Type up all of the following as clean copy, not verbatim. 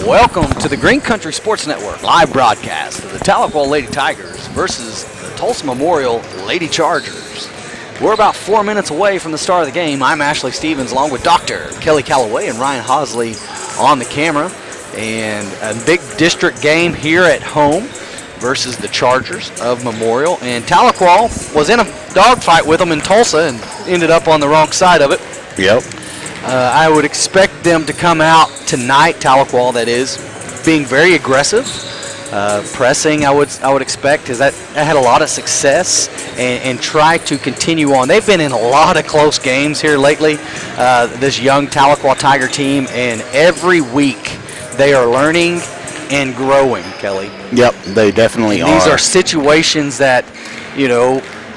Welcome to the Green Country Sports Network live broadcast of the Tahlequah Lady Tigers versus the Tulsa Memorial Lady Chargers. We're about 4 minutes away from the start of the game. I'm Ashley Stevens along with Dr. Kelly Calloway and Ryan Hosley on the camera. And a big district game here at home versus the Chargers of Memorial. And Tahlequah was in a dogfight with them in Tulsa and ended up on the wrong side of it. Yep. I would expect them to come out tonight, Tahlequah that is, being very aggressive, pressing. I would expect, because that had a lot of success, and try to continue on. They've been in a lot of close games here lately, this young Tahlequah Tiger team, and every week they are learning and growing, Kelly. Yep, they definitely are. These are situations that,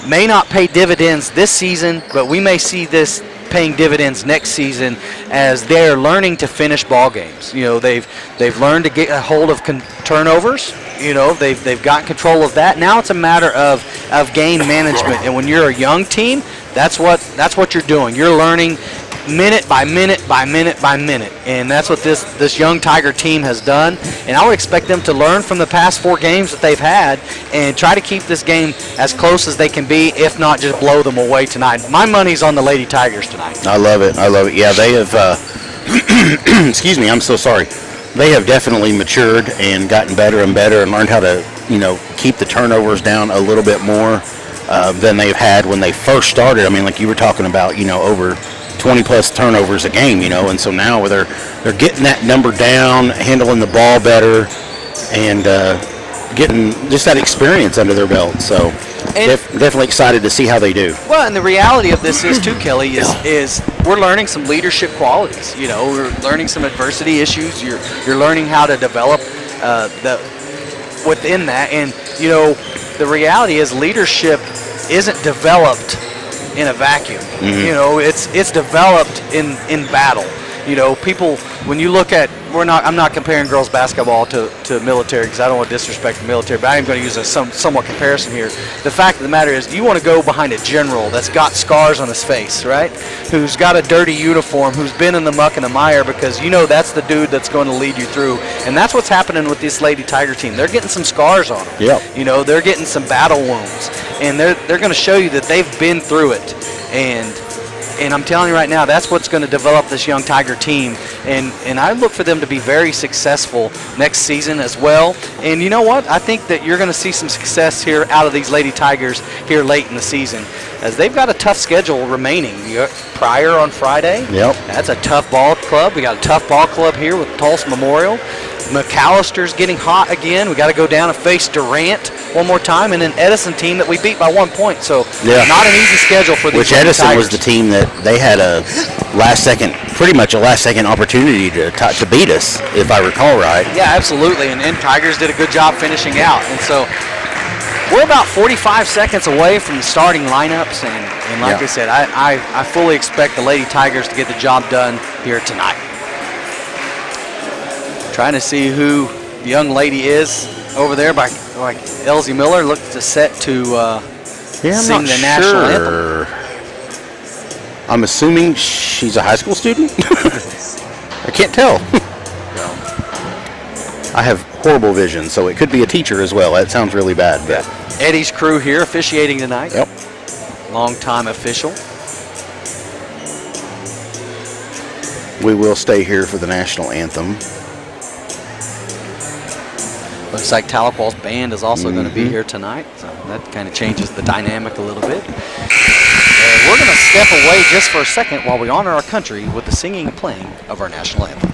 may not pay dividends this season, but we may see this paying dividends next season as they're learning to finish ball games. They've learned to get a hold of turnovers. They've got control of that. Now it's a matter of game management. And when you're a young team, that's what you're doing. You're learning minute by minute by minute by minute, and that's what this young Tiger team has done. And I would expect them to learn from the past 4 games that they've had and try to keep this game as close as they can be, if not just blow them away tonight. My money's on the Lady Tigers tonight. I love it. Yeah, they have excuse me, I'm so sorry. They have definitely matured and gotten better and better and learned how to keep the turnovers down a little bit more than they've had when they first started. I mean, like you were talking about, over 20 plus turnovers a game, and so now they're getting that number down, handling the ball better, and getting just that experience under their belt. So definitely excited to see how they do. Well, and the reality of this is too, Kelly, is we're learning some leadership qualities. We're learning some adversity issues. You're learning how to develop within that, and the reality is leadership isn't developed in a vacuum. It's developed in battle. People, when you look at, I'm not comparing girls basketball to military, because I don't want to disrespect the military, but I am going to use a somewhat comparison here. The fact of the matter is, you want to go behind a general that's got scars on his face, right? Who's got a dirty uniform, who's been in the muck and the mire, because that's the dude that's going to lead you through. And that's what's happening with this Lady Tiger team. They're getting some scars on them. Yep. They're getting some battle wounds, and they're going to show you that they've been through it. And I'm telling you right now, that's what's going to develop this young Tiger team. And I look for them to be very successful next season as well. And you know what? I think that you're going to see some success here out of these Lady Tigers here late in the season, as they've got a tough schedule remaining. Pryor on Friday. Yep. That's a tough ball club. We got a tough ball club here with Tulsa Memorial. McAllister's getting hot again. We got to go down and face Durant one more time, and an Edison team that we beat by 1 point. So not an easy schedule for these Edison Tigers. was the team that they had pretty much a last second opportunity to beat us, if I recall right. Yeah, absolutely. And Tigers did a good job finishing out. And so we're about 45 seconds away from the starting lineups, and like I said, I fully expect the Lady Tigers to get the job done here tonight. Trying to see who the young lady is over there by Elsie Miller. Looks to set to sing the national anthem. I'm assuming she's a high school student. I can't tell. I have horrible vision, so it could be a teacher as well. That sounds really bad. But Eddie's crew here officiating tonight. Yep. Long-time official. We will stay here for the national anthem. Looks like Tahlequah's band is also going to be here tonight, so that kind of changes the dynamic a little bit. And we're going to step away just for a second while we honor our country with the singing and playing of our national anthem.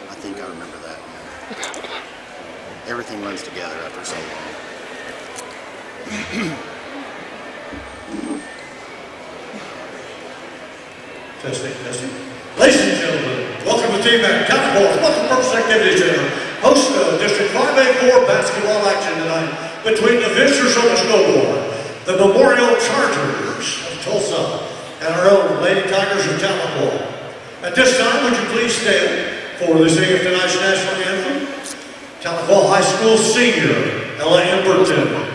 I think I remember that. Everything runs together after so long. Testing, testing. Ladies and gentlemen, welcome to Team Mac Tahlequah Multi-Purpose Activity Center. Host of District 5A4 basketball action tonight between the visitors on the scoreboard, the Memorial Chargers of Tulsa, and our own Lady Tigers of Tahlequah. At this time, would you please stand for the singing of tonight's national anthem? Tahlequah High School senior, Ella Emberton.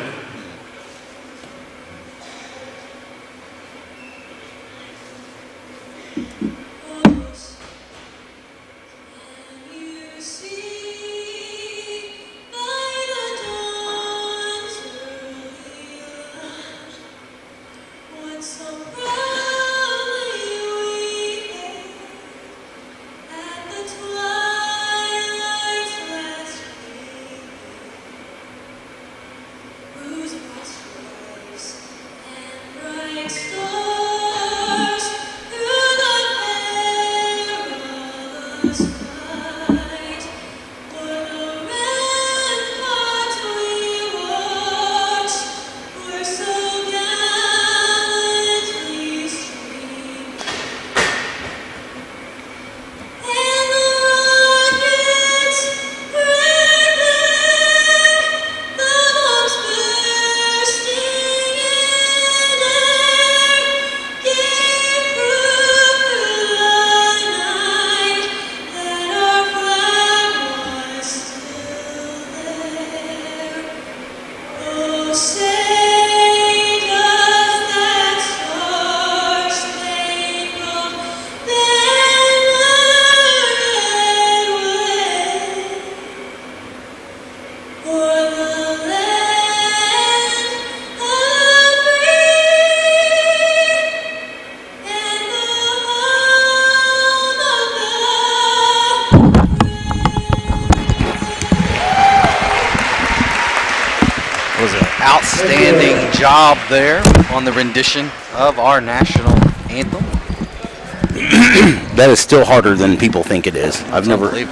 Outstanding job there on the rendition of our national anthem. That is still harder than people think it is. I've never. Very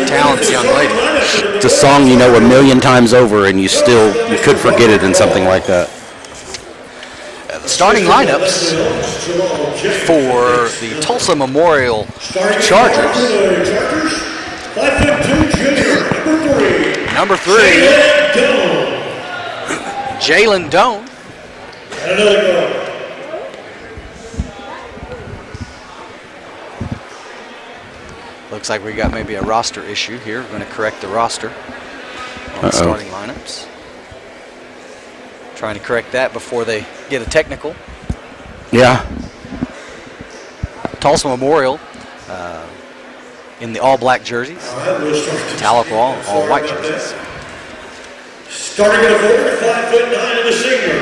talented young lady. It's a song you know a million times over, and you could forget it in something like that. The starting lineups for the Tulsa Memorial Chargers. 5'2" junior, Number three. Jalen Doan. And another goal. Looks like we got maybe a roster issue here. We're going to correct the roster on the starting lineups. Trying to correct that before they get a technical. Yeah. Tulsa Memorial in the all-black jerseys. Tahlequah, all-white jerseys. Starting at 5'9" in the senior,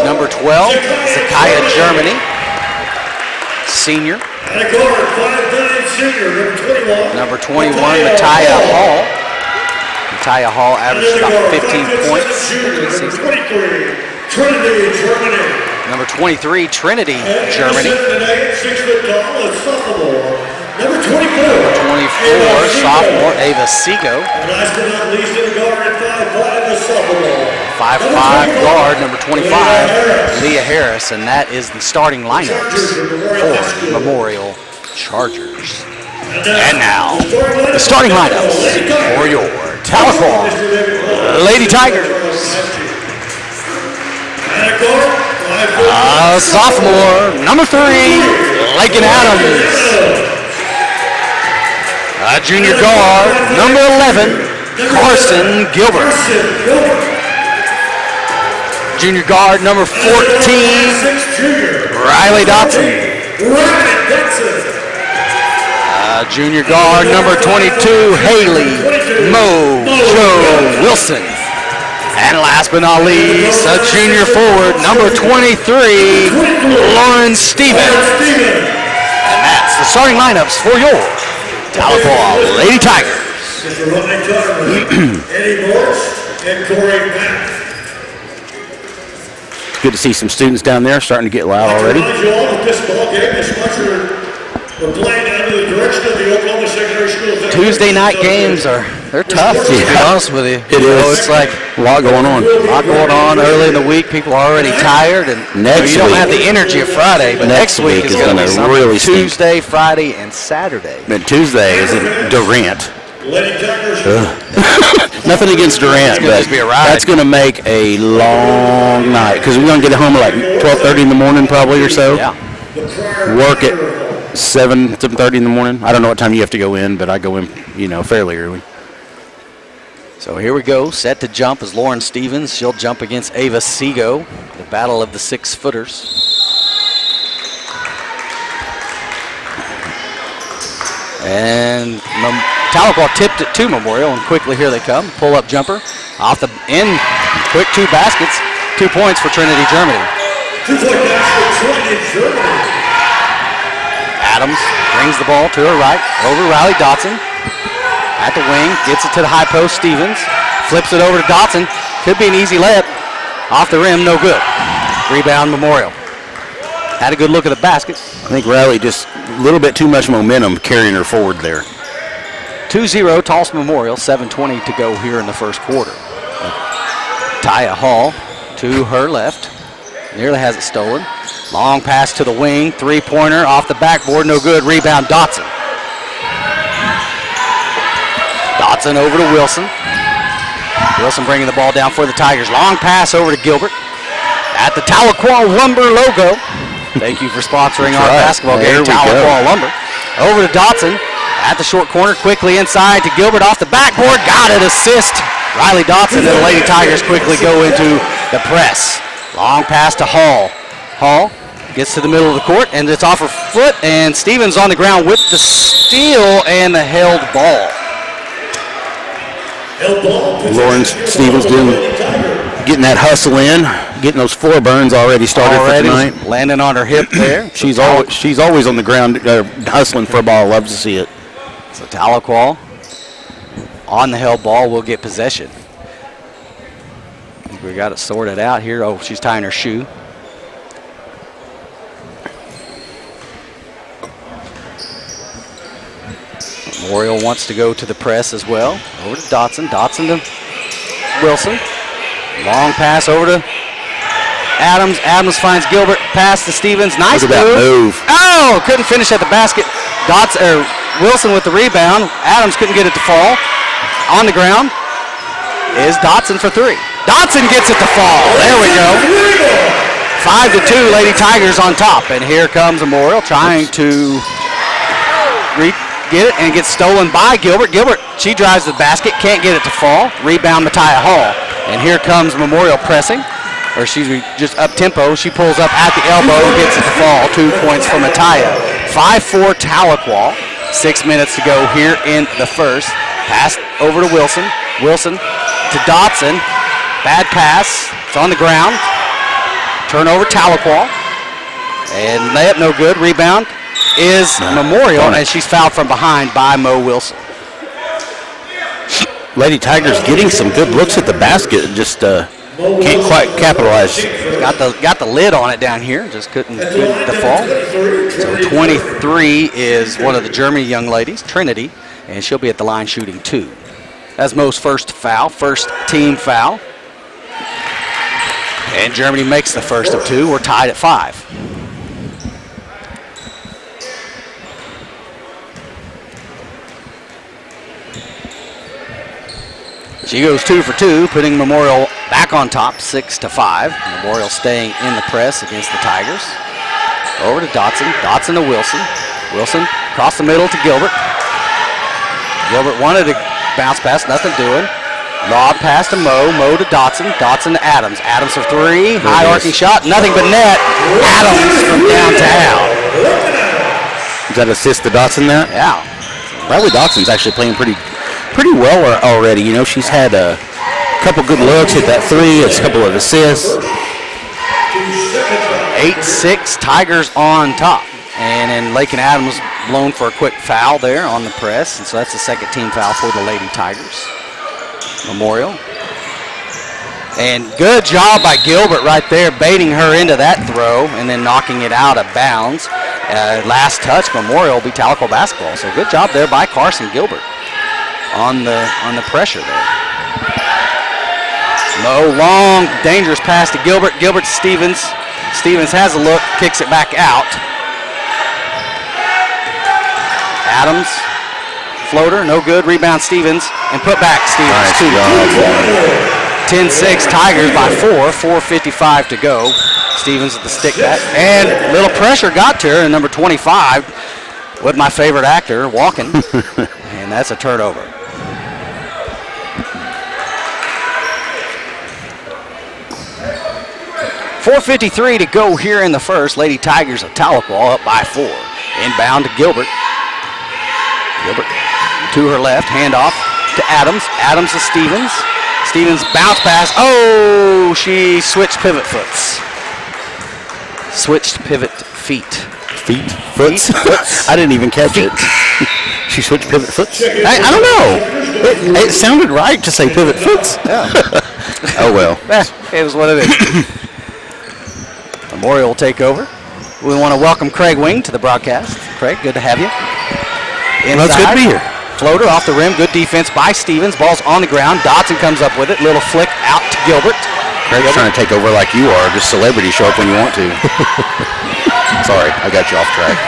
number 12, Zakiah Germany, senior. And a guard, 5'9" senior, number 21, Matiah Hall. Matiah Hall averaged about 15 points. Trinity, Germany. Number 23, Trinity, Germany. 6 foot tall, a sophomore. Number 24, sophomore, Ava Seago. And last but not least, in the guard at 5'5", a sophomore. 5'5" guard, number 25, Leah Harris, and that is the starting lineups for Memorial Chargers. And now, the starting lineups for your Tahlequah Lady Tigers. Sophomore, number 3, Lakin Adams. Junior guard, number 11, Carson Gilbert. Junior guard, number 14, Riley Dotson. Junior guard, number 22, Haley Mojo Wilson. And last but not least, a junior forward, number 23, Lauren Stevens. And that's the starting lineups for your Tahlequah Lady Tigers. Eddie Morris and Corey Mack. Good to see some students down there starting to get loud already. Tuesday night games They're tough, to be honest with you. It is. It's like A lot going on. a lot going on early in the week. People are already tired, and Next you don't week- have the energy of Friday. But next next week week is is going to gonna be something. really stink. Tuesday, Friday, and Saturday. And Tuesday is in Durant. Lady Tigers. Nothing against Durant, gonna but just be a ride. that's going to make a long night because we're going to get home at like 12:30 in the morning probably or so. Yeah. Work at 7:30 in the morning. I don't know what time you have to go in, but I go in, fairly early. So here we go. Set to jump is Lauren Stevens. She'll jump against Ava Seago. The battle of the 6-footers. And Tahlequah tipped it to Memorial, and quickly here they come. Pull-up jumper off the end. Quick 2 baskets. 2 points for Trinity, Germany. 2-point basket, Trinity, Germany. Adams brings the ball to her right, over Riley Dotson. At the wing, gets it to the high post, Stevens. Flips it over to Dotson. Could be an easy layup. Off the rim, no good. Rebound, Memorial. Had a good look at the basket. I think Riley just a little bit too much momentum carrying her forward there. 2-0, Tulsa Memorial. 7:20 to go here in the first quarter. Taya Hall to her left. Nearly has it stolen. Long pass to the wing. 3-pointer off the backboard. No good. Rebound, Dotson. Dotson over to Wilson. Wilson bringing the ball down for the Tigers. Long pass over to Gilbert. At the Tahlequah Lumber logo. Thank you for sponsoring our right. basketball There game, we Tahlequah go. Lumber. Over to Dotson. At the short corner, quickly inside to Gilbert off the backboard. Got it, assist. Riley Dotson and the Lady Tigers quickly go into the press. Long pass to Hall. Hall gets to the middle of the court, and it's off her foot, and Stevens on the ground with the steal and the held ball. Lauren Stevens getting that hustle in, getting those 4 burns already started for tonight. Landing on her hip there. She's always on the ground hustling for a ball. Love to see it. So Tahlequah on the held ball will get possession. I think we got it sorted out here. Oh, she's tying her shoe. Memorial wants to go to the press as well. Over to Dotson. Dotson to Wilson. Long pass over to Adams. Adams finds Gilbert. Pass to Stevens. Nice Look at that move. Oh, couldn't finish at the basket. Wilson with the rebound. Adams couldn't get it to fall. On the ground is Dotson for 3. Dotson gets it to fall. There we go. 5-2, Lady Tigers on top. And here comes Memorial trying to get it and gets stolen by Gilbert. Gilbert, she drives the basket, can't get it to fall. Rebound, Matiah Hall. And here comes Memorial pressing. Or excuse me, just up tempo. She pulls up at the elbow and gets it to fall. 2 points for Matiah. 5-4 Tahlequah. 6 minutes to go here in the first. Pass over to Wilson. Wilson to Dotson. Bad pass. It's on the ground. Turnover Tahlequah. And layup no good. Rebound is Memorial, and she's fouled from behind by Mo Wilson. Lady Tigers getting some good looks at the basket, just can't quite capitalize. Got the lid on it down here, just couldn't get the fall. So 23 is one of the Germany young ladies, Trinity, and she'll be at the line shooting 2. That's Mo's first foul, first team foul. And Germany makes the first of 2. We're tied at 5. She goes 2 for 2, putting Memorial back on top, 6-5. Memorial staying in the press against the Tigers. Over to Dotson. Dotson to Wilson. Wilson across the middle to Gilbert. Gilbert wanted to bounce pass, nothing doing. Lob pass to Mo. Mo to Dotson. Dotson to Adams. Adams for 3. High arcing shot, nothing but net. Adams from downtown. Does that assist to Dotson that? Yeah. Riley Dotson's actually playing pretty well already. You know, she's had a couple good looks, hit that 3, a couple of assists. 8-6, Tigers on top. And then Lakin Adams blown for a quick foul there on the press. And so that's the second team foul for the Lady Tigers. Memorial. And good job by Gilbert right there, baiting her into that throw and then knocking it out of bounds. Last touch, Memorial will be Tahlequah basketball. So good job there by Carson Gilbert. on the pressure there. Low, long, dangerous pass to Gilbert. Gilbert to Stevens. Stevens has a look, kicks it back out. Adams, floater, no good. Rebound Stevens, and put back Stevens. Nice 10-6, Tigers by 4. 4:55 to go. Stevens with the stick back, and little pressure got to her. And number 25, with my favorite actor, walking, and that's a turnover. .453 to go here in the first. Lady Tigers of Tahlequah up by 4. Inbound to Gilbert. Gilbert to her left, handoff to Adams. Adams to Stevens. Stevens bounce pass. Oh, she switched pivot foots. Switched pivot feet. Foots? I didn't even catch it. She switched pivot foots? I don't know. It sounded right to say pivot foots. Yeah. Oh, well. It was what it is. Memorial will take over. We want to welcome Craig Wing to the broadcast. Craig, good to have you. Inside, well, it's good to be here. Floater off the rim. Good defense by Stevens. Ball's on the ground. Dodson comes up with it. Little flick out to Gilbert. Craig's trying to take over like you are. Just celebrity show up when you want to. Sorry, I got you off track.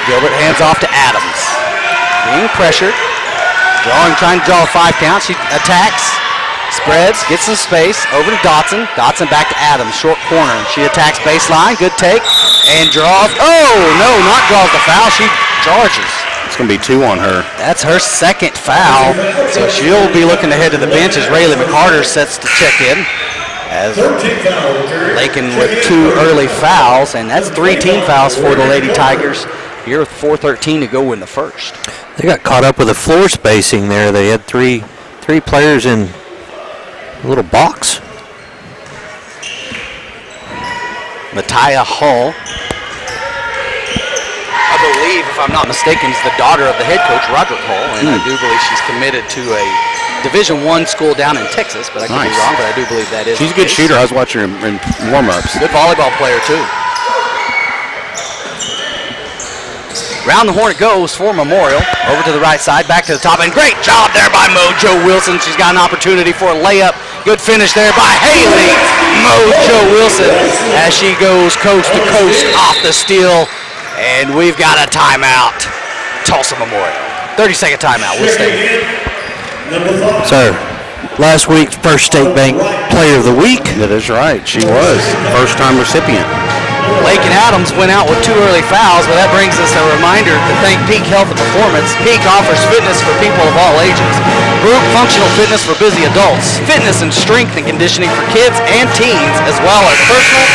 Gilbert hands off to Adams. Being pressured. Trying to draw a 5 count. She attacks. Spreads, gets some space, over to Dodson. Dodson back to Adams, short corner. She attacks baseline, good take, and draws. Oh, no, not draws the foul. She charges. It's going to be 2 on her. That's her second foul. So she'll be looking ahead to the bench as Rayleigh McCarter sets to check in. As Lakin with 2 early fouls, and that's 3 team fouls for the Lady Tigers here with 4:13 to go in the first. They got caught up with the floor spacing there. They had three players in a little box. Matiah Hall, I believe, if I'm not mistaken, is the daughter of the head coach, Roderick Hall, and I do believe she's committed to a Division I school down in Texas, but I could be wrong, but I do believe that is. She's a good shooter. I was watching her in warm-ups. Good volleyball player, too. Round the horn it goes for Memorial. Over to the right side, back to the top, and great job there by Mojo Wilson. She's got an opportunity for a layup. Good finish there by Haley Mojo Wilson as she goes coast to coast off the steal. And we've got a timeout. Tulsa Memorial. 30-second timeout. We'll stay. Sir, last week's First State Bank Player of the Week. That is right. She was. First-time recipient. Lakin Adams went out with 2 early fouls, but that brings us a reminder to thank Peak Health and Performance. Peak offers fitness for people of all ages. Group functional fitness for busy adults. Fitness and strength and conditioning for kids and teens, as well as personal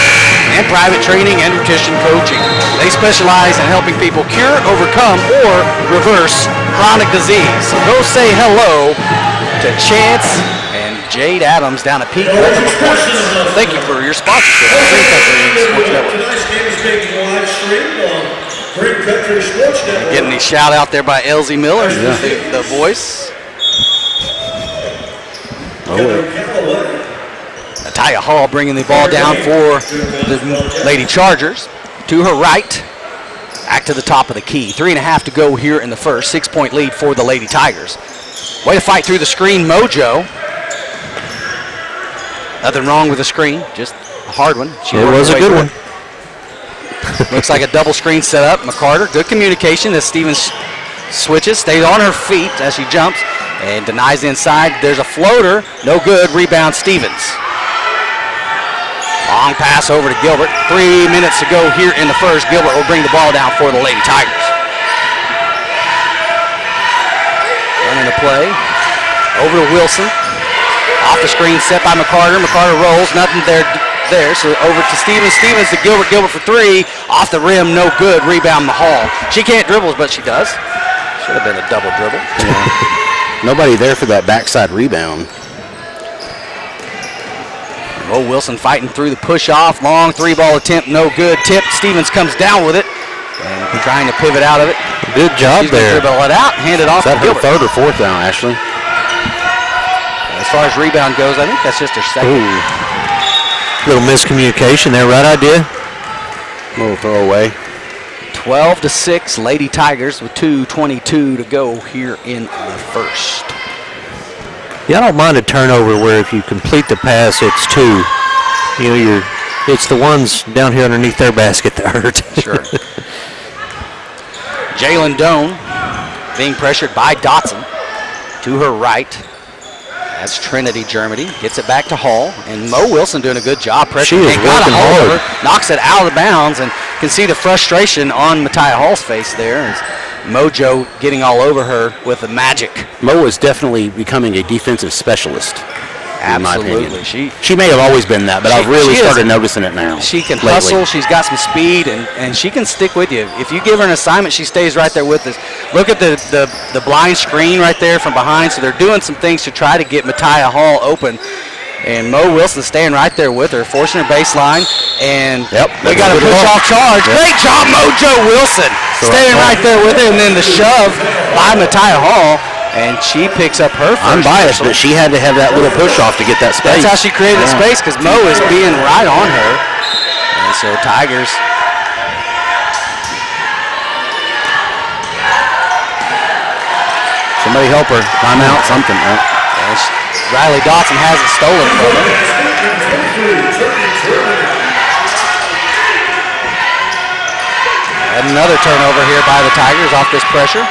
and private training and nutrition coaching. They specialize in helping people cure, overcome, or reverse chronic disease. So go say hello to Chance and Jade Adams down at Peak Health and Performance. Thank you for your sponsorship of Green Country Sports Network. Tonight's game is being live streamed on Green Country Sports Network. Getting the shout out there by Elsie Miller, the voice. Matiah Hall bringing the ball down for the Lady Chargers. To her right, back to the top of the key. 3.5 to go here in the first. 6-point lead for the Lady Tigers. Way to fight through the screen, Mojo. Nothing wrong with the screen, just a hard one. It was a good one. Looks like a double screen set up. McCarter, good communication as Stevens switches, stays on her feet as she jumps and denies the inside. There's a floater, no good. Rebound Stevens. Long pass over to Gilbert. 3 minutes to go here in the first. Gilbert will bring the ball down for the Lady Tigers. Running the play. Over to Wilson. Off the screen, set by McCarter. McCarter rolls, nothing there. So over to Stevens. Stevens to Gilbert. Gilbert for 3. Off the rim, no good. Rebound Mahal. She can't dribble, but she does. Should have been a double dribble. Yeah. Nobody there for that backside rebound. Oh, Wilson fighting through the push-off. Long 3-ball attempt, no good. Tip, Stevens comes down with it. And trying to pivot out of it. Good job there. Dribble it out, hand it off to Gilbert. Is that her 3rd or 4th now, Ashley? As far as rebound goes, I think that's just her 2nd. Little miscommunication there, right idea? Little throwaway. 12-6, Lady Tigers with 2:22 to go here in the first. Yeah, I don't mind a turnover where if you complete the pass, it's 2. It's the ones down here underneath their basket that hurt. Sure. Jalen Doan being pressured by Dotson to her right. As Trinity Germany gets it back to Hall, and Mo Wilson doing a good job pressuring. She is working hard. Knocks it out of bounds, and can see the frustration on Matiah Hall's face there. As Mojo getting all over her with the magic. Mo is definitely becoming a defensive specialist. Absolutely. She may have always been that, but I've really started noticing it now. She can lately. hustle. She's got some speed, and she can stick with you. If you give her an assignment, she stays right there with us. Look at the blind screen right there from behind. So they're doing some things to try to get Matiah Hall open. And Mo Wilson staying right there with her, forcing her baseline. And we got a push-off charge. Yep. Great job, Mojo Wilson. Staying right there with her. And then the shove by Matiah Hall. And she picks up her first. I'm biased, but she had to have that little push-off to get that space. That's how she created the space, because Mo is being right on her. And so Tigers. Somebody help her. Timeout, something. And Riley Dotson has it stolen from her. And another turnover here by the Tigers off this pressure.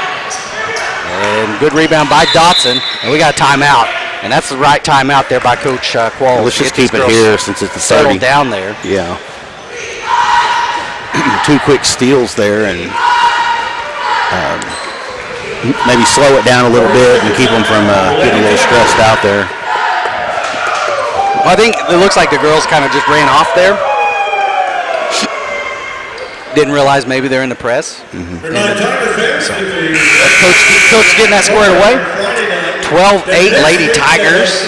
And good rebound by Dotson. And we got a timeout. And that's the right timeout there by Coach Qualls. Let's just keep it here since it's the 30. Settled down there. Yeah. 2 quick steals there, and maybe slow it down a little bit and keep them from getting a little stressed out there. Well, I think it looks like the girls kind of just ran off there. Didn't realize maybe they're in the press. So, Coach getting that squared away. 12-8 Lady Tigers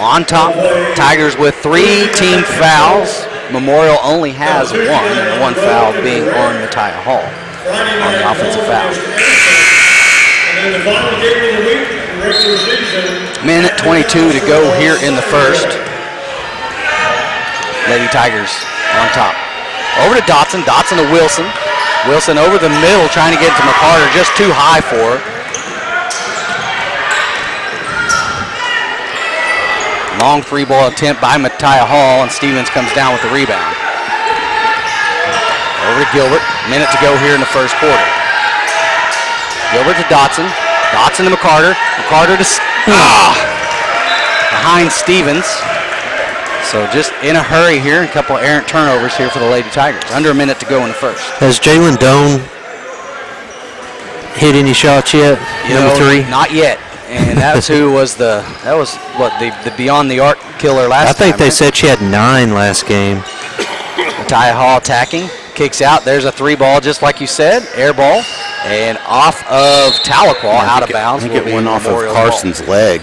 on top. Tigers with 3 team fouls. Memorial only has 1, and 1 foul being on Matiah Hall on the offensive foul. Minute 22 to go here in the first. Lady Tigers on top. Over to Dotson. Dotson to Wilson. Wilson over the middle trying to get to McCarter. Just too high for her. Long 3-ball attempt by Matiah Hall, and Stevens comes down with the rebound. Over to Gilbert. Minute to go here in the first quarter. Gilbert to Dotson. Dotson to McCarter. McCarter to behind Stevens. So just in a hurry here, a couple of errant turnovers here for the Lady Tigers. Under a minute to go in the first. Has Jalen Doan hit any shots yet? Number 3? Not yet. And that's who was the beyond the arc killer last time. I think they said she had 9 last game. Matiah Hall attacking, kicks out. There's a 3-ball, just like you said, air ball, and off of Tahlequah, out of bounds. I think it went off of Carson's leg.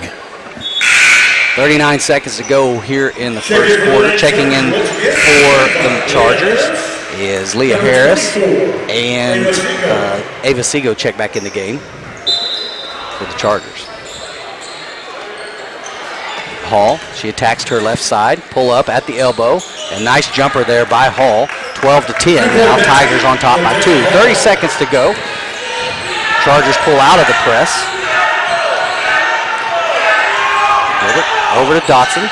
39 seconds to go here in the first quarter. Checking in for the Chargers is Leah Harris, and Ava Seago check back in the game for the Chargers. Hall, she attacks to her left side, pull up at the elbow, and nice jumper there by Hall. 12-10, now Tigers on top by 2. 30 seconds to go. Chargers pull out of the press. Gilbert over to Dotson.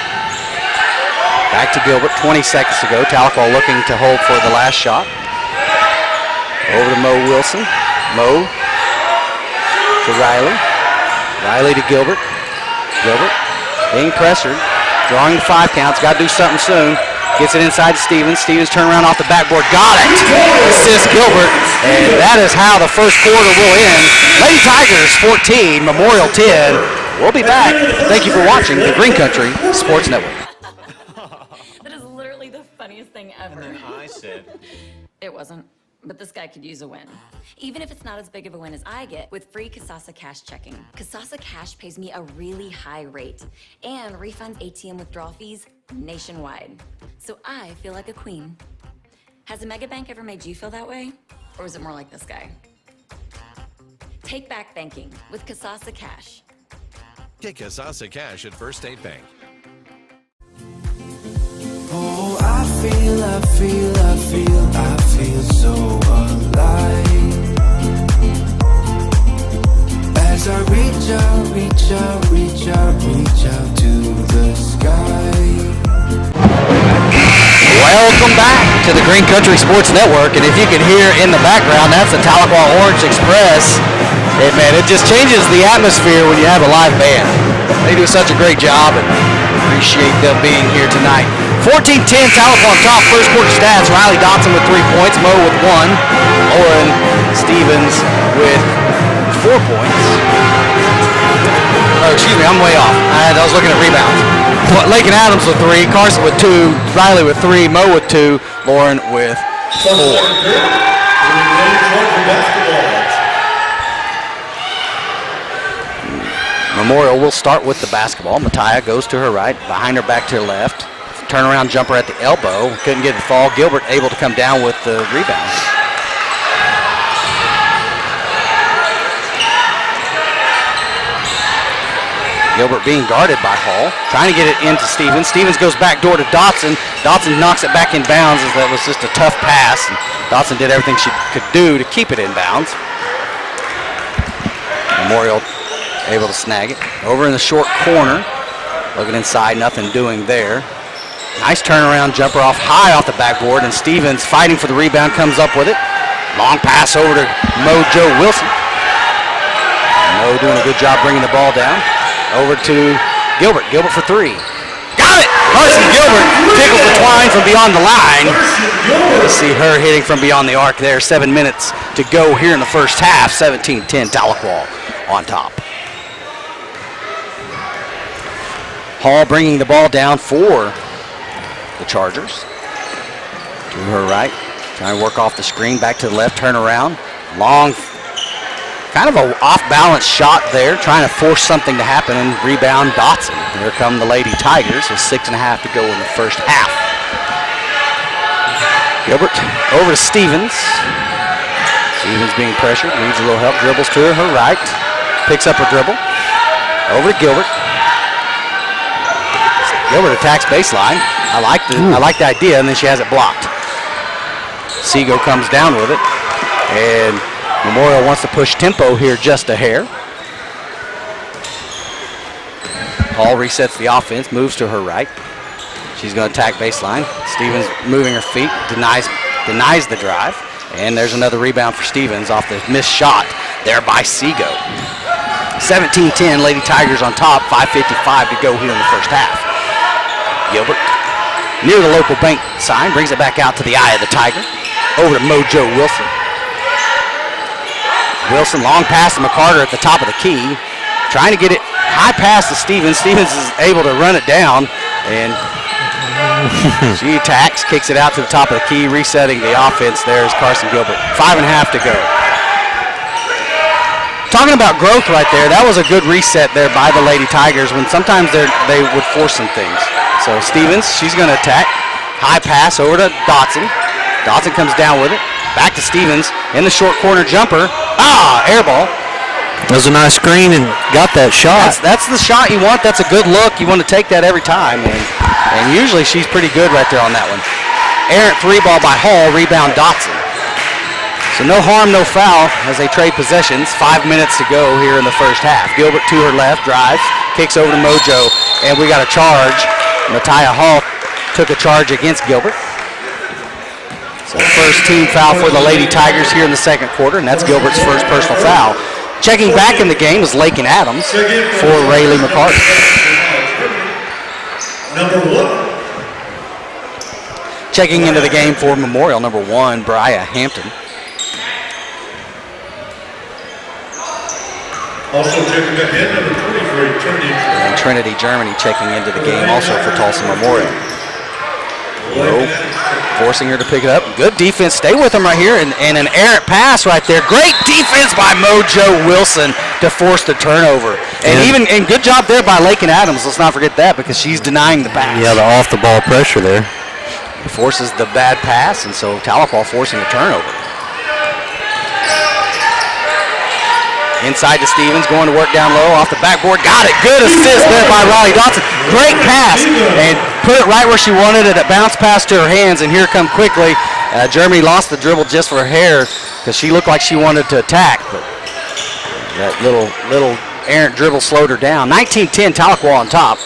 Back to Gilbert, 20 seconds to go. Tahlequah looking to hold for the last shot. Over to Mo Wilson. Mo to Riley. Riley to Gilbert. Gilbert being pressured, drawing the 5 counts. Got to do something soon. Gets it inside to Stevens. Stevens turn around off the backboard. Got it! Assist Gilbert. And that is how the first quarter will end. Lady Tigers 14, Memorial 10. We'll be back. Thank you for watching the Green Country Sports Network. That is literally the funniest thing ever. And then I said, It wasn't. But this guy could use a win. Even if it's not as big of a win as I get with free Kasasa Cash checking. Kasasa Cash pays me a really high rate and refunds ATM withdrawal fees nationwide. So I feel like a queen. Has a mega bank ever made you feel that way? Or is it more like this guy? Take back banking with Kasasa Cash. get Kasasa Cash at First State Bank. Oh, I feel so alive. As I reach out Green Country Sports Network, and if you can hear in the background, that's the Tahlequah Orange Express. And man, it just changes the atmosphere when you have a live band. They do such a great job, and appreciate them being here tonight. 14-10, Tahlequah on top. First quarter stats: Riley Dotson with 3 points, Mo with 1, Lauren Stevens with 4 points. Oh, excuse me, I'm way off. I was looking at rebounds. Lakin Adams with 3, Carson with 2, Riley with 3, Mo with 2, Lauren with 4. Memorial will start with the basketball. Mattia goes to her right, behind her back to her left. Turnaround jumper at the elbow. Couldn't get it to fall. Gilbert able to come down with the rebound. Gilbert being guarded by Hall. Trying to get it into Stevens. Stevens goes back door to Dotson. Dotson knocks it back in bounds as that was just a tough pass. And Dotson did everything she could do to keep it in bounds. Memorial able to snag it. Over in the short corner. Looking inside, nothing doing there. Nice turnaround jumper high off the backboard, and Stevens fighting for the rebound, comes up with it. Long pass over to Mojo Wilson. Mo doing a good job bringing the ball down. Over to Gilbert. Gilbert for 3. Got it! Carson Gilbert tickled the twine from beyond the line. You see her hitting from beyond the arc there. 7 minutes to go here in the first half. 17-10, Tahlequah on top. Hall bringing the ball down for the Chargers. To her right. Trying to work off the screen. Back to the left. Turn around. Long, kind of an off-balance shot there. Trying to force something to happen, and rebound Dotson. Here come the Lady Tigers with 6.5 to go in the first half. Gilbert over to Stevens. Stevens being pressured. Needs a little help. Dribbles to her right. Picks up her dribble. Over to Gilbert. Gilbert attacks baseline. I like the idea, and then she has it blocked. Seago comes down with it, and Memorial wants to push tempo here just a hair. Hall resets the offense, moves to her right. She's going to attack baseline. Stevens moving her feet, denies the drive, and there's another rebound for Stevens off the missed shot there by Seago. 17-10, Lady Tigers on top, 5:55 to go here in the first half. Gilbert, near the local bank sign, brings it back out to the eye of the Tiger. Over to Mojo Wilson. Wilson, long pass to McCarter at the top of the key. Trying to get it high pass to Stevens. Stevens is able to run it down, and she attacks, kicks it out to the top of the key, resetting the offense. There's Carson Gilbert. 5.5 to go. Talking about growth right there, that was a good reset there by the Lady Tigers when sometimes they would force some things. So Stevens, she's going to attack. High pass over to Dotson. Dotson comes down with it. Back to Stevens in the short corner jumper. Air ball. That was a nice screen and got that shot. That's the shot you want. That's a good look. You want to take that every time. And usually she's pretty good right there on that one. Errant 3 ball by Hall. Rebound Dotson. So no harm, no foul as they trade possessions. 5 minutes to go here in the first half. Gilbert to her left, drives, kicks over to Mojo, and we got a charge. Mattia Hall took a charge against Gilbert. So first team foul for the Lady Tigers here in the second quarter, and that's Gilbert's first personal foul. Checking back in the game is Lakin Adams for Rayleigh McCarty. Number 1. Checking into the game for Memorial, number 1, Briah Hampton. Also checking back in, number 23, Trinity. And Trinity, Germany checking into the game also for Tulsa Memorial. Low, forcing her to pick it up. Good defense. Stay with them right here. And an errant pass right there. Great defense by Mojo Wilson to force the turnover. And good job there by Lakin Adams. Let's not forget that because she's denying the pass. Yeah, the off-the-ball pressure there. Forces the bad pass, and so Tahlequah forcing a turnover. Inside to Stevens, going to work down low, off the backboard, got it. Good assist there by Riley Dotson. Great pass, and put it right where she wanted it. It bounced past to her hands, and here come quickly. Germany lost the dribble just for her hair because she looked like she wanted to attack, but that little errant dribble slowed her down. 19-10, Tahlequah on top.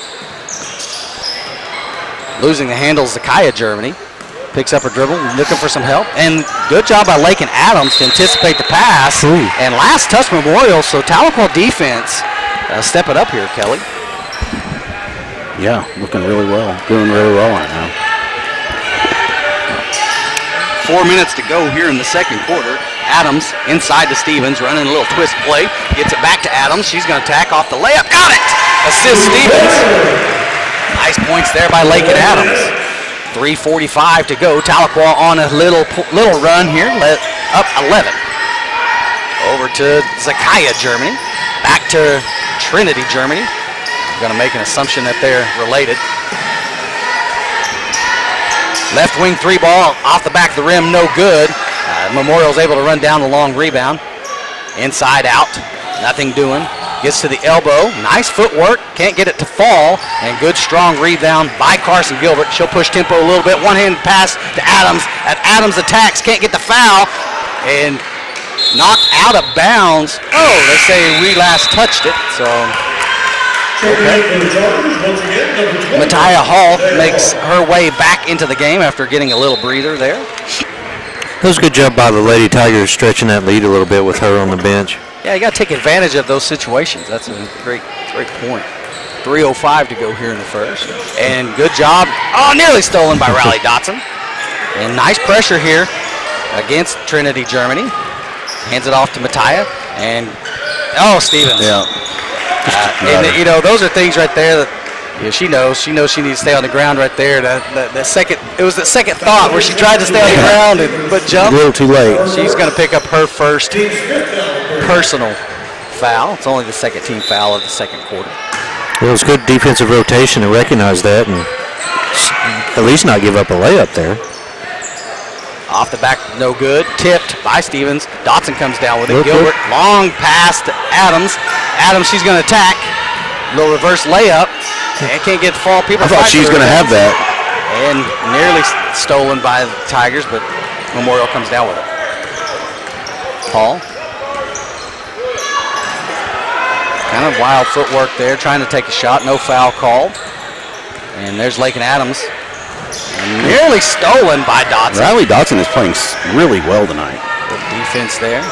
Losing the handles to Kaya, Germany. Picks up her dribble, looking for some help. And good job by Lakin Adams to anticipate the pass. Ooh. And last touch Memorial, so Tahlequah defense step it up here, Kelly. Yeah, looking really well. Doing really well right now. 4 minutes to go here in the second quarter. Adams inside to Stevens, running a little twist play. Gets it back to Adams. She's going to tack off the layup. Got it! Assist Stevens. Nice points there by Lakin Adams. 3:45 to go. Tahlequah on a little run here. Up 11. Over to Zakaya, Germany. Back to Trinity, Germany. I'm going to make an assumption that they're related. Left wing three ball off the back of the rim, no good. Memorial's able to run down the long rebound. Inside out, nothing doing. Gets to the elbow, nice footwork, can't get it to fall, and good strong rebound by Carson Gilbert. She'll push tempo a little bit, one-handed pass to Adams. Adams attacks, can't get the foul, and knocked out of bounds. Oh, they say we last touched it, so. Okay. Matiah Hall makes her way back into the game after getting a little breather there. That was a good job by the Lady Tigers stretching that lead a little bit with her on the bench. Yeah, you got to take advantage of those situations. That's a great point. 3:05 to go here in the first. And good job. Oh, nearly stolen by Riley Dotson. And nice pressure here against Trinity, Germany. Hands it off to Matiah. And, Stevens. Yeah. And, those are things right there that she knows. She knows she needs to stay on the ground right there. It was the second thought where she tried to stay on the ground but jumped. A little too late. She's going to pick up her first personal foul. It's only the second team foul of the second quarter. Well, it was good defensive rotation to recognize that and at least not give up a layup there. Off the back, no good. Tipped by Stevens. Dotson comes down with it. Gilbert, long pass to Adams. Adams, she's going to attack. Little reverse layup. And can't get the fall. People I thought she was going to have that. And nearly stolen by the Tigers, but Memorial comes down with it. Hall. Kind of wild footwork there, trying to take a shot. No foul called. And there's Lakin Adams. And nearly stolen by Dotson. Riley Dotson is playing really well tonight. Good defense there.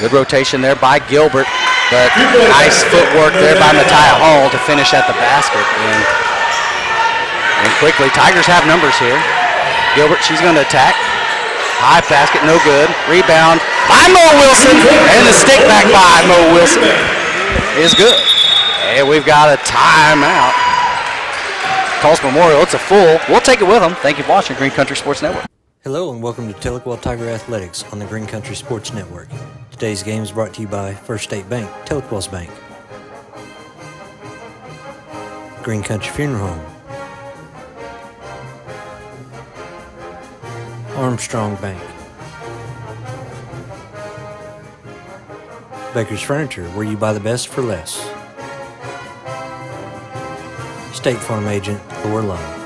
Good rotation there by Gilbert. But nice footwork there by Matiah Hall to finish at the basket. And quickly, Tigers have numbers here. Gilbert, she's going to attack. High basket, no good. Rebound by Mo Wilson. And the stick back by Mo Wilson is good. And we've got a timeout. Tulsa Memorial, it's a full. We'll take it with them. Thank you for watching Green Country Sports Network. Hello and welcome to Tahlequah Tiger Athletics on the Green Country Sports Network. Today's game is brought to you by First State Bank, Tahlequah's Bank. Green Country Funeral Home. Armstrong Bank. Baker's Furniture, where you buy the best for less. State Farm Agent, Laura Lund.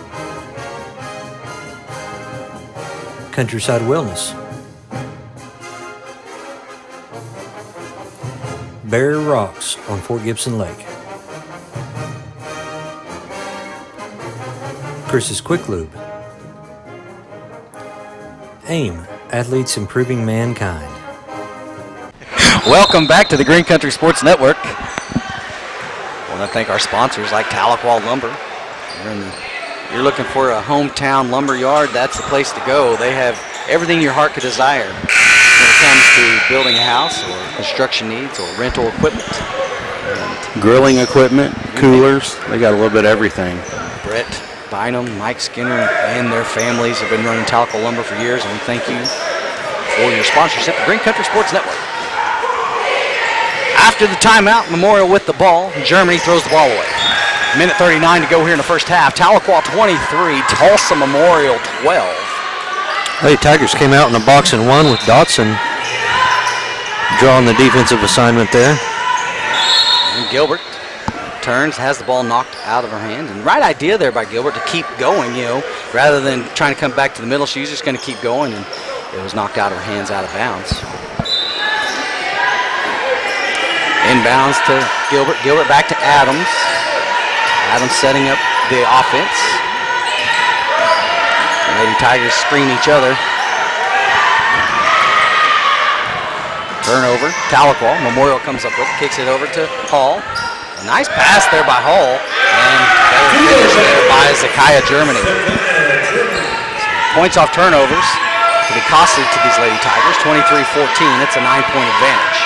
Countryside Wellness. Bear Rocks on Fort Gibson Lake. Chris's Quick Lube. AIM, Athletes Improving Mankind. Welcome back to the Green Country Sports Network. I want to thank our sponsors like Tahlequah Lumber. You're looking for a hometown lumber yard, that's the place to go. They have everything your heart could desire when it comes to building a house or construction needs or rental equipment. Grilling equipment, coolers, they got a little bit of everything. Brett Bynum, Mike Skinner, and their families have been running Tahlequah Lumber for years, and we thank you for your sponsorship, the Green Country Sports Network. After the timeout, Memorial with the ball. Germany throws the ball away. Minute 39 to go here in the first half. Tahlequah 23, Tulsa Memorial 12. Lady Tigers came out in the box and won with Dotson drawing the defensive assignment there. And Gilbert turns, has the ball knocked out of her hand. And right idea there by Gilbert to keep going, rather than trying to come back to the middle. She was just going to keep going, and it was knocked out of her hands, out of bounds. Inbounds to Gilbert. Gilbert back to Adams. Adams setting up the offense. Lady Tigers screen each other. Turnover. Tahlequah. Memorial comes up with, kicks it over to Hall. A nice pass there by Hall. And better finish there by Zakiah Germany. Points off turnovers to be costly to these Lady Tigers. 23-14. It's a 9-point advantage.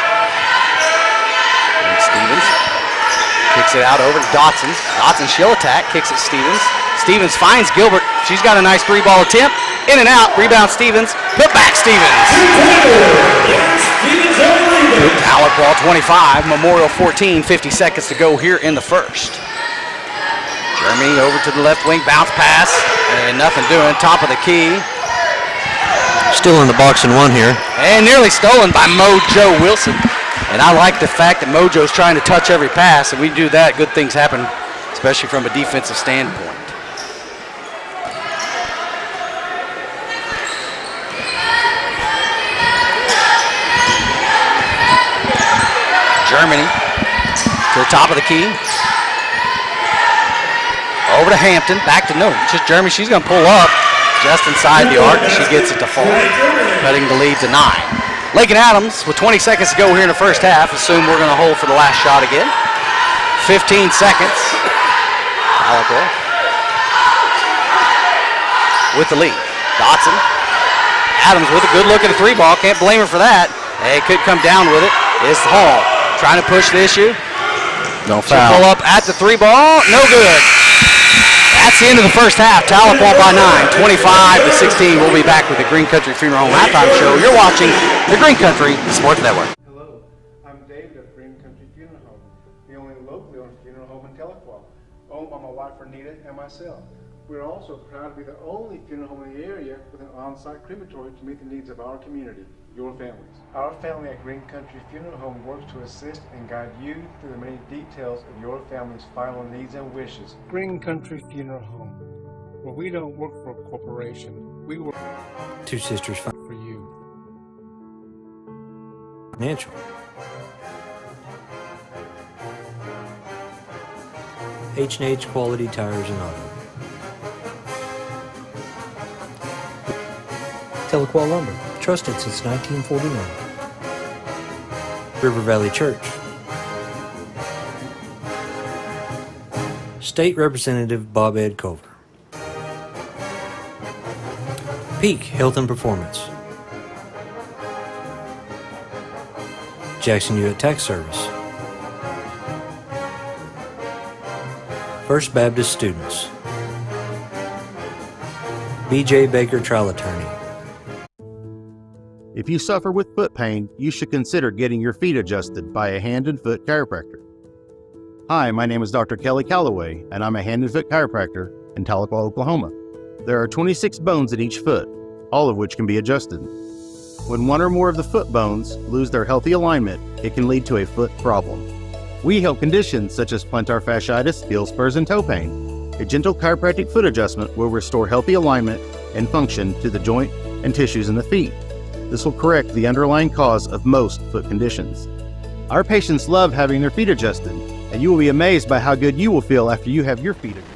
And Stevens kicks it out over to Dotson. Dotson, she'll attack. Kicks at Stevens. Stevens finds Gilbert. She's got a nice 3-ball attempt. In and out. Rebound Stevens. Put back Stevens. Tahlequah 25. Memorial 14. 50 seconds to go here in the first. Germany over to the left wing. Bounce pass. And nothing doing. Top of the key. Still in the box and one here. And nearly stolen by Mojo Wilson. And I like the fact that Mojo's trying to touch every pass. And we do that, good things happen, especially from a defensive standpoint. Germany to the top of the key. Over to Hampton, back to no. Just Germany, she's going to pull up just inside the arc. She gets it to fall, cutting the lead to 9. Lakin Adams with 20 seconds to go here in the first half. Assume we're going to hold for the last shot again. 15 seconds. Tahlequah with the lead. Dotson. Adams with a good look at the 3-ball. Can't blame her for that. They could come down with it. It's Hall trying to push the issue. No She'll foul. pull up at the 3-ball. No good. That's the end of the first half. Tahlequah by 9, 25-16. We'll be back with the Green Country Funeral Home halftime show. You're watching the Green Country Sports Network. Hello, I'm David of Green Country Funeral Home, the only locally owned funeral home in Tahlequah, owned by my wife Renita and myself. We're also proud to be the only funeral home in the area with an on-site crematory to meet the needs of our community, your families. Our family at Green Country Funeral Home works to assist and guide you through the many details of your family's final needs and wishes. Green Country Funeral Home, where we don't work for a corporation, we work Two Sisters for you. Financial. H&H Quality Tires and Auto. Tahlequah Lumber, trusted since 1949. River Valley Church. State Representative Bob Ed Culver. Peak Health and Performance. Jackson Hewitt Tax Service. First Baptist Students. B.J. Baker Trial Attorney. If you suffer with foot pain, you should consider getting your feet adjusted by a hand and foot chiropractor. Hi, my name is Dr. Kelly Calloway, and I'm a hand and foot chiropractor in Tahlequah, Oklahoma. There are 26 bones in each foot, all of which can be adjusted. When one or more of the foot bones lose their healthy alignment, it can lead to a foot problem. We help conditions such as plantar fasciitis, heel spurs, and toe pain. A gentle chiropractic foot adjustment will restore healthy alignment and function to the joint and tissues in the feet. This will correct the underlying cause of most foot conditions. Our patients love having their feet adjusted, and you will be amazed by how good you will feel after you have your feet adjusted.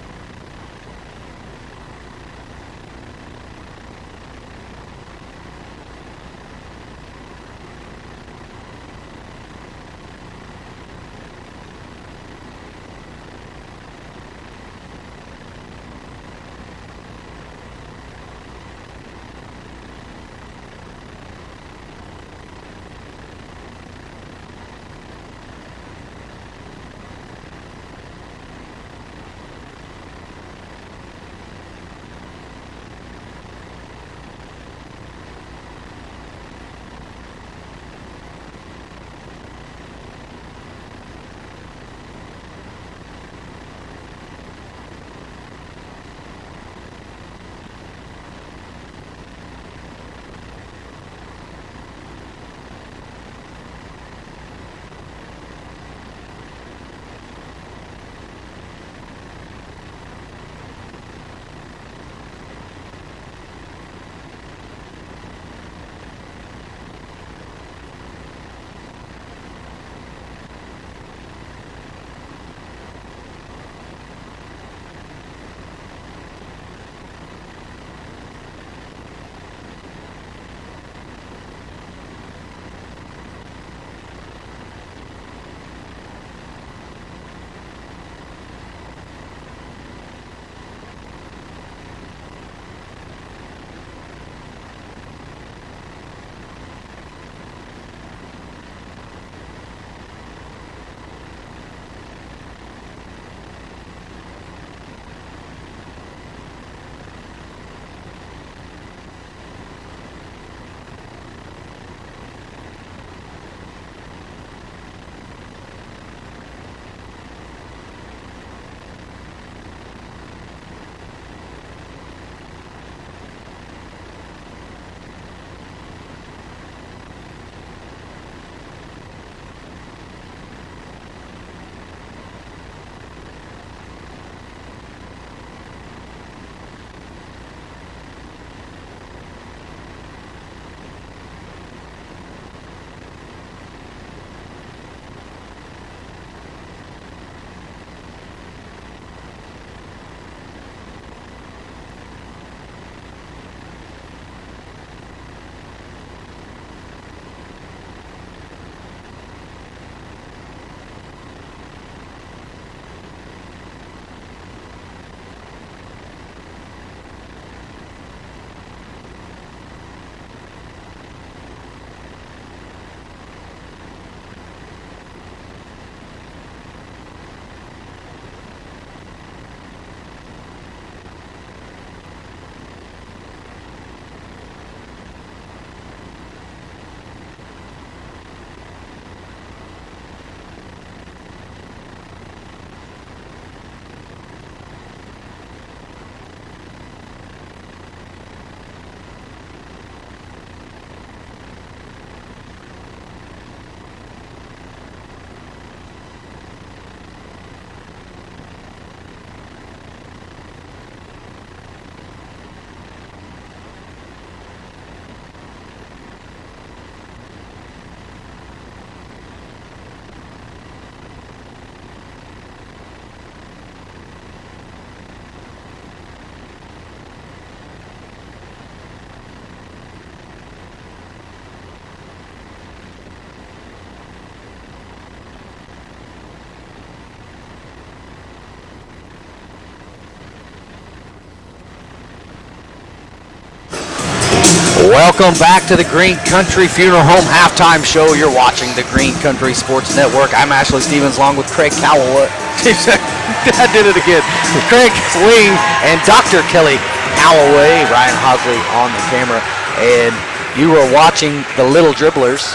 Welcome back to the Green Country Funeral Home halftime show. You're watching the Green Country Sports Network. I'm Ashley Stevens along with Craig Calloway. I did it again. Craig Wing and Dr. Kelly Calloway. Ryan Hosley on the camera. And you were watching the Little Dribblers.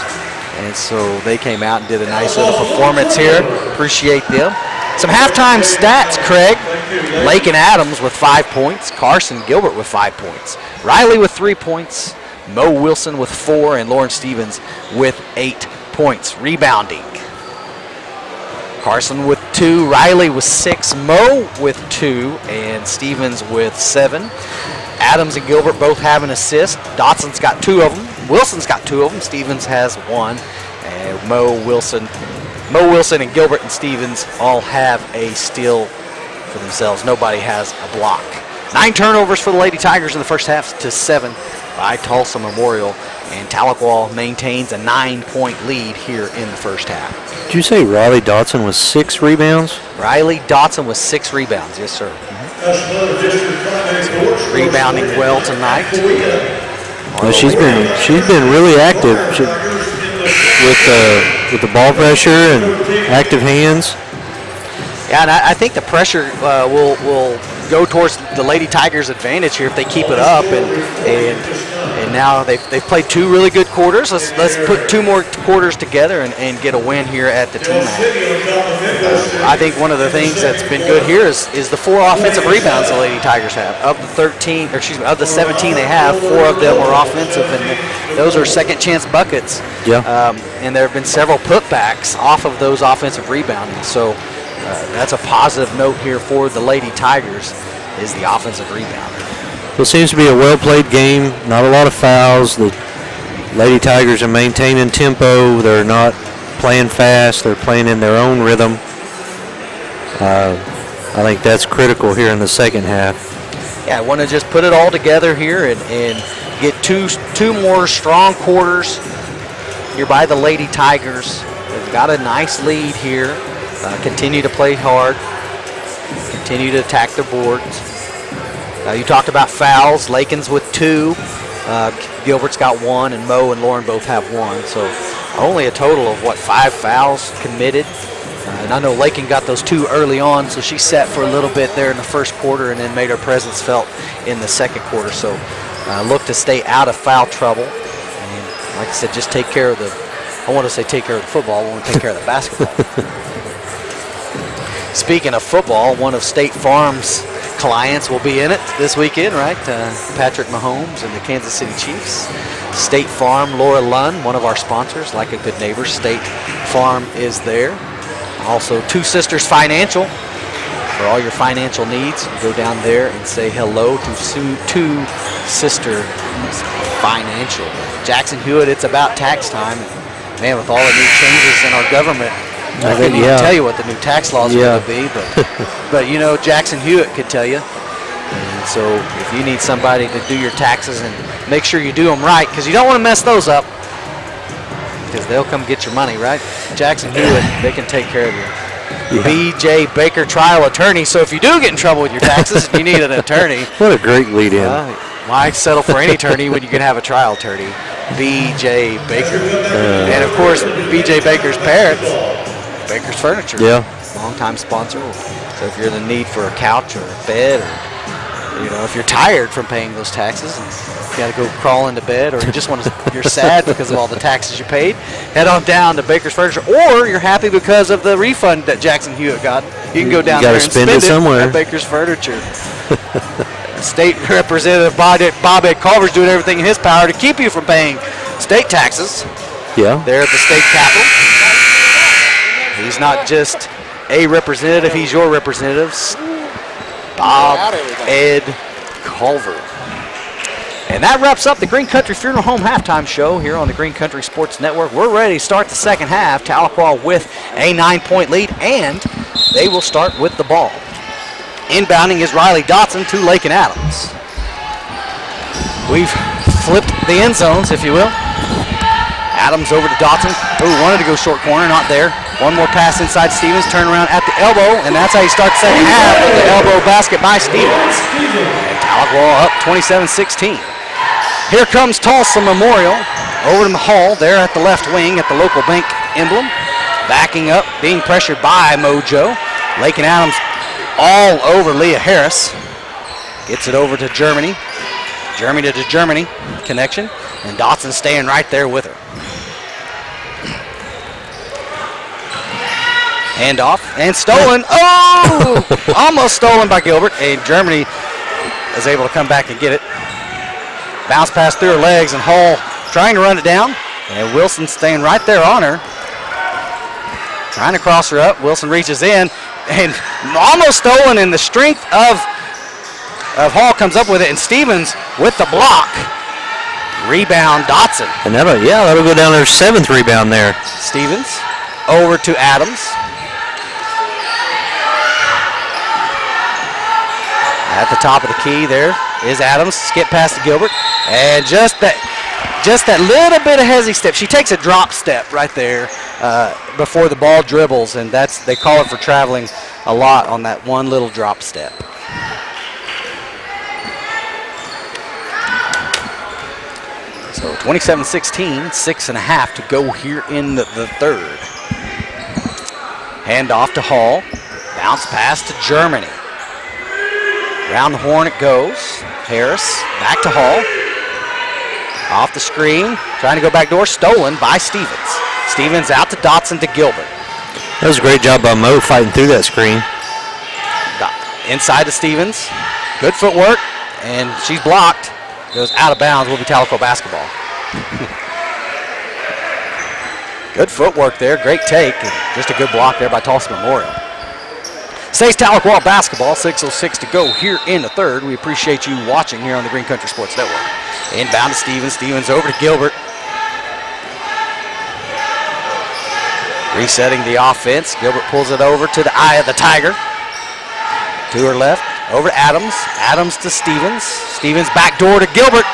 And so they came out and did a nice little performance here. Appreciate them. Some halftime stats, Craig. Lakin Adams with 5 points. Carson Gilbert with 5 points. Riley with 3 points. Mo Wilson with 4. And Lauren Stevens with 8 points. Rebounding. Carson with 2. Riley with 6. Mo with 2. And Stevens with 7. Adams and Gilbert both have an assist. Dotson's got 2 of them. Wilson's got 2 of them. Stevens has 1. And Mo Wilson and Gilbert and Stevens all have a steal for themselves. Nobody has a block. 9 turnovers for the Lady Tigers in the first half to 7 by Tulsa Memorial. And Tahlequah maintains a 9-point lead here in the first half. Did you say Riley Dotson was 6 rebounds? Riley Dotson with 6 rebounds, yes sir. Rebounding well tonight. Well, she's been really active with the ball pressure and active hands. Yeah, and I think the pressure will go towards the Lady Tigers' advantage here if they keep it up. And now they've played 2 really good quarters. Let's put 2 more quarters together and get a win here at the team. I think one of the things that's been good here is the 4 offensive rebounds the Lady Tigers have. Of the 17 they have, 4 of them are offensive, and those are second chance buckets. Yeah. And there have been several putbacks off of those offensive rebounding. So that's a positive note here for the Lady Tigers is the offensive rebounder. Well, it seems to be a well-played game. Not a lot of fouls. The Lady Tigers are maintaining tempo. They're not playing fast. They're playing in their own rhythm. I think that's critical here in the second half. Yeah, I want to just put it all together here and get two more strong quarters here by the Lady Tigers. They've got a nice lead here. Continue to play hard. Continue to attack their boards. You talked about fouls. Lakin's with 2. Gilbert's got 1, and Mo and Lauren both have 1. So only a total of, 5 fouls committed. And I know Lakin got those 2 early on, so she sat for a little bit there in the first quarter and then made her presence felt in the second quarter. So look to stay out of foul trouble. And like I said, just take care of the football. I want to take care of the basketball. Speaking of football, one of State Farm's clients will be in it this weekend, right? Patrick Mahomes and the Kansas City Chiefs. State Farm, Laura Lunn, one of our sponsors, like a good neighbor. State Farm is there. Also, Two Sisters Financial. For all your financial needs, go down there and say hello to Two Sister Financial. Jackson Hewitt, it's about tax time. Man, with all the new changes in our government, I couldn't even tell you what the new tax laws are going to be, but Jackson Hewitt could tell you. And so if you need somebody to do your taxes and make sure you do them right, because you don't want to mess those up, because they'll come get your money, right? Jackson Hewitt, they can take care of you. B.J. Baker, trial attorney. So if you do get in trouble with your taxes, you need an attorney. What a great lead-in. Why settle for any attorney when you can have a trial attorney? B.J. Baker. And, of course, B.J. Baker's parents, Baker's Furniture. Yeah. Longtime sponsor. So if you're in the need for a couch or a bed, or if you're tired from paying those taxes and you got to go crawl into bed, or you're sad because of all the taxes you paid, head on down to Baker's Furniture, or you're happy because of the refund that Jackson Hewitt got. You can go down there and spend it somewhere at Baker's Furniture. State Representative Bob Ed Culver's doing everything in his power to keep you from paying state taxes. Yeah. There at the state capitol. He's not just a representative, he's your representative, Bob Ed Culver. And that wraps up the Green Country Funeral Home halftime show here on the Green Country Sports Network. We're ready to start the second half. Tahlequah with a 9-point lead, and they will start with the ball. Inbounding is Riley Dotson to Lakin Adams. We've flipped the end zones, if you will. Adams over to Dotson, who wanted to go short corner, not there. One more pass inside Stevens, turn around at the elbow, and that's how you start the second half with the elbow basket by Stevens. And Tahlequah up 27-16. Here comes Tulsa Memorial over in the hall there at the left wing at the local bank emblem. Backing up, being pressured by Mojo. Lakin Adams all over Leah Harris. Gets it over to Germany. Germany to Germany connection. And Dotson staying right there with her. Handoff and stolen. Oh! Almost stolen by Gilbert. And Germany is able to come back and get it. Bounce pass through her legs and Hall trying to run it down. And Wilson staying right there on her. Trying to cross her up. Wilson reaches in and almost stolen, and the strength of Hall comes up with it, and Stevens with the block. Rebound Dotson. And that'll go down their 7th rebound there. Stevens over to Adams. At the top of the key there is Adams. Skip past to Gilbert. And just that little bit of hezzy step. She takes a drop step right there before the ball dribbles, and they call it for traveling a lot on that one little drop step. So 27-16, 6.5 to go here in the third. Hand off to Hall. Bounce pass to Germany. Around the horn it goes. Harris back to Hall. Off the screen. Trying to go back door. Stolen by Stevens. Stevens out to Dotson to Gilbert. That was a great job by Mo fighting through that screen. Inside to Stevens. Good footwork. And she's blocked. Goes out of bounds. Will be Tahlequah basketball. Good footwork there. Great take. And just a good block there by Tulsa Memorial. Stays Tahlequah basketball. 6:06 to go here in the third. We appreciate you watching here on the Green Country Sports Network. Inbound to Stevens. Stevens over to Gilbert. Resetting the offense. Gilbert pulls it over to the eye of the Tiger. To her left. Over to Adams. Adams to Stevens. Stevens back door to Gilbert.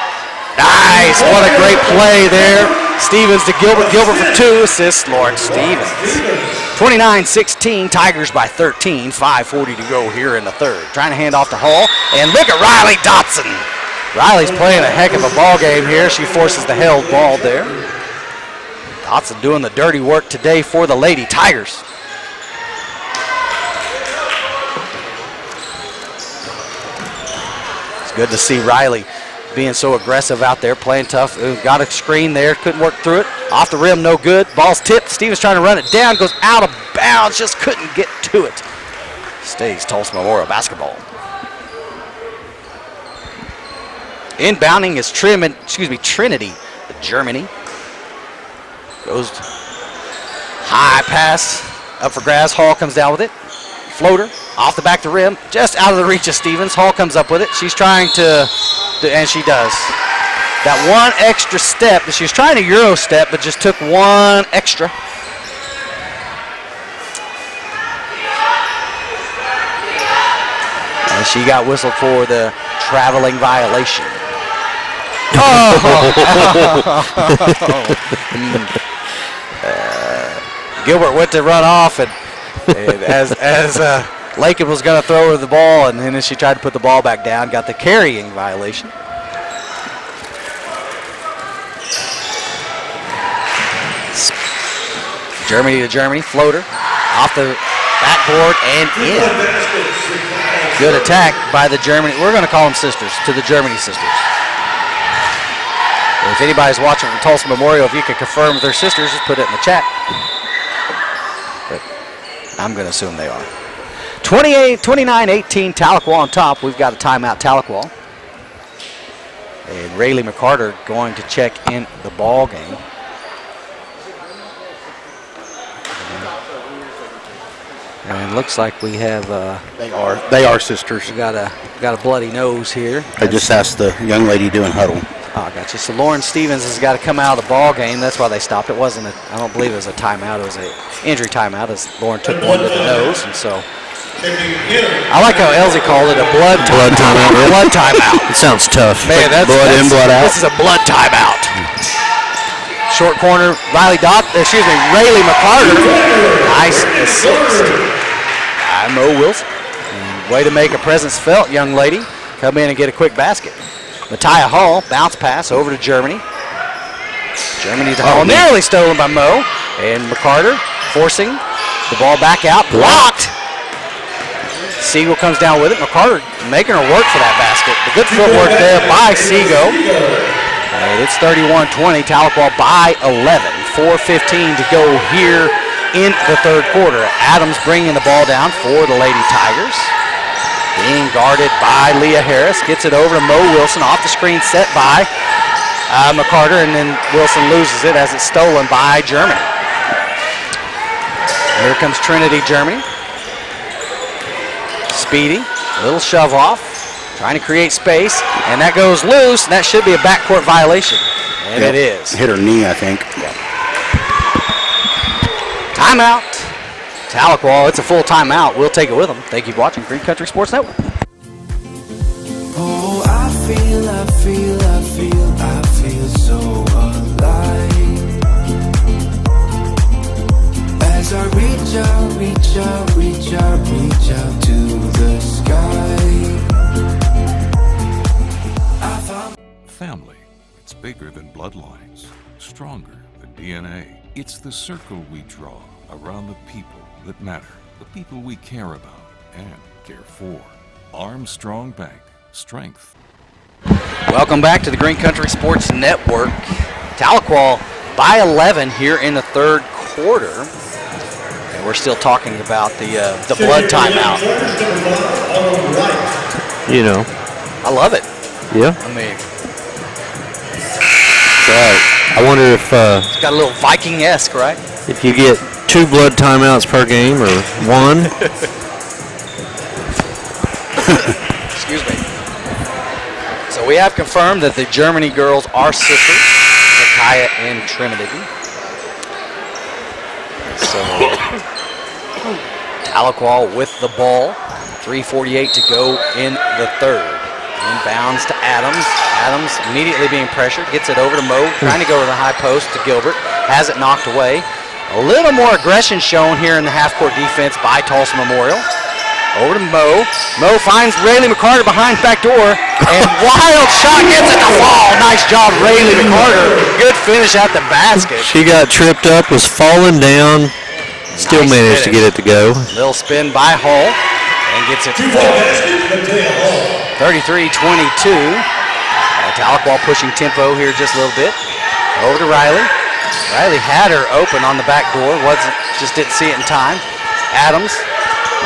Nice. What a great play there. Stevens to Gilbert. Gilbert for 2 assists. Lauren Stevens. 29-16. Tigers by 13. 5:40 to go here in the third. Trying to hand off to Hall. And look at Riley Dotson. Riley's playing a heck of a ball game here. She forces the held ball there. Dotson doing the dirty work today for the Lady Tigers. It's good to see Riley being so aggressive out there, playing tough. Got a screen there, couldn't work through it. Off the rim, no good. Ball's tipped. Stevens trying to run it down, goes out of bounds, just couldn't get to it. Stays Tulsa Memorial basketball. Inbounding is Trinity, Germany. Goes high pass up for grabs. Hall comes down with it. Floater off the back of the rim, just out of the reach of Stevens. Hall comes up with it. She's trying to and she does. That one extra step. She was trying to Euro step, but just took one extra. And she got whistled for the traveling violation. Gilbert went to run off, and as Lakin was going to throw her the ball, and then she tried to put the ball back down, got the carrying violation. Germany to Germany, floater, off the backboard and in. Good attack by the Germany. We're going to call them sisters, to the Germany sisters. If anybody's watching from Tulsa Memorial, if you could confirm with their sisters, just put it in the chat. But I'm going to assume they are. 29-18, Tahlequah on top. We've got a timeout, Tahlequah. And Rayleigh McCarter going to check in the ball game. And it looks like we have. They are sisters. We got a bloody nose here. I just asked the young lady doing huddle. Oh, gotcha. So Lauren Stevens has got to come out of the ball game. That's why they stopped. It wasn't. I don't believe it was a timeout. It was an injury timeout as Lauren took one to the nose, and so. I like how Elsie called it a blood timeout. Blood timeout. It sounds tough. Man, that's blood in, blood out. This is a blood timeout. Short corner, Rayleigh McCarter. Nice assist by Mo Wilson. And way to make a presence felt, young lady. Come in and get a quick basket. Matiah Hall, bounce pass over to Germany. Germany to Hall, nearly stolen by Moe. And McCarter forcing the ball back out, blocked. Siegel comes down with it. McCarter making her work for that basket. The good footwork there by Siegel. And it's 31-20, Tahlequah by 11. 4:15 to go here in the third quarter. Adams bringing the ball down for the Lady Tigers. Being guarded by Leah Harris. Gets it over to Mo Wilson off the screen, set by McCarter, and then Wilson loses it as it's stolen by Germany. Here comes Trinity Germany. Speedy, little shove off, trying to create space, and that goes loose, and that should be a backcourt violation. And it is. Hit her knee, I think. Timeout. Tahlequah, it's a full timeout. We'll take it with them. Thank you for watching Green Country Sports Network. Oh, I feel so alive. As I reach out to the sky. Family, it's bigger than bloodlines, stronger than DNA. It's the circle we draw around the people that matter, the people we care about and care for. Armstrong Bank, strength. Welcome back to the Green Country Sports Network. Tahlequah by 11 here in the third quarter. And we're still talking about the blood timeout. You know. I love it. Yeah. I mean, I wonder if it's got a little Viking-esque, right? if you get 2 blood timeouts per game or 1. Excuse me. So we have confirmed that the Germany girls are sisters, Micaiah and Trinity. So Tahlequah with the ball. 3:48 to go in the third. Inbounds to Adams. Adams immediately being pressured. Gets it over to Moe. Trying to go to the high post to Gilbert. Has it knocked away. A little more aggression shown here in the half-court defense by Tulsa Memorial. Over to Moe. Moe finds Rayleigh McCarter behind back door. And wild shot gets it to fall. Nice job, Rayleigh McCarter. Good finish at the basket. She got tripped up, was falling down. Still Nice managed to finish. get it to go. Little spin by Hall. And gets it to fall. 33-22. Tahlequah pushing tempo here just a little bit. Over to Riley. Riley had her open on the back door. Just didn't see it in time. Adams.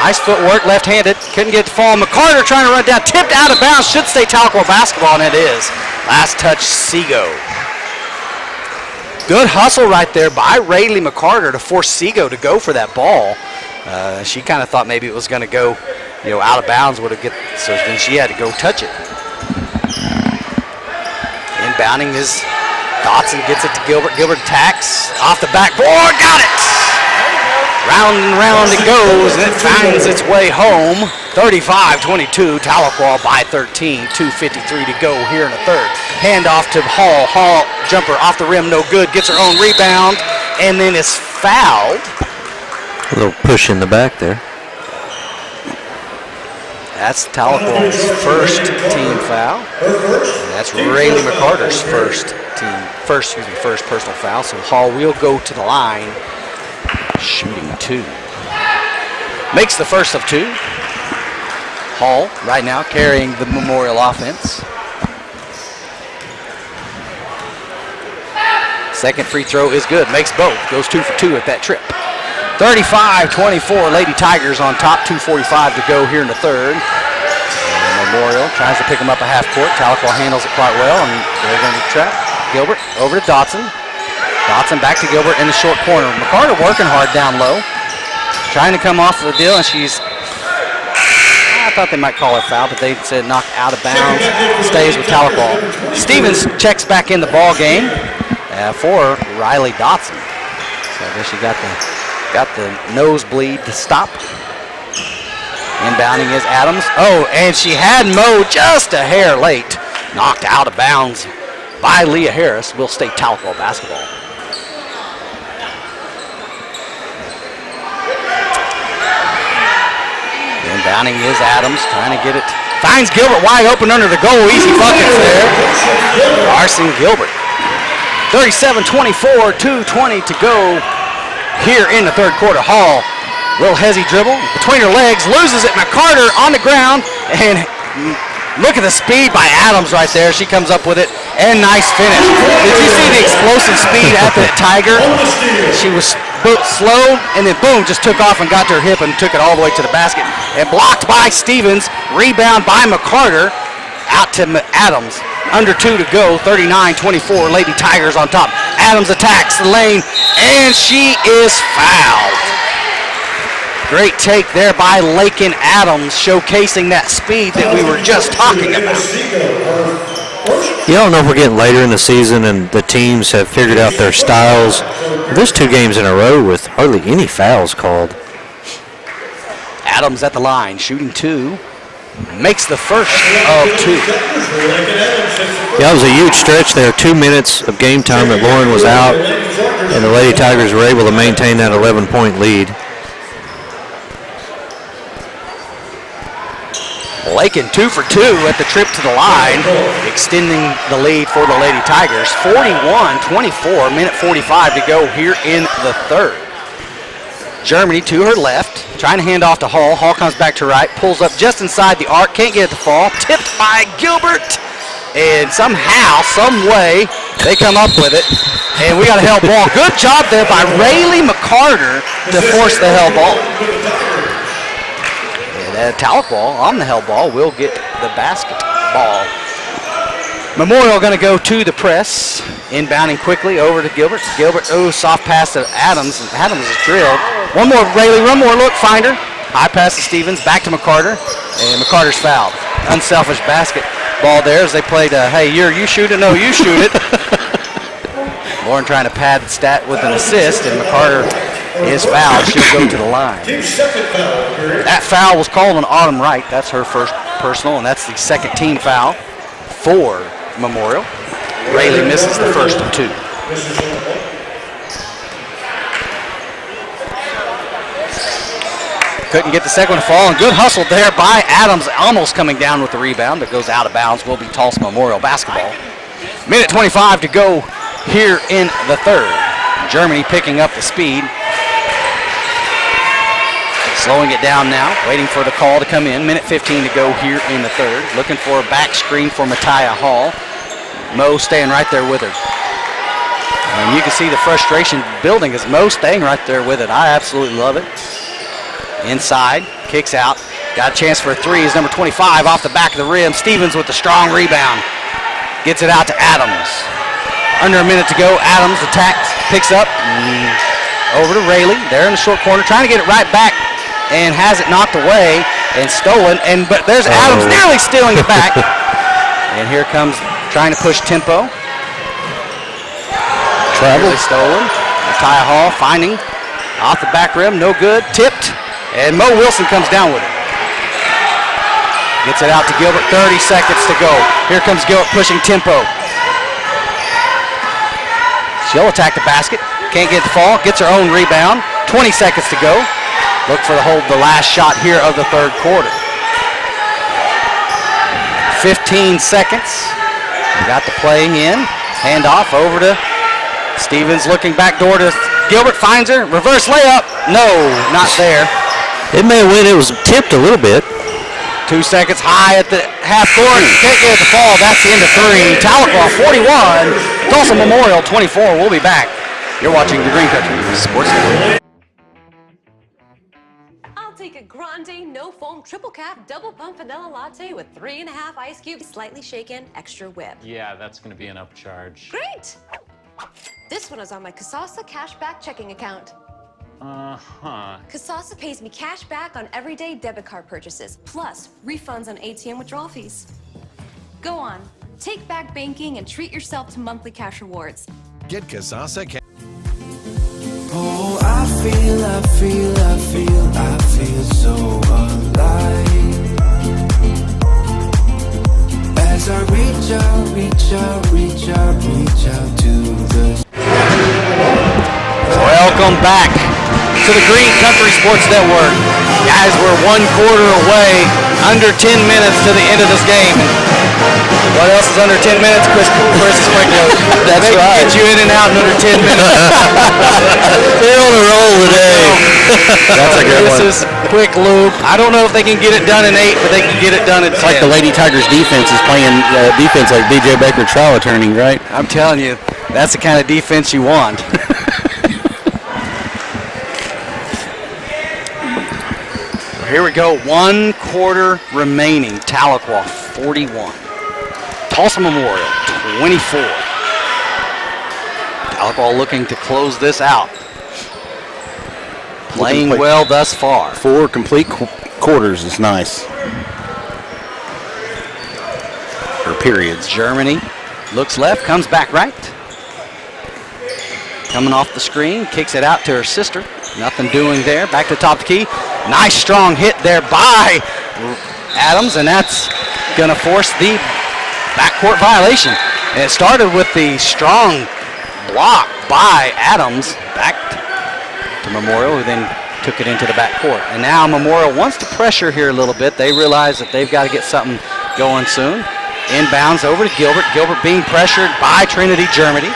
Nice footwork, left-handed. Couldn't get it to fall. McCarter trying to run down. Tipped out of bounds. Should stay Tahlequah basketball, and it is. Last touch, Sego. Good hustle right there by Rayleigh McCarter to force Sego to go for that ball. She kind of thought maybe it was going to go, out of bounds. So then she had to go touch it. Inbounding is Dotson, gets it to Gilbert. Gilbert attacks off the backboard. Got it! Round and round it goes, and it finds its way home. 35-22, Tahlequah by 13. 2:53 to go here in the third. Hand off to Hall. Hall, jumper off the rim, no good. Gets her own rebound, and then is fouled. A little push in the back there. That's Tahlequah's first team foul. And that's Rayleigh McCarter's first personal foul. So Hall will go to the line, shooting 2. Makes the first of 2. Hall right now carrying the Memorial offense. Second free throw is good. Makes both. Goes 2 for 2 at that trip. 35-24, Lady Tigers on top. 2:45 to go here in the third. And Memorial tries to pick them up a half court. Tahlequah handles it quite well, and they're going to trap. Gilbert over to Dotson. Dotson back to Gilbert in the short corner. McCarter working hard down low. Trying to come off the deal, and I thought they might call her foul, but they said knocked out of bounds. Stays with Tahlequah. Stevens checks back in the ball game for Riley Dotson. So I guess she got the nosebleed to stop. Inbounding is Adams. Oh, and she had Moe just a hair late. Knocked out of bounds by Leah Harris. Will stay Tahlequah basketball. Inbounding is Adams, trying to get it Finds Gilbert wide open under the goal. Easy buckets there. Carson Gilbert. 37-24, 2:20 to go here in the third quarter. Hall, little hezzy dribble between her legs, loses it. McCarter on the ground, and look at the speed by Adams right there. She comes up with it, and nice finish. Did you see the explosive speed at the Tiger? She was slow, and then boom, just took off and got to her hip and took it all the way to the basket. And blocked by Stevens, rebound by McCarter, out to Adams. Under 2 to go, 39-24, Lady Tigers on top. Adams attacks the lane, and she is fouled. Great take there by Lakin Adams, showcasing that speed that we were just talking about. You don't know if we're getting later in the season and the teams have figured out their styles. There's 2 games in a row with hardly any fouls called. Adams at the line, shooting 2. Makes the first of 2. Yeah, it was a huge stretch there. 2 minutes of game time that Lauren was out, and the Lady Tigers were able to maintain that 11-point lead. Lakin 2 for 2 at the trip to the line, extending the lead for the Lady Tigers. 41-24, minute 45 to go here in the third. Germany to her left, trying to hand off to Hall. Hall comes back to right, pulls up just inside the arc, can't get it to fall. Tipped by Gilbert, and somehow, some way, they come up with it. And we got a hell ball. Good job there by Rayleigh McCarter to force the hell ball. And Tahlequah on the hell ball will get the basketball. Memorial going to go to the press, inbounding quickly over to Gilbert. Gilbert, soft pass to Adams. Adams is drilled. One more, Rayleigh, one more look, find her. High pass to Stevens, back to McCarter, and McCarter's fouled. Unselfish basketball there as they played, hey, you shoot it, no, you shoot it. Lauren trying to pad the stat with an assist, and McCarter is fouled. She'll go to the line. That foul was called on Autumn Wright. That's her first personal, and that's the second team foul for Memorial. Rayleigh misses the first of 2. Couldn't get the second one to fall, and good hustle there by Adams, almost coming down with the rebound, but goes out of bounds. Will be Tulsa Memorial basketball. Minute 25 to go here in the third. Germany picking up the speed. Slowing it down now, waiting for the call to come in. Minute 15 to go here in the third. Looking for a back screen for Matiah Hall. Mo staying right there with her. And you can see the frustration building as Mo staying right there with it. I absolutely love it. Inside, kicks out. Got a chance for a 3 is number 25 off the back of the rim. Stevens with the strong rebound. Gets it out to Adams. Under a minute to go. Adams attacks, picks up. Over to Rayleigh. There in the short corner, trying to get it right back. And has it knocked away and stolen. But there's Adams nearly stealing it back. And here comes trying to push tempo. Travel stolen. Matiah Hall finding off the back rim, no good. Tipped, and Mo Wilson comes down with it. Gets it out to Gilbert. 30 seconds to go. Here comes Gilbert pushing tempo. She'll attack the basket. Can't get the fall. Gets her own rebound. 20 seconds to go. Look for the last shot here of the third quarter. 15 seconds. We got the play in. Hand off over to Stevens, looking back door to Gilbert, finds her. Reverse layup. No, not there. It may have went. It was tipped a little bit. 2 seconds high at the half court. Can't get it to fall. That's the end of 3. Tahlequah 41. Tulsa Memorial 24. We'll be back. You're watching the Green Country Sports Network. Take a grande, no foam, triple cap, double pump vanilla latte with 3.5 ice cubes, slightly shaken, extra whip. Yeah, that's going to be an upcharge. Great! This one is on my Kasasa cashback checking account. Kasasa pays me cash back on everyday debit card purchases, plus refunds on ATM withdrawal fees. Go on, take back banking and treat yourself to monthly cash rewards. Get Kasasa Cash. Oh, I feel so alive as I reach out to the. Welcome back to the Green Country Sports Network. Guys, we're 1 quarter away Under 10 minutes to the end of this game. What else is under 10 minutes? Chris is quick note. That's they right. Get you in and out in under 10 minutes. They're on a roll today. That's a good one. This is quick loop. I don't know if they can get it done in 8, but they can get it done in 10. It's like the Lady Tigers defense is playing defense like DJ Baker trial attorney, right? I'm telling you, that's the kind of defense you want. Here we go. 1 quarter remaining. Tahlequah 41. Tulsa Memorial 24. Tahlequah looking to close this out. Playing well thus far. 4 complete quarters is nice. Or periods. Germany looks left, comes back right. Coming off the screen, kicks it out to her sister. Nothing doing there. Back to top of the key. Nice strong hit there by Adams, and that's going to force the backcourt violation. And it started with the strong block by Adams back to Memorial, who then took it into the backcourt. And now Memorial wants to pressure here a little bit. They realize that they've got to get something going soon. Inbounds over to Gilbert. Gilbert being pressured by Trinity Germany.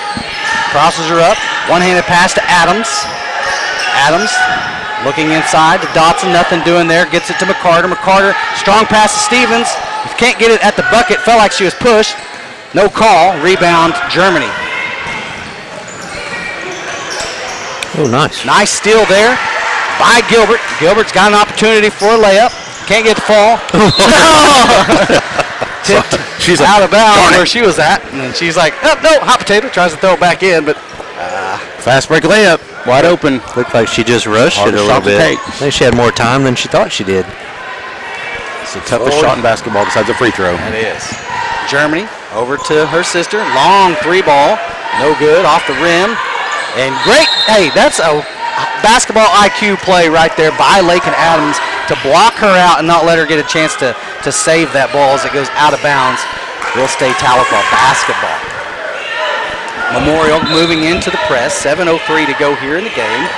Crosses her up. One-handed pass to Adams. Adams looking inside to Dotson. Nothing doing there. Gets it to McCarter. McCarter, strong pass to Stevens. Can't get it at the bucket. Felt like she was pushed. No call. Rebound, Germany. Oh, nice. Nice steal there by Gilbert. Gilbert's got an opportunity for a layup. Can't get the fall. Tipped she's out like, of bounds where she was at. And then she's like, oh, no, hot potato. Tries to throw it back in, but fast break layup. Wide open. Looked like she just rushed it a little bit. I think she had more time than she thought she did. It's the toughest shot in basketball besides a free throw. It is. Germany over to her sister. Long 3-ball. No good. Off the rim. And great. Hey, that's a basketball IQ play right there by Lakin Adams to block her out and not let her get a chance to save that ball as it goes out of bounds. Will stay Tahlequah basketball. Memorial moving into the press. 7:03 to go here in the game.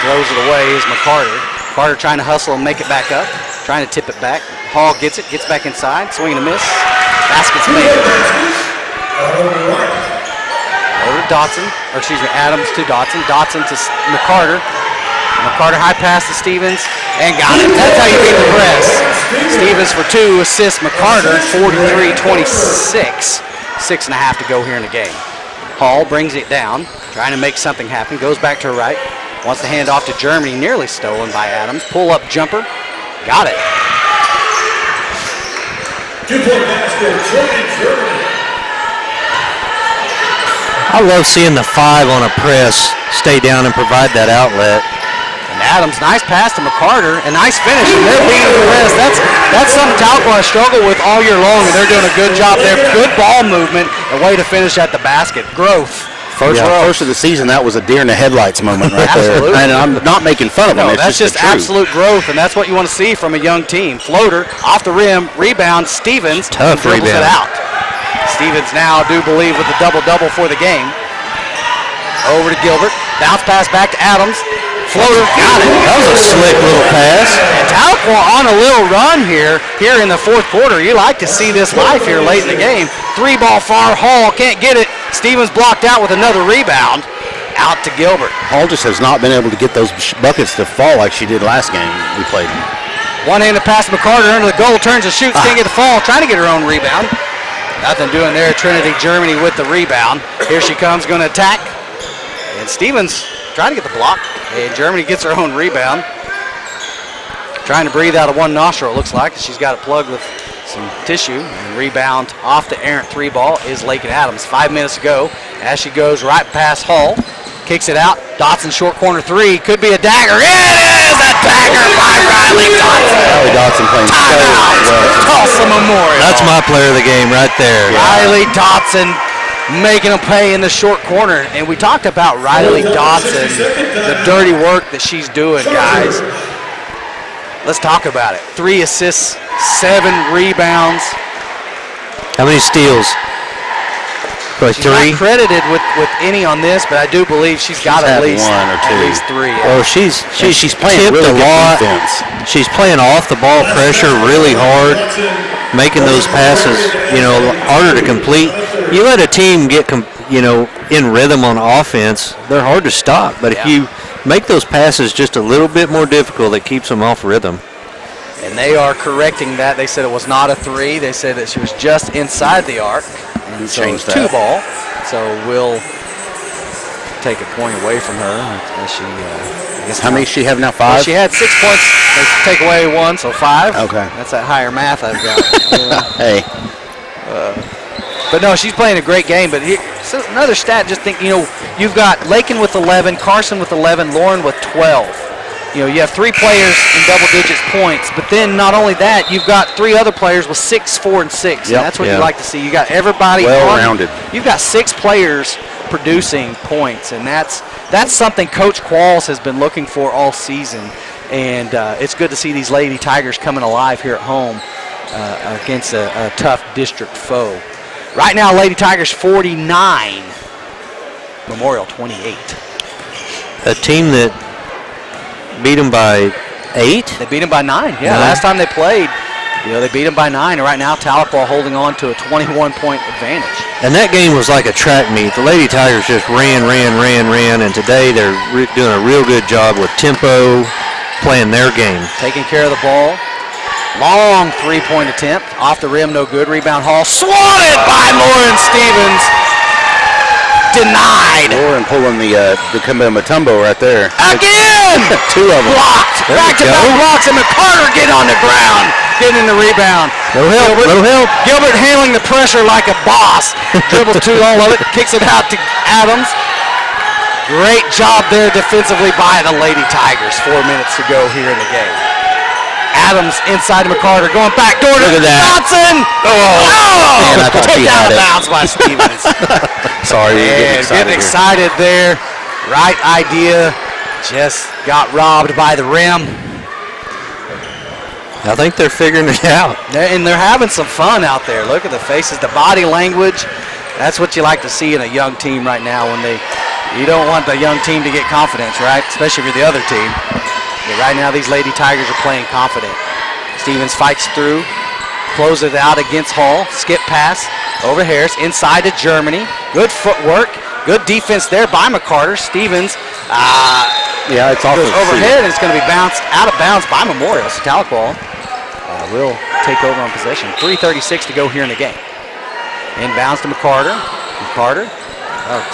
Throws it away is McCarter. Carter trying to hustle and make it back up. Trying to tip it back. Hall gets it. Gets back inside. Swing and a miss. Basket's made. Over to Dotson. Or excuse me, Adams to Dotson. Dotson to McCarter. McCarter high pass to Stevens. And got it. That's how you beat the press. Stevens for 2 assists. McCarter 43-26. 6.5 to go here in the game. Hall brings it down, trying to make something happen. Goes back to her right. Wants to hand off to Germany, nearly stolen by Adams. Pull-up jumper. Got it. 2-point basket, Germany. I love seeing the 5 on a press stay down and provide that outlet. And Adams, nice pass to McCarter, and nice finish. And they're beating the press. That's something Tahlequah has struggled with all year long, and they're doing a good job there. Good ball movement, and way to finish at the basket. Growth. First of the season, that was a deer in the headlights moment right there. And I'm not making fun of them. No, it's that's just the truth. absolute growth, and that's what you want to see from a young team. Floater, off the rim, rebound, Stevens. Tough dribbles rebound. it out. Stevens now, I do believe, with the double-double for the game. Over to Gilbert. Bounce pass back to Adams. Floater, got it. That was a slick little pass. And Tahlequah on a little run here in the fourth quarter. You like to see this life here late in the game. 3-ball far. Hall can't get it. Stevens blocked out with another rebound. Out to Gilbert. Hall just has not been able to get those buckets to fall like she did last game we played them. One-handed pass to McCarter under the goal. Turns and shoots. Can't get the fall. Trying to get her own rebound. Nothing doing there. Trinity Germany with the rebound. Here she comes, going to attack. And Stevens trying to get the block. And Germany gets her own rebound. Trying to breathe out of one nostril, it looks like. She's got it plugged with some tissue. And rebound off the errant 3-ball is Lakin Adams. 5 minutes to go as she goes right past Hall. Kicks it out. Dotson short corner 3. Could be a dagger. It is a dagger by Riley Dotson. Riley Dotson playing so well. Tulsa Memorial. That's my player of the game right there. Riley Dotson making a play in the short corner. And we talked about Riley Dotson, the dirty work that she's doing, guys. Let's talk about it. 3 assists, 7 rebounds. How many steals? Probably She's 3. not credited with any on this, but I do believe she's got had at least 1 or 2. At least 3. Yeah. Well, she's playing tipped really a good lot. defense. She's playing off the ball pressure really hard, making those passes, harder to complete. You let a team get, in rhythm on offense, they're hard to stop. But if you make those passes just a little bit more difficult, it keeps them off rhythm. And they are correcting that. They said it was not a 3. They said that she was just inside the arc. And so it's 2 ball. So we'll take a point away from her. As she, I guess How many does she have now? 5? Well, she had 6 points. They take away 1, so 5. Okay. That's that higher math I've got. Hey. But no, she's playing a great game. But so another stat, just think, you've got Lakin with 11, Carson with 11, Lauren with 12. You have 3 players in double digits points, but then not only that, you've got 3 other players with 6, 4, and 6. Yep. And that's what you like to see. You got everybody well-rounded. You've got 6 players producing points, and that's something Coach Qualls has been looking for all season. And it's good to see these Lady Tigers coming alive here at home against a tough district foe. Right now, Lady Tigers 49, Memorial 28. A team that beat them by 8? They beat them by 9. Yeah, last time they played, they beat them by 9. And right now, Tahlequah holding on to a 21-point advantage. And that game was like a track meet. The Lady Tigers just ran. And today they're doing a real good job with tempo, playing their game. Taking care of the ball. Long 3-point attempt. Off the rim, no good. Rebound, Hall. Swatted by Lauren Stevens. Denied. Lauren pulling the Matumbo right there. Again! 2 of them. Blocked. Back-to-back blocks, and McCarter get on the ground. Getting the rebound. No help. Gilbert handling the pressure like a boss. Dribbles 2 all of it. Kicks it out to Adams. Great job there defensively by the Lady Tigers. 4 minutes to go here in the game. Adams inside to McCarter, going back door to Johnson. Man, I thought taken she out had of it. bounds by Stevens. Sorry, Getting excited there. Right idea, just got robbed by the rim. I think they're figuring it out. And they're having some fun out there. Look at the faces, the body language. That's what you like to see in a young team right now. You don't want the young team to get confidence, right? Especially if you're the other team. But right now, these Lady Tigers are playing confident. Stevens fights through, closes it out against Hall. Skip pass over Harris, inside to Germany. Good footwork, good defense there by McCarter. Stevens, it's off goes overhead, and it's going to be bounced out of bounds by Memorial. So Tahlequah will take over on possession. 3:36 to go here in the game. Inbounds to McCarter. McCarter,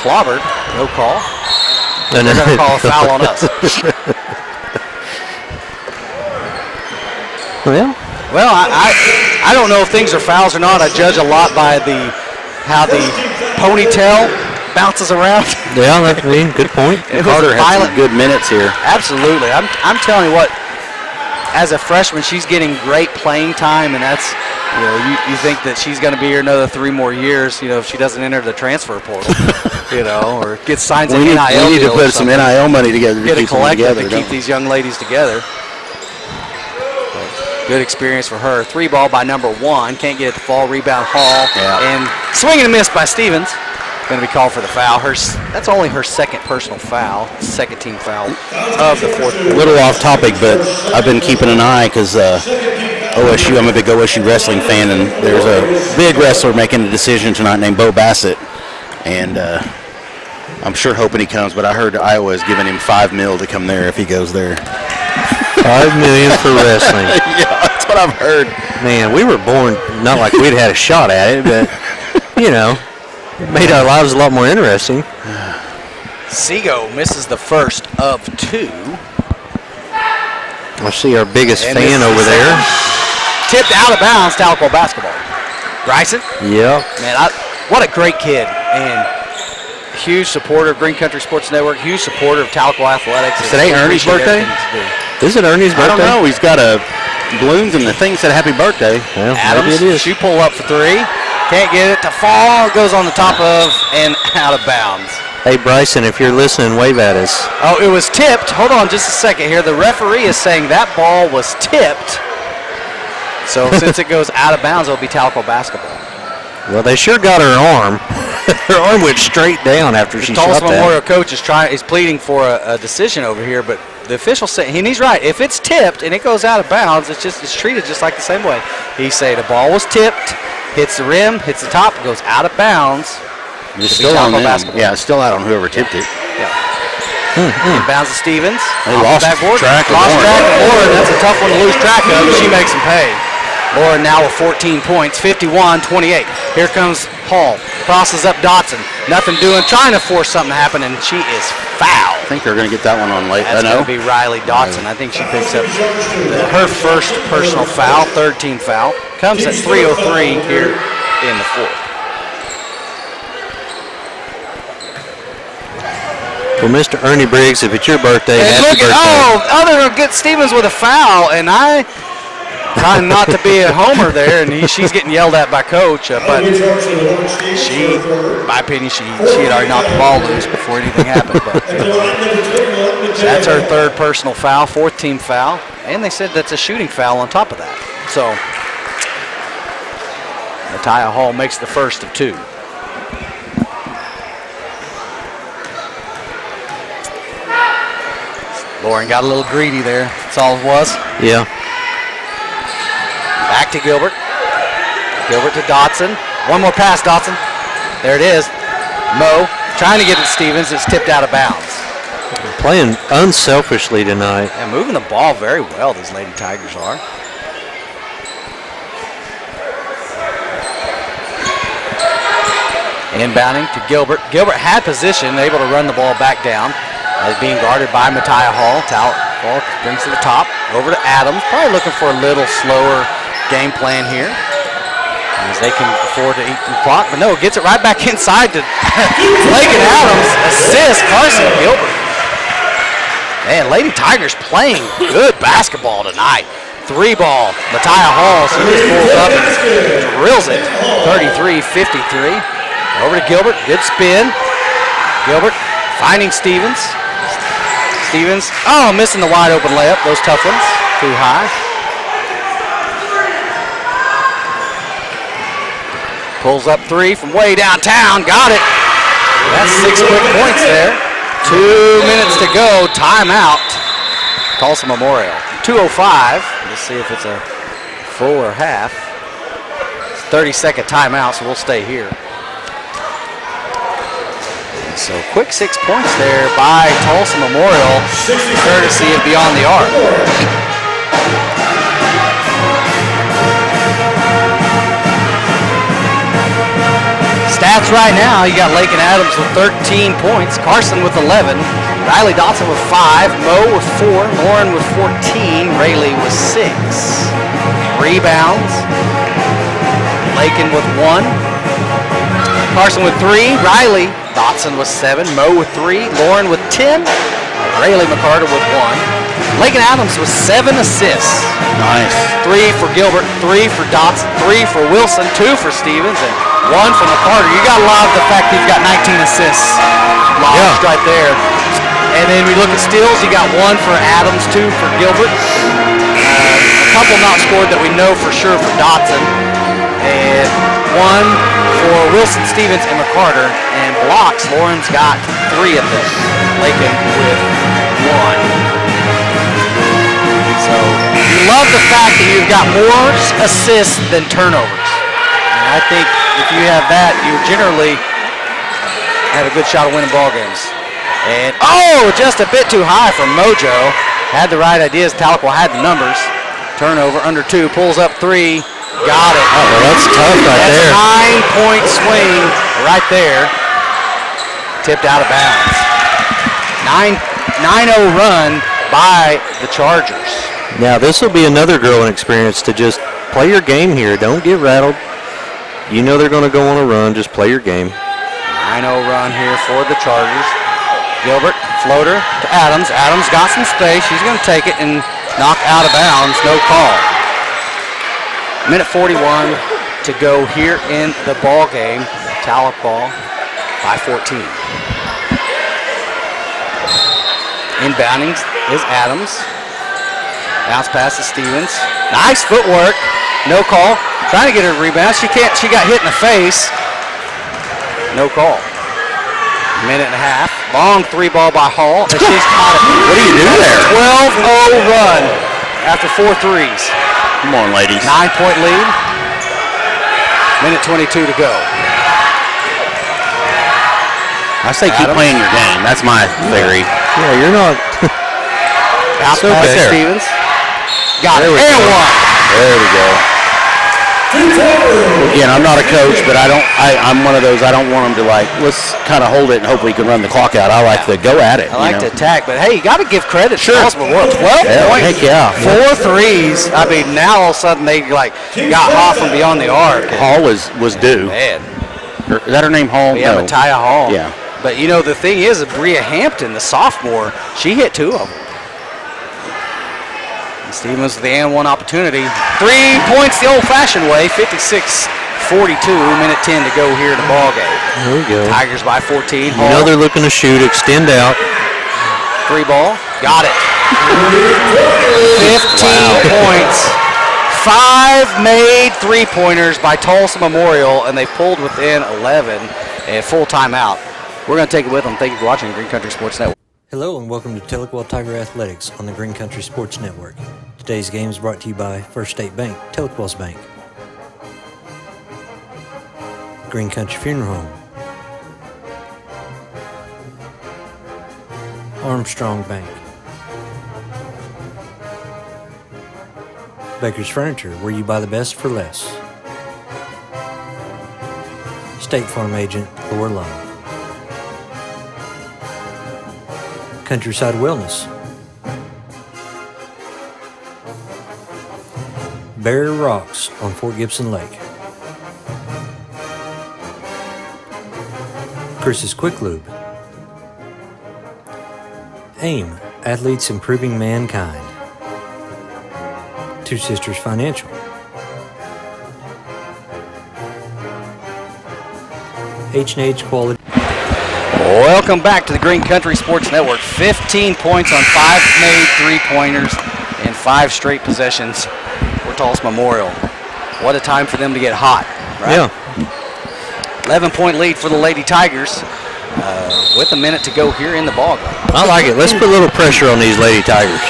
clobbered, no call. They're going to call a foul on us. Well, I don't know if things are fouls or not. I judge a lot by how the ponytail bounces around. Yeah, good point. Carter had some good minutes here. Absolutely. I'm telling you what, as a freshman, she's getting great playing time, and that's, you think that she's going to be here another 3 more years, if she doesn't enter the transfer portal, or get signs of NIL. We need to put some NIL money together to get a keep them collective together, to keep these young ladies together. Good experience for her. 3 ball by number 1. Can't get it to fall. Rebound Hall. Yeah. And swing and a miss by Stevens. Going to be called for the foul. That's only her 2nd personal foul. 2nd team foul of the 4th quarter. A little off topic, but I've been keeping an eye because OSU, I'm a big OSU wrestling fan, and there's a big wrestler making a decision tonight named Bo Bassett. And I'm sure hoping he comes, but I heard Iowa is giving him $5 million to come there if he goes there. $5 million for wrestling. Yeah, that's what I've heard. Man, we were born not like we'd had a shot at it, but it made our lives a lot more interesting. Seago misses the first of 2. I see our biggest fan over there. Tipped out of bounds, Tahlequah basketball. Bryson? Yeah. Man, what a great kid. And huge supporter of Green Country Sports Network, huge supporter of Tahlequah athletics. Is today Ernie's birthday? Is it Ernie's birthday? I don't know. He's got balloons and the thing said happy birthday. Well, Adams, maybe it is. she pull up for 3. Can't get it to fall. Goes on the top of and out of bounds. Hey, Bryson, if you're listening, wave at us. Oh, it was tipped. Hold on just a second here. The referee is saying that ball was tipped. So since it goes out of bounds, it'll be Tahlequah basketball. Well, they sure got her arm. Her arm went straight down after she shot Tulsa that. Memorial coach is pleading for a decision over here, but the official said, and he's right, if it's tipped and it goes out of bounds, it's treated just like the same way. He say the ball was tipped, hits the rim, hits the top, goes out of bounds. It's still on them. Yeah, it's still out on whoever tipped it. Yeah. Inbounds to Stevens. They lost backboard. track of Lost Lauren. track of Lauren. That's a tough one to lose track of, but she makes them pay. Lauren now with 14 points, 51-28. Here comes Hall. Crosses up Dotson. Nothing doing, trying to force something to happen, and she is fouled. I think they're going to get that one on late. That's going to be Riley Dotson. I think she picks up her first personal foul, third team foul. Comes at 3:03 here in the fourth. Well, Mr. Ernie Briggs, if it's your birthday, And happy look at, birthday. other get Stevens with a foul, and I trying not to be a homer there, and she's getting yelled at by coach. But she, in my opinion, she had already knocked the ball loose before anything happened. But that's her third personal foul, fourth team foul, and they said that's a shooting foul on top of that. So Matiah Hall makes the first of two. Lauren got a little greedy there. That's all it was. Yeah. Back to Gilbert. Gilbert to Dotson. One more pass, Dotson. There it is. Mo trying to get it to Stevens. It's tipped out of bounds. Playing unselfishly tonight. And moving the ball very well, these Lady Tigers are. Inbounding to Gilbert. Gilbert had position, able to run the ball back down. As being guarded by Matiah Hall. Ball brings to the top. Over to Adams. Probably looking for a little slower game plan here. As they can afford to eat the clock. But no, gets it right back inside to Blake and Adams. Assist Carson Gilbert. Man, Lady Tigers playing good basketball tonight. Three ball. Matiah Hall. She just pulls up and drills it. 33-53. Over to Gilbert. Good spin. Gilbert finding Stevens. Stevens, missing the wide open layup. Those tough ones, too high. Pulls up three from way downtown. Got it. That's 6 quick points there. 2 minutes to go. Timeout. Tulsa Memorial. 2:05. Let's see if it's a full or half. It's 30-second timeout, so we'll stay here. So quick 6 points there by Tulsa Memorial, courtesy of Beyond the Arc. Stats right now, you got Lakin Adams with 13 points, Carson with 11, Riley Dotson with 5, Mo with 4, Lauren with 14, Rayleigh with 6. Rebounds, Lakin with 1, Carson with 3, Riley Dotson with 7, Mo with 3, Lauren with 10, Rayleigh McCarter with 1. Lakin Adams with 7 assists. Nice. 3 for Gilbert, 3 for Dotson, 3 for Wilson, 2 for Stevens, and 1 for McCarter. You got to love the fact that he's got 19 assists. Lost right there. And then we look at steals. You got 1 for Adams, 2 for Gilbert. A couple not scored that we know for sure for Dotson. And 1 for Wilson, Stevens, and McCarter. And blocks, Lauren's got 3 of them. Lakin with 1. So you love the fact that you've got more assists than turnovers. And I think if you have that, you generally have a good shot of winning ball games. And just a bit too high for Mojo. Had the right ideas. Tahlequah had the numbers. Turnover under 2. Pulls up 3. Got it. Oh, well, that's tough right there. 9-point swing right there. Tipped out of bounds. 9-0 run by the Chargers. Now, this will be another growing experience to just play your game here. Don't get rattled. You know they're going to go on a run. Just play your game. 9-0 run here for the Chargers. Gilbert, floater to Adams. Adams got some space. She's going to take it and knock out of bounds. No call. Minute 41 to go here in the ball game. Tahlequah by 14. Inbounding is Adams. Bounce pass to Stevens. Nice footwork. No call. Trying to get her a rebound. She can't. She got hit in the face. No call. Minute and a half. Long three ball by Hall. And she's caught it. What do you do there? 12-0 run after 4 threes. Come on, ladies. 9-point lead. Minute 22 to go. I say keep playing your game. That's my theory. Yeah, you're not. Out So pass there. Stevens. Got There it. we And go. one. There we go. Again, I'm not a coach, but I'm one of those, I don't want them to let's kind of hold it and hopefully you can run the clock out. I like to go at it. I like to attack, but hey, you got to give credit to Tulsa. 12 Yeah, points, heck yeah. 4 threes. I mean, now all of a sudden they got Hall from beyond the arc. Hall was due. Man. Is that her name, Hall? Yeah, No. Matiah Hall. Yeah. But you know, the thing is, Bria Hampton, the sophomore, she hit 2 of them. And Stevens with the and one opportunity. 3 points the old-fashioned way, 56-42, minute 10 to go here in the ball game. There we go. Tigers by 14. You know they're looking to shoot, extend out. 3 ball, got it. 15 points. 5 made three-pointers by Tulsa Memorial, and they pulled within 11 and full timeout. We're going to take it with them. Thank you for watching Green Country Sports Network. Hello and welcome to Tahlequah Tiger Athletics on the Green Country Sports Network. Today's game is brought to you by First State Bank, Tahlequah's Bank. Green Country Funeral Home. Armstrong Bank. Baker's Furniture, where you buy the best for less. State Farm Agent, Laura Lund. Countryside Wellness. Barrier Rocks on Fort Gibson Lake. Chris's Quick Lube. AIM, Athletes Improving Mankind. Two Sisters Financial. H&H Quality. Welcome back to the Green Country Sports Network. 15 points on 5 made three-pointers and 5 straight possessions for Tulsa Memorial. What a time for them to get hot, right? Yeah. 11-point lead for the Lady Tigers with a minute to go here in the ball game. I like it. Let's put a little pressure on these Lady Tigers.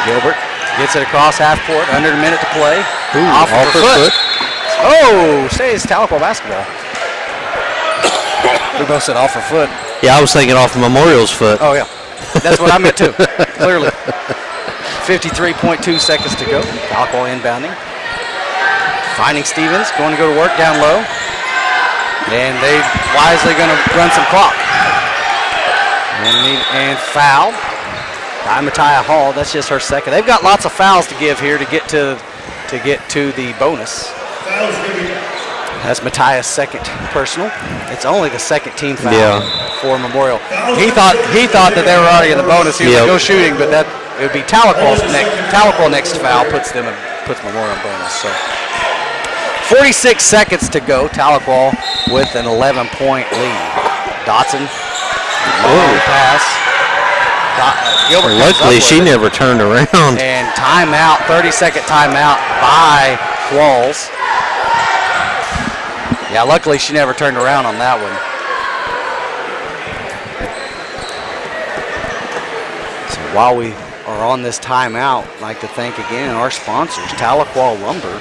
Gilbert gets it across half court, under a minute to play. Ooh, off her foot. foot. Oh, stays Tahlequah basketball. We both said off her foot. Yeah, I was thinking off of Memorial's foot. Oh, yeah. That's what I meant, too, clearly. 53.2 seconds to go. Tahlequah inbounding. Finding Stevens, going to go to work down low. And they wisely going to run some clock. And foul by Matiah Hall. That's just her second. They've got lots of fouls to give here to get to the bonus. That's Matiah's second personal. It's only the second team foul for Memorial. He thought that they were already in the bonus. He was like, go shooting, but that it would be Tahlequah's next. Tahlequah next foul puts Memorial in bonus. So 46 seconds to go. Tahlequah with an 11-point lead. Dotson, long pass. Gilbert Luckily, she never turned around. And timeout, 30-second timeout by Qualls. Yeah, luckily she never turned around on that one. So while we are on this timeout, I'd like to thank again our sponsors, Tahlequah Lumber.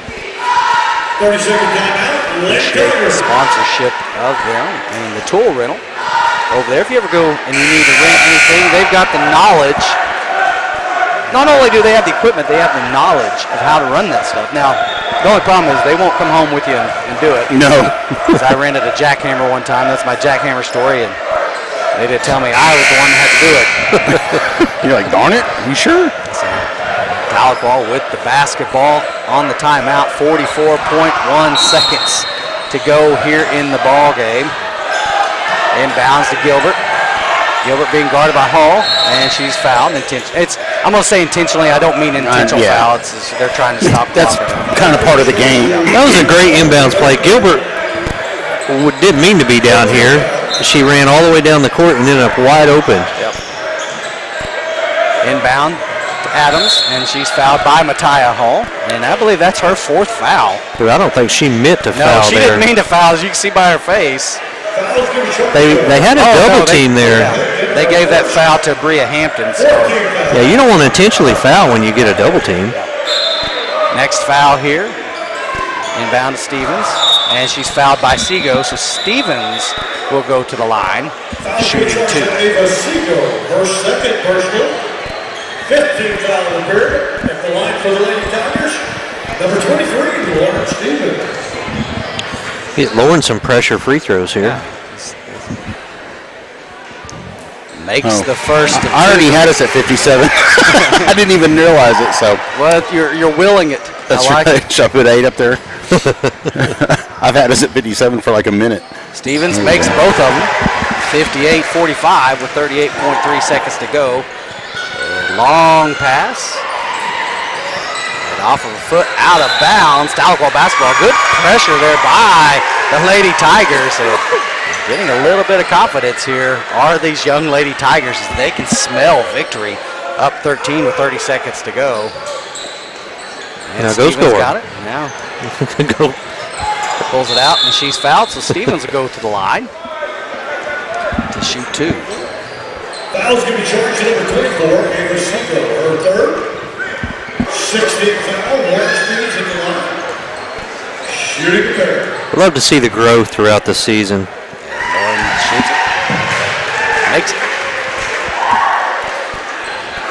30-second timeout. Appreciate the sponsorship of them and the tool rental over there. If you ever go and you need to rent anything, they've got the knowledge. Not only do they have the equipment, they have the knowledge of how to run that stuff. Now, the only problem is they won't come home with you and do it. No. Because I rented a jackhammer one time. That's my jackhammer story, and they did tell me I was the one that had to do it. You're like, darn it, you sure? So, Tahlequah with the basketball on the timeout. 44.1 seconds to go here in the ball game. Inbounds to Gilbert. Gilbert being guarded by Hall, and she's fouled. I'm going to say intentionally. I don't mean intentional foul. They're trying to stop. That's kind of part of the game. That was a great inbounds play. Gilbert didn't mean to be down here. She ran all the way down the court and ended up wide open. Yep. Inbound to Adams, and she's fouled by Matiah Hall, and I believe that's her 4th foul. Dude, I don't think she meant to foul No, she there. didn't mean to foul, as you can see by her face. They had a double team there. Yeah, they gave that foul to Bria Hampton. So. Yeah, you don't want to intentionally foul when you get a double team. Next foul here, inbound to Stevens, and she's fouled by Seago, so Stevens will go to the line, shooting 2. Ava Seago, her 2nd personal, 15th foul of the period at the line for the Lady Tigers. Number 23, Lauren Stevens. Get Lauren some pressure free throws here. Yeah. Makes the first. I already had us at 57. I didn't even realize it. So. Well, you're willing it. That's I like right. it. Shall I put 8 up there? I've had us at 57 for like a minute. Stevens makes both of them. 58-45 with 38.3 seconds to go. A long pass. And off of a foot, out of bounds. Tahlequah basketball. Good pressure there by the Lady Tigers. Getting a little bit of confidence here are these young Lady Tigers as they can smell victory. Up 13 with 30 seconds to go. And now go Stevens score. got it. Now Go. pulls it out and she's fouled, so Stevens will go to the line to shoot 2. Foul's going to be charged to number 24, Ava Seago, her 3rd. 16th foul, Lauren Stevens at the line. Shooting a pair. I'd love to see the growth throughout the season. Shoots it. Makes it.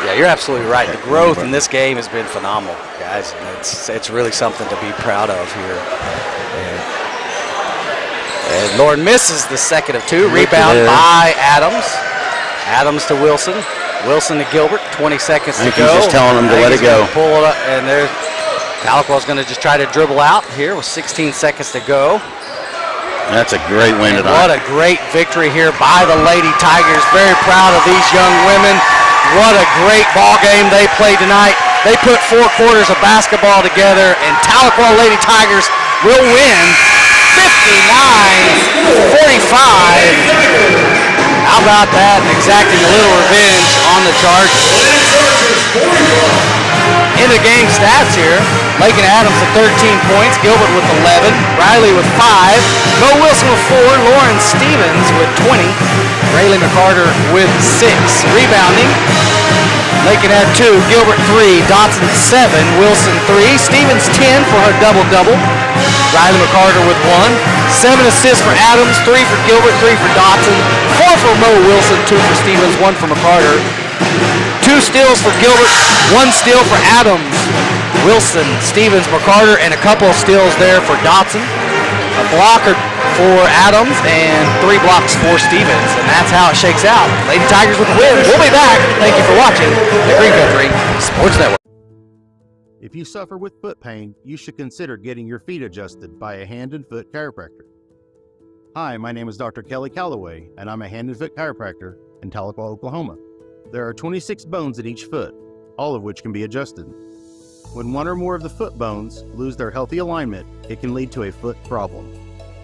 Yeah, you're absolutely right. The growth in this game has been phenomenal, guys. It's really something to be proud of here. And Lauren misses the 2nd of 2. Rebound by Adams. Adams to Wilson. Wilson to Gilbert. 20 seconds to go. He's just telling them to let it go. Pull it up, and there's Tahlequah's going to just try to dribble out here with 16 seconds to go. That's a great win tonight. What a great victory here by the Lady Tigers. Very proud of these young women. What a great ball game they played tonight. They put 4 quarters of basketball together, and Tahlequah Lady Tigers will win 59-45. How about that? Exacting a little revenge on the Chargers. In the game stats here, Lakin Adams with 13 points, Gilbert with 11, Riley with 5, Mo Wilson with 4, Lauren Stevens with 20, Rayleigh McCarter with 6. Rebounding, Lakin had 2, Gilbert 3, Dotson 7, Wilson 3, Stevens 10 for her double-double, Riley McCarter with 1, 7 assists for Adams, 3 for Gilbert, 3 for Dotson, 4 for Mo Wilson, 2 for Stevens, 1 for McCarter. 2 steals for Gilbert, 1 steal for Adams, Wilson, Stevens, McCarter, and a couple of steals there for Dotson. A blocker for Adams and 3 blocks for Stevens, and that's how it shakes out. Lady Tigers with the win. We'll be back. Thank you for watching the Green Country Sports Network. If you suffer with foot pain, you should consider getting your feet adjusted by a hand and foot chiropractor. Hi, my name is Dr. Kelly Calloway, and I'm a hand and foot chiropractor in Tahlequah, Oklahoma. There are 26 bones in each foot, all of which can be adjusted. When one or more of the foot bones lose their healthy alignment, it can lead to a foot problem.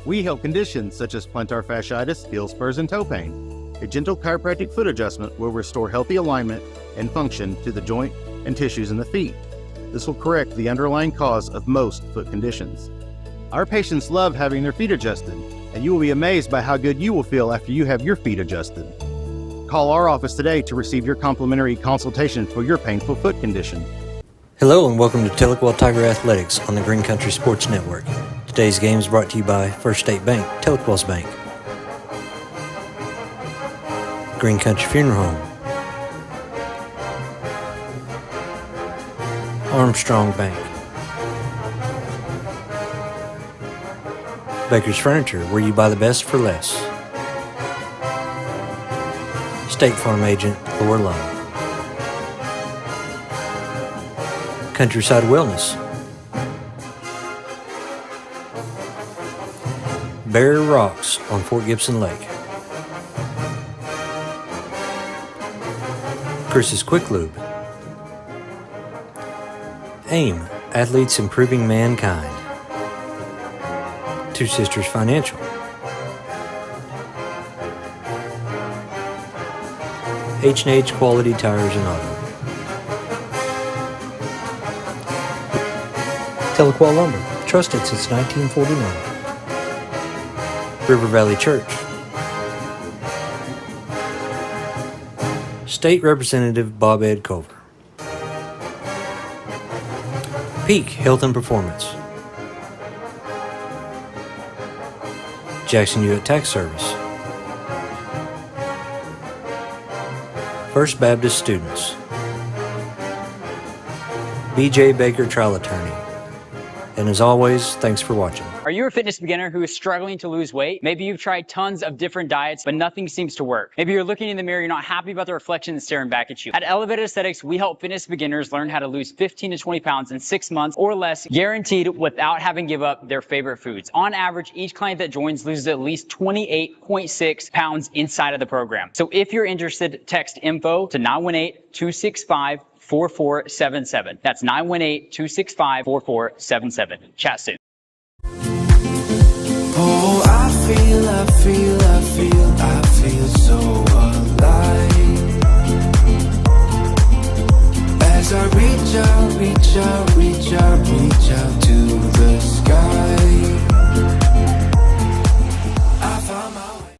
We help conditions such as plantar fasciitis, heel spurs, and toe pain. A gentle chiropractic foot adjustment will restore healthy alignment and function to the joint and tissues in the feet. This will correct the underlying cause of most foot conditions. Our patients love having their feet adjusted, and you will be amazed by how good you will feel after you have your feet adjusted. Call our office today to receive your complimentary consultation for your painful foot condition. Hello and welcome to Tahlequah Tiger Athletics on the Green Country Sports Network. Today's game is brought to you by First State Bank, Tahlequah's Bank. Green Country Funeral Home. Armstrong Bank. Baker's Furniture, where you buy the best for less. State Farm Agent Laura Lund. Countryside Wellness. Barrier Rocks on Fort Gibson Lake. Chris's Quick Lube. AIM, Athletes Improving Mankind. Two Sisters Financial. H&H Quality Tires and Auto. Tahlequah Lumber, trusted since 1949. River Valley Church. State Representative Bob Ed Culver. Peak Health and Performance. Jackson Hewitt Tax Service. First Baptist Students. B.J. Baker Trial Attorney. And as always, thanks for watching. Are you a fitness beginner who is struggling to lose weight? Maybe you've tried tons of different diets, but nothing seems to work. Maybe you're looking in the mirror, you're not happy about the reflection that's staring back at you. At Elevated Aesthetics, we help fitness beginners learn how to lose 15 to 20 pounds in 6 months or less, guaranteed without having to give up their favorite foods. On average, each client that joins loses at least 28.6 pounds inside of the program. So if you're interested, text info to 918-265-4477. That's 918-265-4477. Chat soon. Oh, I feel so alive. As I reach out to the sky. I found my way.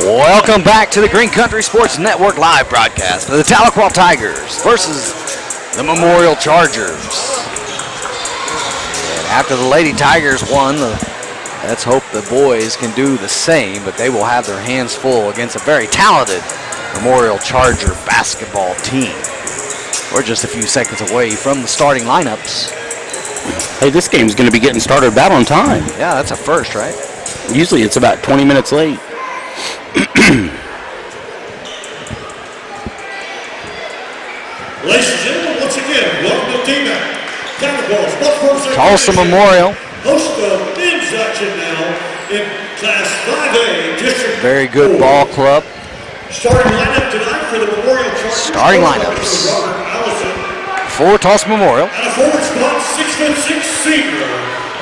Welcome back to the Green Country Sports Network live broadcast for the Tahlequah Tigers versus the Memorial Chargers. And after the Lady Tigers won, let's hope the boys can do the same, but they will have their hands full against a very talented Memorial Charger basketball team. We're just a few seconds away from the starting lineups. Hey, this game's going to be getting started about on time. Yeah, that's a first, right? Usually it's about 20 minutes late. Ladies and gentlemen, once again, welcome to Team Tahlequah. Tulsa Memorial. Host of men's action now in Class 5A District. Very good ball club. Starting lineup tonight for the Memorial Chargers. Starting lineups for Tulsa Memorial. And a forward spot, 6'6" senior.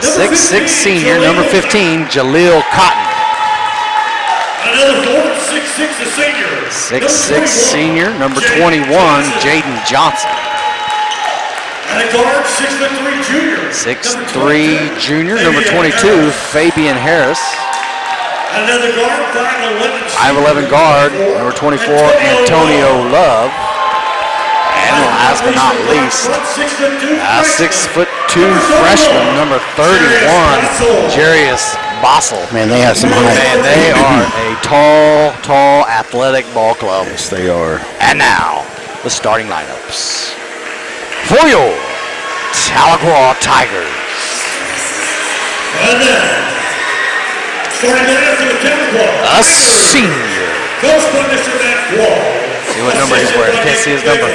6'6" senior, number 15, Jaleel Cotton. Another forward, 6'6", a senior. 6'6" senior, number 21, Jaden Johnson. And a guard, 6'3" junior. 6'3" junior, number 22, Fabian Harris. Another guard, 5'11". 5'11" guard, number 24, Antonio Love. And last but not least, 6'2" freshman, number 31, Jarius Bossel. Man, they have some height. Man, they are a tall, athletic ball club. Yes, they are. And now, the starting lineups for your Tahlequah Tigers. And then, starting lineup for the Tahlequah. A senior. Coach by Mr. Matt Wall. See what number he's wearing. Can't see his number.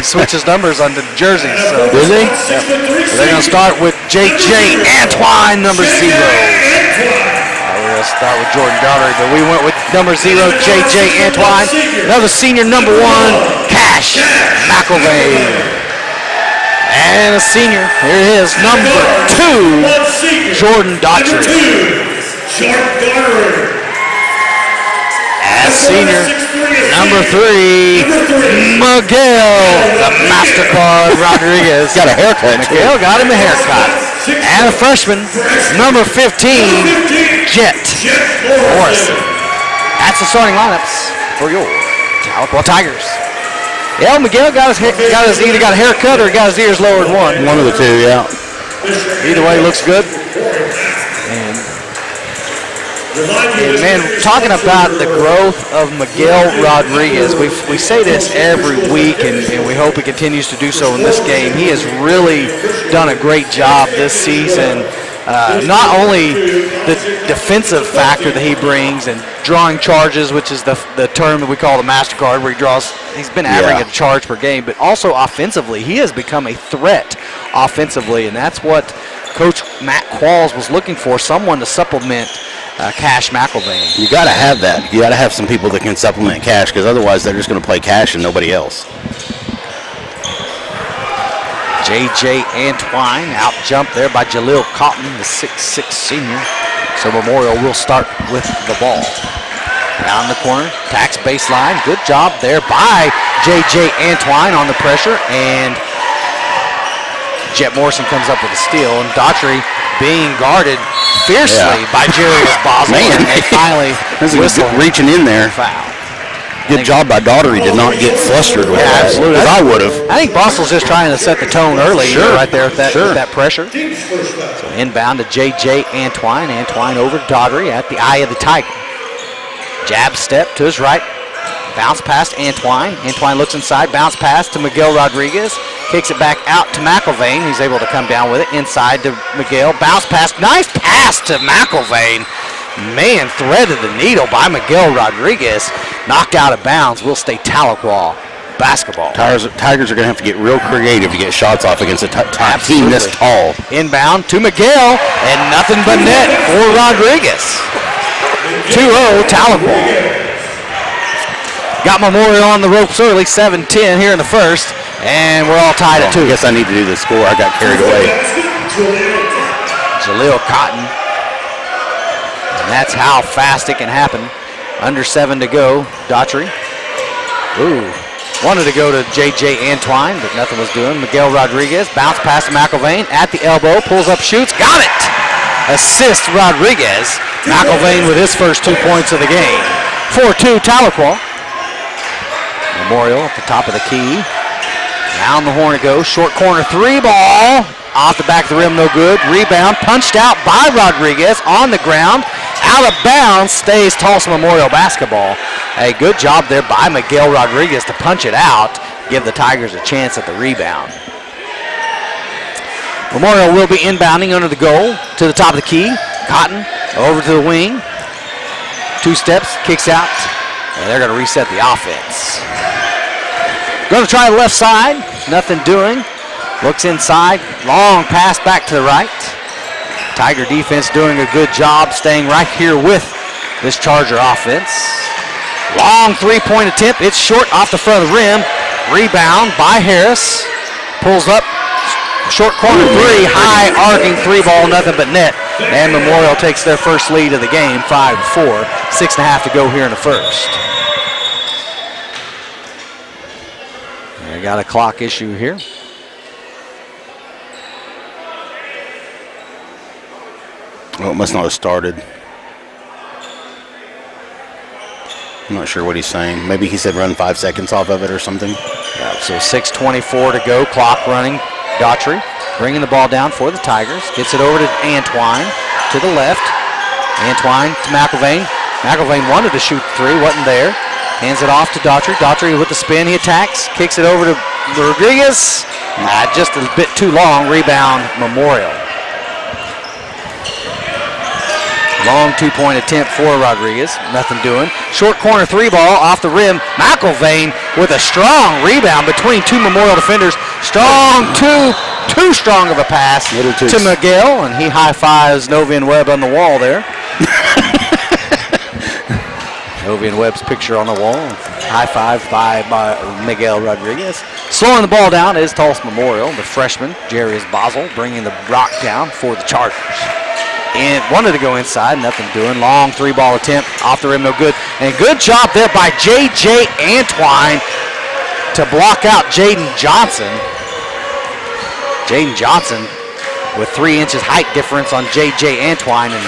Switches numbers on the jerseys. So. Does he? Yep. So they're going to start with JJ Antwine, number 0. We're going to start with Jordan Daugherty, but we went with number 0, JJ Antwine. Another senior, number 1, Cash McElvey. And a senior, here it is, number 2, Jordan Daugherty. And senior, number 3, Miguel, the MasterCard Rodriguez. Got a haircut. Miguel got him a haircut. And a freshman, number 15, Jet Morrison. That's the starting lineups for your Tahlequah Tigers. Yeah, Miguel either got a haircut or got his ears lowered one. One of the two, yeah. Either way, looks good. And man, talking about the growth of Miguel Rodriguez, we say this every week, and we hope he continues to do so in this game. He has really done a great job this season. Not only the defensive factor that he brings and drawing charges, which is the term that we call the MasterCard, where he's been averaging a charge per game, but also offensively, he has become a threat offensively, and that's what Coach Matt Qualls was looking for, someone to supplement Cash McElvey. You got to have that. You got to have some people that can supplement Cash, because otherwise they're just going to play Cash and nobody else. JJ Antwine out jumped there by Jaleel Cotton, the 6'6" senior. So Memorial will start with the ball. Down the corner, tax baseline. Good job there by JJ Antwine on the pressure, and Jet Morrison comes up with a steal, and Daugherty being guarded fiercely by Jarius Boswell. Man, and they finally whistle reaching in there. Foul. Good job by Daugherty to not get flustered with that. Absolutely. I would have. I think Boswell's just trying to set the tone early right there with that pressure. So inbound to J.J. Antwine. Antwine over to Daugherty at the eye of the Tiger. Jab step to his right. Bounce past Antwine. Antwine looks inside. Bounce pass to Miguel Rodriguez. Kicks it back out to McElvain. He's able to come down with it. Inside to Miguel. Bounce pass. Nice pass to McElvain. Man, threaded the needle by Miguel Rodriguez. Knocked out of bounds. Will stay Tahlequah basketball. Tigers are going to have to get real creative to get shots off against a team this tall. Inbound to Miguel, and nothing but net for Rodriguez. 2-0 Tahlequah. Got Memorial on the ropes early, 7-10 here in the first, and we're all tied at 2. I guess I need to do the score. I got carried away. Jaleel Cotton. And that's how fast it can happen. Under 7 to go. Daugherty. Wanted to go to J.J. Antwine, but nothing was doing. Miguel Rodriguez. Bounce past McElvain at the elbow. Pulls up, shoots. Got it! Assist Rodriguez. McElvain with his first 2 points of the game. 4-2 Tahlequah. Memorial at the top of the key. Down the horn it goes. Short corner three ball. Off the back of the rim, no good. Rebound punched out by Rodriguez on the ground. Out of bounds, stays Tulsa Memorial basketball. A good job there by Miguel Rodriguez to punch it out, give the Tigers a chance at the rebound. Memorial will be inbounding under the goal to the top of the key. Cotton over to the wing. 2 steps, kicks out, and they're going to reset the offense. Going to try the left side, nothing doing. Looks inside, long pass back to the right. Tiger defense doing a good job staying right here with this Charger offense. Long 3-point attempt, it's short off the front of the rim. Rebound by Harris, pulls up, short corner three, high arcing 3-ball, nothing but net. And Memorial takes their first lead of the game, 5-4, 6.5 to go here in the first. They got a clock issue here. Well, it must not have started. I'm not sure what he's saying. Maybe he said run 5 seconds off of it or something. Yeah, so 6:24 to go, clock running. Daughtry bringing the ball down for the Tigers. Gets it over to Antwine to the left. Antwine to McElvain. McElvain wanted to shoot three, wasn't there. Hands it off to Daughtry. Daughtry with the spin, he attacks. Kicks it over to Rodriguez. Just a bit too long. Rebound Memorial. Long 2-point attempt for Rodriguez. Nothing doing. Short corner 3-ball off the rim. McElvain with a strong rebound between 2 Memorial defenders. Strong, too strong of a pass to Miguel, and he high-fives Novian Webb on the wall there. Novian Webb's picture on the wall. High-five by Miguel Rodriguez. Slowing the ball down is Tulsa Memorial. The freshman, Jarius Basel, bringing the rock down for the Chargers. And wanted to go inside, nothing doing. Long 3-ball attempt, off the rim, no good. And good job there by J.J. Antwine to block out Jaden Johnson. Jaden Johnson with 3 inches height difference on J.J. Antwine, and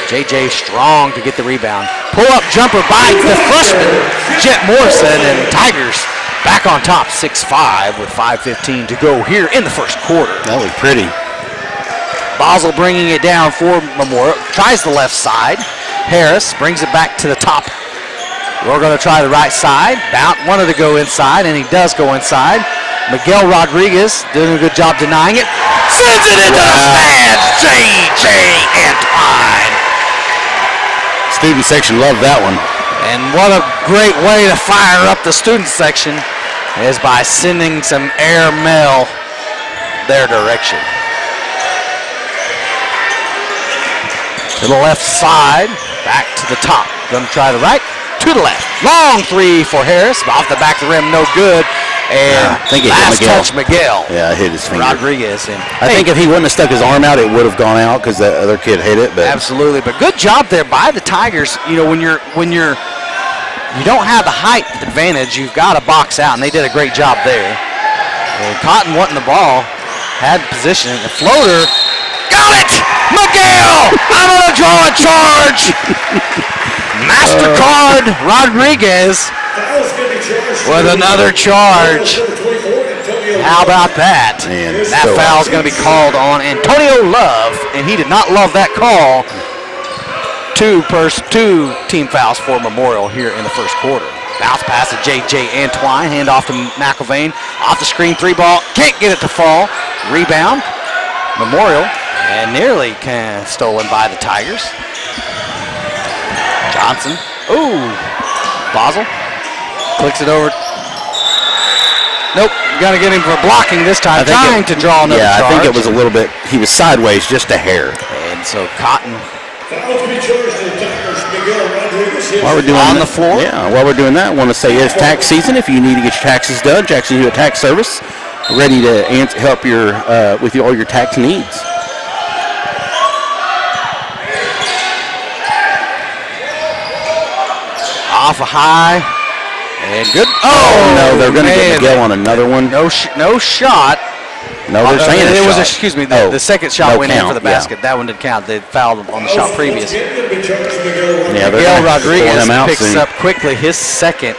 J.J. strong to get the rebound. Pull-up jumper by the freshman, Jet Morrison, and Tigers back on top 6-5 with 5:15 to go here in the first quarter. That was pretty. Basel bringing it down for Memorial. Tries the left side. Harris brings it back to the top. We're going to try the right side. Wanted to go inside, and he does go inside. Miguel Rodriguez doing a good job denying it. Sends it into the stands. J.J. Antwine. Student section loved that one. And what a great way to fire up the student section is by sending some air mail their direction. To the left side, back to the top. Going to try the right, to the left. Long 3 for Harris, off the back of the rim, no good. And I think it last hit Miguel. touch, Miguel. Yeah, it hit his finger. Rodriguez. And I think if he wouldn't have stuck his arm out, it would have gone out because the other kid hit it. But absolutely, but good job there by the Tigers. You know, when you don't have the height advantage, you've got to box out, and they did a great job there. And Cotton wanting the ball, had position, the floater. Got it! Miguel! I'm going to draw a charge! MasterCard Rodriguez with another charge. How about that? That foul is going to be called on Antonio Love, and he did not love that call. 2 team fouls for Memorial here in the first quarter. Bounce pass to J.J. Antwine, hand off to McElvain. Off the screen, 3-ball, can't get it to fall. Rebound, Memorial. And nearly stolen by the Tigers. Johnson. Ooh. Basel. Clicks it over. Nope. You got to get him for blocking this time. Trying to draw another charge. Yeah, I think it was a little bit. He was sideways, just a hair. And so Cotton. While we're doing on the floor. Yeah, while we're doing that, I want to say it's tax season. If you need to get your taxes done, Jackson Hewitt Tax Service ready to help your with all your tax needs. Off a high, and good. Oh no, they're going to get Miguel on another one. No shot. No, they're saying it was. shot. Excuse me. The second shot no went in count, for the basket. That one didn't count. They fouled on the shot previous. Yeah, Miguel Rodriguez him out picks soon. up quickly his second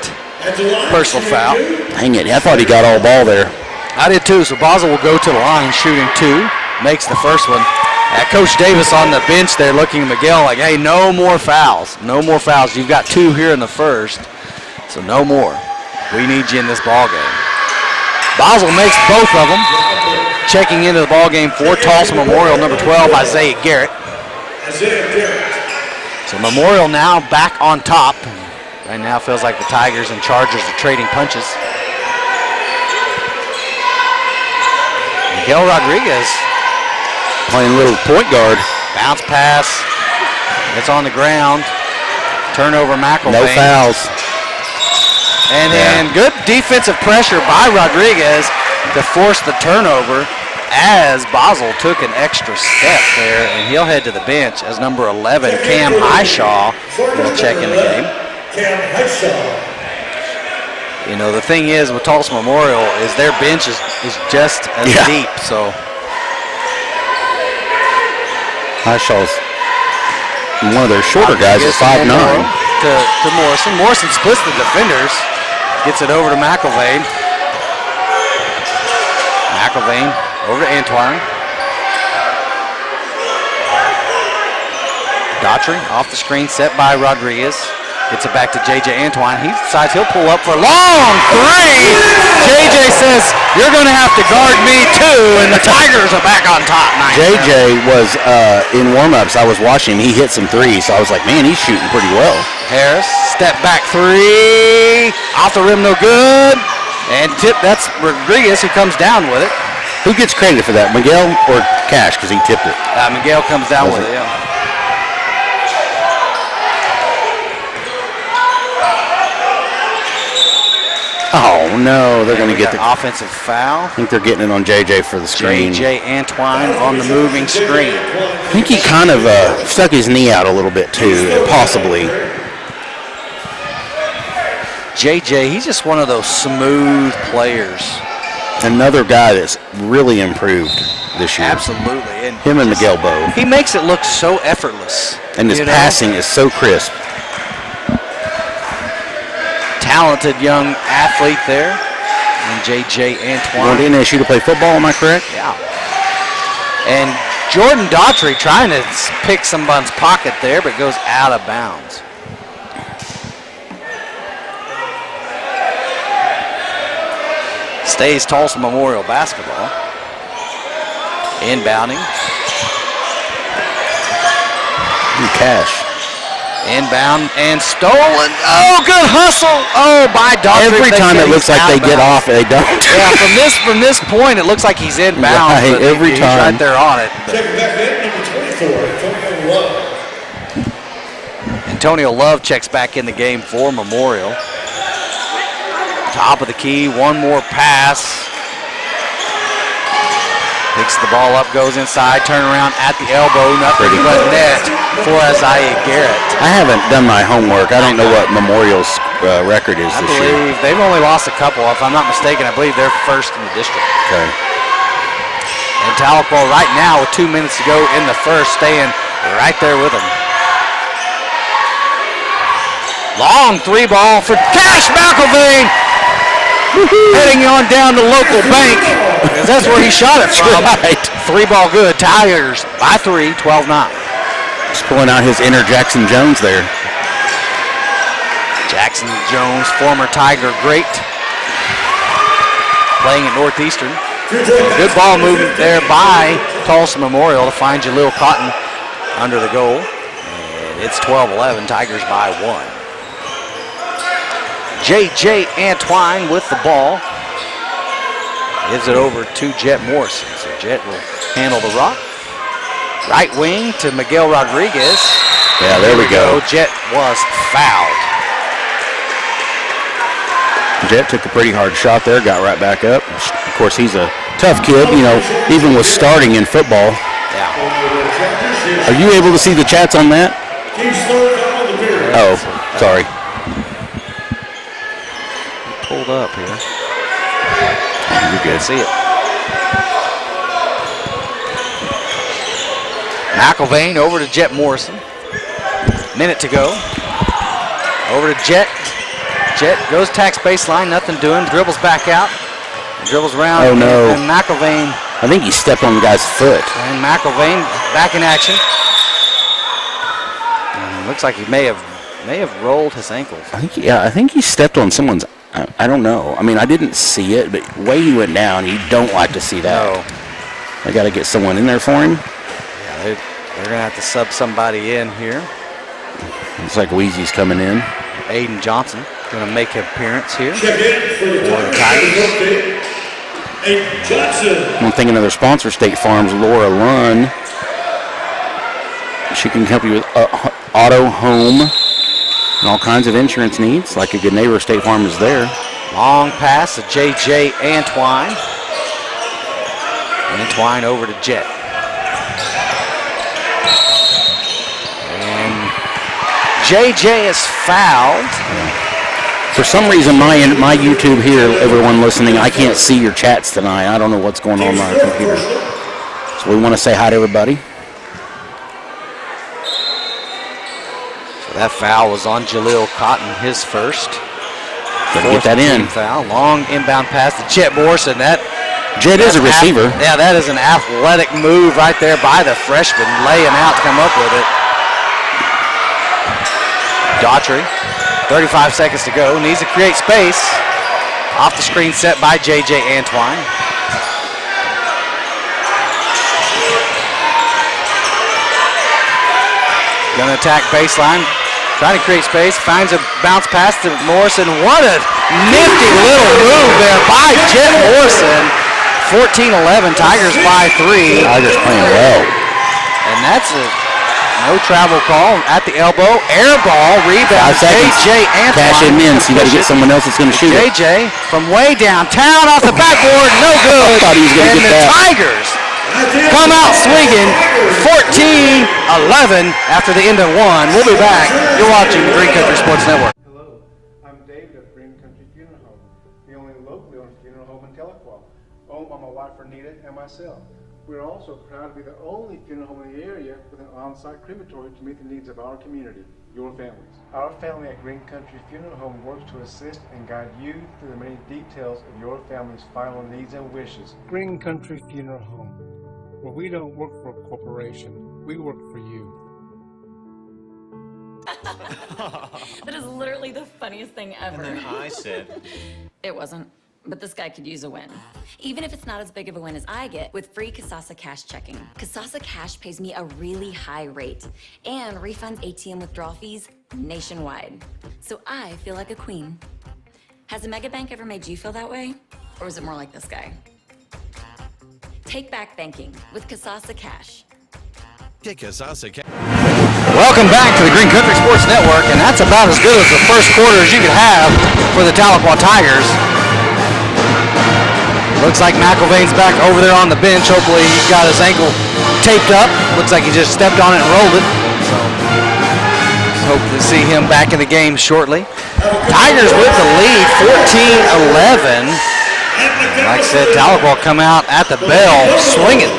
personal foul. Dang it! I thought he got all ball there. I did too. So Basel will go to the line shooting 2. Makes the first one. Coach Davis on the bench there looking at Miguel like, hey, no more fouls. No more fouls. You've got 2 here in the first, so no more. We need you in this ball game. Basel makes both of them. Checking into the ball game for Tulsa Memorial, number 12, Isaiah Garrett. So Memorial now back on top. Right now feels like the Tigers and Chargers are trading punches. Miguel Rodriguez playing a little point guard. Bounce pass. It's on the ground. Turnover McElvain. No fouls. And then good defensive pressure by Rodriguez to force the turnover as Basel took an extra step there, and he'll head to the bench as number 11, Cam Highshaw, will check in the game. Cam Highshaw. You know, the thing is with Tulsa Memorial is their bench is just as deep, so. Highshaw's one of their shorter guys at 5'9". To Morrison. Morrison splits the defenders. Gets it over to McElvain. McElvain over to Antoine. Daughtry off the screen, set by Rodriguez. Gets it back to J.J. Antoine. He decides he'll pull up for a long 3. J.J. says, you're going to have to guard me too, and the Tigers are back on top. J.J. was in warm-ups. I was watching him. He hit some threes, so I was like, man, he's shooting pretty well. Harris, step back 3. Off the rim, no good. And tip, that's Rodriguez who comes down with it. Who gets credit for that, Miguel or Cash, because he tipped it? Miguel comes down with it, yeah. Oh, no, they're going to get the offensive foul. I think they're getting it on JJ for the screen. J.J. Antoine on the moving screen. I think he kind of stuck his knee out a little bit too, possibly. J.J., he's just one of those smooth players. Another guy that's really improved this year. Absolutely. And him and Miguel Bowe. He makes it look so effortless. And his passing is so crisp. Talented young athlete there. And J.J. Antoine. Going to NSU to play football, am I correct? Yeah. And Jordan Daughtry trying to pick someone's pocket there, but goes out of bounds. Stays Tulsa Memorial basketball. Inbounding. Cash. Inbound and stolen. Oh, good hustle. Oh, by Daughtry. Every time it looks like they get off, they don't. Yeah, from this point, it looks like he's inbound. Right, but every he's time. right there on it. Checking back in, number 24, Antonio Love. Antonio Love checks back in the game for Memorial. Top of the key, one more pass. Picks the ball up, goes inside, turn around at the elbow, nothing but net for Isaiah Garrett. I haven't done my homework. I don't know what Memorial's record is this year. I believe they've only lost a couple. If I'm not mistaken, I believe they're first in the district. Okay. And Tahlequah right now with 2 minutes to go in the first, staying right there with them. Long 3 ball for Cash McElvain. Heading on down to local bank, because that's where he shot it from. Right. 3 ball good. Tigers by 3, 12-9. Just pulling out his inner Jackson Jones there. Jackson Jones, former Tiger great, playing at Northeastern. Good ball movement there by Tulsa Memorial to find Jaleel Cotton under the goal. And it's 12-11, Tigers by 1. J.J. Antoine with the ball. Gives it over to Jet Morrison. So Jet will handle the rock. Right wing to Miguel Rodriguez. Yeah, there we go. Jet was fouled. Jet took a pretty hard shot there, got right back up. Of course, he's a tough kid, you know, even with starting in football. Yeah. Are you able to see the chats on that? Oh, sorry. Pulled up here. You're good. See it. McElvain over to Jet Morrison. Minute to go. Over to Jet. Jet goes tax baseline, nothing doing. Dribbles back out. Dribbles around. Oh, no. And McElvain. I think he stepped on the guy's foot. And McElvain back in action. And looks like he may have rolled his ankles. I think he stepped on someone's. I don't know. I mean, I didn't see it, but the way he went down, you don't like to see that. No. They got to get someone in there for him. Yeah, they're going to have to sub somebody in here. Looks like Weezy's coming in. Aiden Johnson going to make an appearance here. Check in for the Tigers. Aiden Johnson. I'm thinking of their sponsor, State Farm's Laura Lunn. She can help you with auto, home, and all kinds of insurance needs. Like a good neighbor, State Farm is there. Long pass to J.J. Antwine. Antwine over to Jet. And J.J. is fouled. For some reason, my YouTube here, everyone listening, I can't see your chats tonight. I don't know what's going on my computer. So we want to say hi to everybody. So that foul was on Jaleel Cotton, his first. Better get that in. Foul. Long inbound pass to Jet Morrison. Jet is a receiver. Yeah, that is an athletic move right there by the freshman, laying out to come up with it. Daughtry, 35 seconds to go, needs to create space. Off the screen set by J.J. Antwine. Gonna attack baseline, trying to create space, finds a bounce pass to Morrison. What a nifty little move there by Jet Morrison. 14-11, Tigers by 3. Tigers playing well. And that's a no travel call at the elbow. Air ball, rebound, J.J. Antwine. Cash him in, so you got to get someone else that's going to shoot it. J.J. from way downtown off the backboard, no good. I thought he was going to get that. And the Tigers come out swinging 14-11 after the end of one. We'll be back. You're watching the Green Country Sports Network. Hello, I'm David of Green Country Funeral Home, the only locally owned funeral home in Tahlequah, owned by my wife Renita and myself. We're also proud to be the only funeral home in the area with an on-site crematory to meet the needs of our community, your families. Our family at Green Country Funeral Home works to assist and guide you through the many details of your family's final needs and wishes. Green Country Funeral Home, where we don't work for a corporation, we work for you. That is literally the funniest thing ever. And then I said, It wasn't. But this guy could use a win. Even if it's not as big of a win as I get with free Kasasa Cash checking. Kasasa Cash pays me a really high rate and refunds ATM withdrawal fees nationwide. So I feel like a queen. Has a mega bank ever made you feel that way? Or is it more like this guy? Take back banking with Kasasa Cash. Get Kasasa Cash. Welcome back to the Green Country Sports Network, and that's about as good as the first quarter as you could have for the Tahlequah Tigers. Looks like McElvain's back over there on the bench. Hopefully he's got his ankle taped up. Looks like he just stepped on it and rolled it. So hope to see him back in the game shortly. Tigers with the lead, 14-11. Like I said, Tahlequah come out at the bell swinging.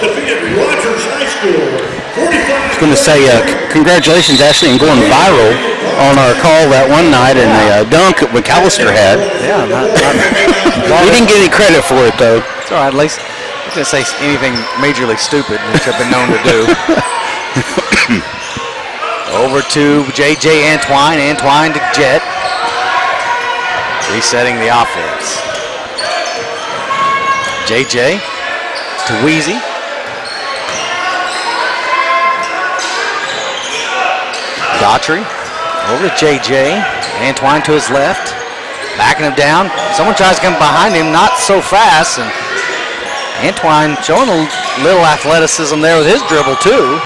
I was going to say congratulations, Ashley, on going viral on our call that one night and the dunk that McAllister had. Yeah, we didn't get any credit for it, though. It's all right. At least I was going to say anything majorly stupid, which I've been known to do. Over to J.J. Antwine. Antwine to Jet. Resetting the offense. J.J. to Weezy. Daughtry over to J.J. Antwine to his left. Backing him down. Someone tries to come behind him, not so fast. And Antwine showing a little athleticism there with his dribble, too.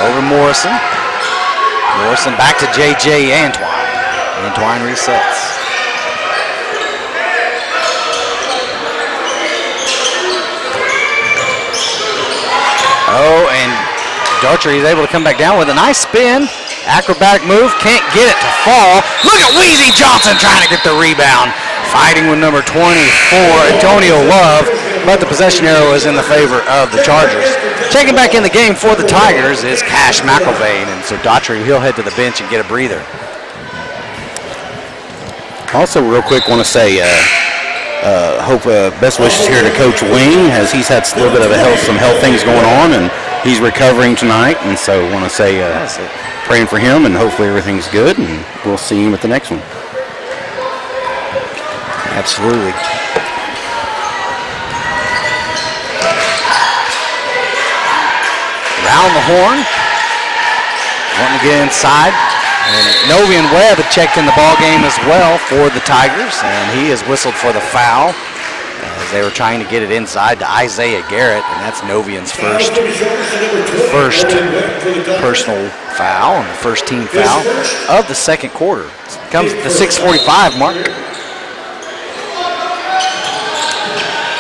Over Morrison. Morrison back to J.J. Antwine. Antwine resets. Oh, and Daughtry is able to come back down with a nice spin. Acrobatic move, can't get it to fall. Look at Weezy Johnson trying to get the rebound. Fighting with number 24, Antonio Love. but the possession arrow is in the favor of the Chargers. Checking back in the game for the Tigers is Cash McElvain, and so Daughtry, he'll head to the bench and get a breather. Also, real quick, want to say hope best wishes here to Coach Wing, as he's had a little bit of some health things going on, and he's recovering tonight. And so want to say praying for him, and hopefully everything's good, and we'll see him at the next one. Absolutely. Around the horn. Wanting to get inside. And Novian Webb had checked in the ball game as well for the Tigers, and he is whistled for the foul as they were trying to get it inside to Isaiah Garrett, and that's Novian's first personal foul and the first team foul of the second quarter. It comes at the 6:45 mark.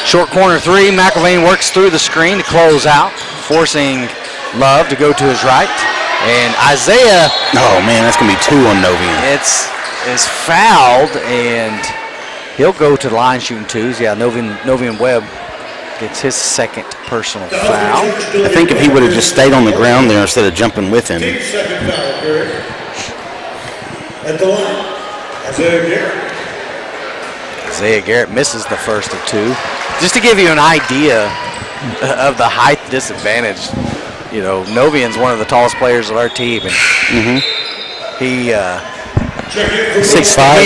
Short corner three, McElvain works through the screen to close out, forcing Love to go to his right. And Isaiah, oh man, that's going to be 2 on Novian. Is fouled, and he'll go to the line shooting 2s. Yeah, Novian Webb gets his second personal foul. I think if he would have just stayed on the ground there instead of jumping with him. At the line, Isaiah Garrett. Isaiah Garrett misses the first of 2. Just to give you an idea of the height disadvantage, you know, Novian's one of the tallest players of our team, and he 6'5".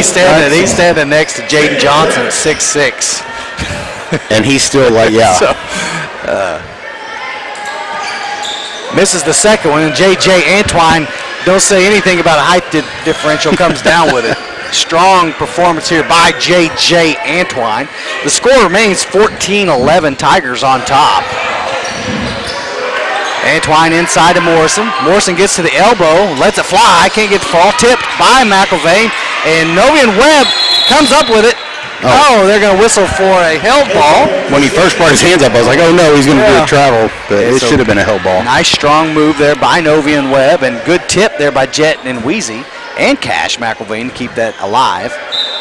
He's standing next to Jaden Johnson, 6'6". And he's still like, yeah. So, misses the second one, and J.J. Antwine, don't say anything about a height differential, comes down with it. Strong performance here by J.J. Antwine. The score remains 14-11, Tigers on top. Antwine inside to Morrison. Morrison gets to the elbow, lets it fly, can't get the fall. Tipped by McElvain, and Novian Webb comes up with it. Oh, they're going to whistle for a held ball. When he first brought his hands up, I was like, oh no, he's going to do a travel. But it should have been a held ball. Nice strong move there by Novian Webb, and good tip there by Jet and Wheezy and Cash McElvain to keep that alive.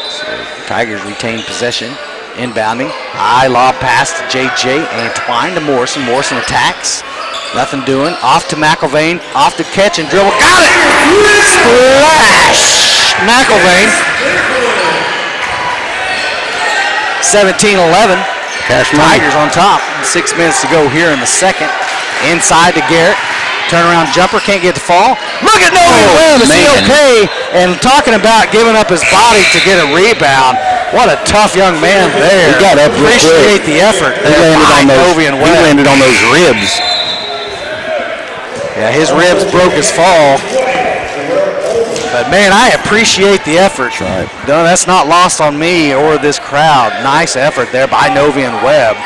So Tigers retain possession. Inbounding. High lob pass to J.J. Antwine to Morrison. Morrison attacks. Nothing doing. Off to McElvain. Off to catch and dribble. Got it! Splash! McElvain. 17-11. Tigers on top. 6 minutes to go here in the second. Inside to Garrett. Turnaround jumper. Can't get the fall. Look at Novian Webb. Is he okay? And talking about giving up his body to get a rebound. What a tough young man there. He got up real quick. Appreciate the effort. He landed on those ribs. Yeah, his ribs broke his fall. But man, I appreciate the effort. That's right. No, that's not lost on me or this crowd. Nice effort there by Novian Webb.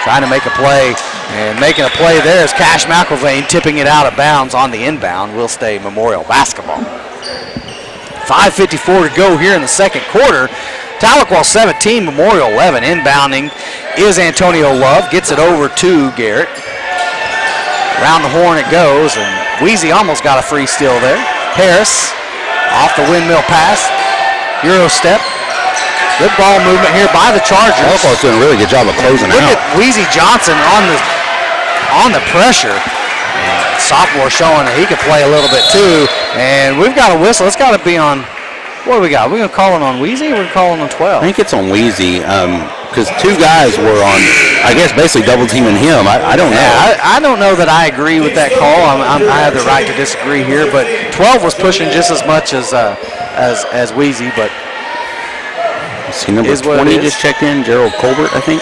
Trying to make a play. And making a play there is Cash McElvain tipping it out of bounds on the inbound. Will stay Memorial basketball. 5:54 to go here in the second quarter. Tahlequah 17, Memorial 11. Inbounding is Antonio Love. Gets it over to Garrett. Around the horn it goes, and Wheezy almost got a free steal there. Harris off the windmill pass. Euro step. Good ball movement here by the Chargers. Tahlequah's doing a really good job of closing out. Look at Wheezy Johnson on the pressure. Sophomore showing that he could play a little bit too. And we've got a whistle. It's got to be on. What do we got? Are we going to call it on Wheezy or are we calling on 12? I think it's on Wheezy because 2 guys were on, I guess, basically double teaming him. I don't know. Yeah, I don't know that I agree with that call. I have the right to disagree here, but 12 was pushing just as much as Wheezy, but see, number 20 just checked in, Gerald Colbert, I think.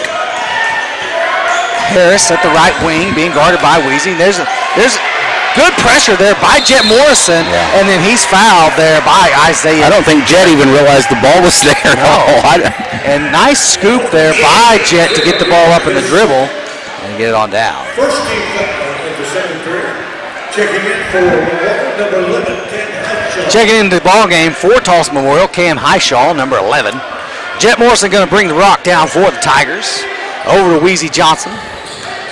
Harris at the right wing, being guarded by Wheezy. There's good pressure there by Jet Morrison, and then he's fouled there by Isaiah. I don't think Jet even realized the ball was there. No. And nice scoop there by Jet to get the ball up in the dribble and get it on down. First team in the second period. Checking in for number 11, Cam Highshaw. Checking into the ball game for Tulsa Memorial, Cam Highshaw, number 11. Jet Morrison going to bring the rock down for the Tigers. Over to Wheezy Johnson.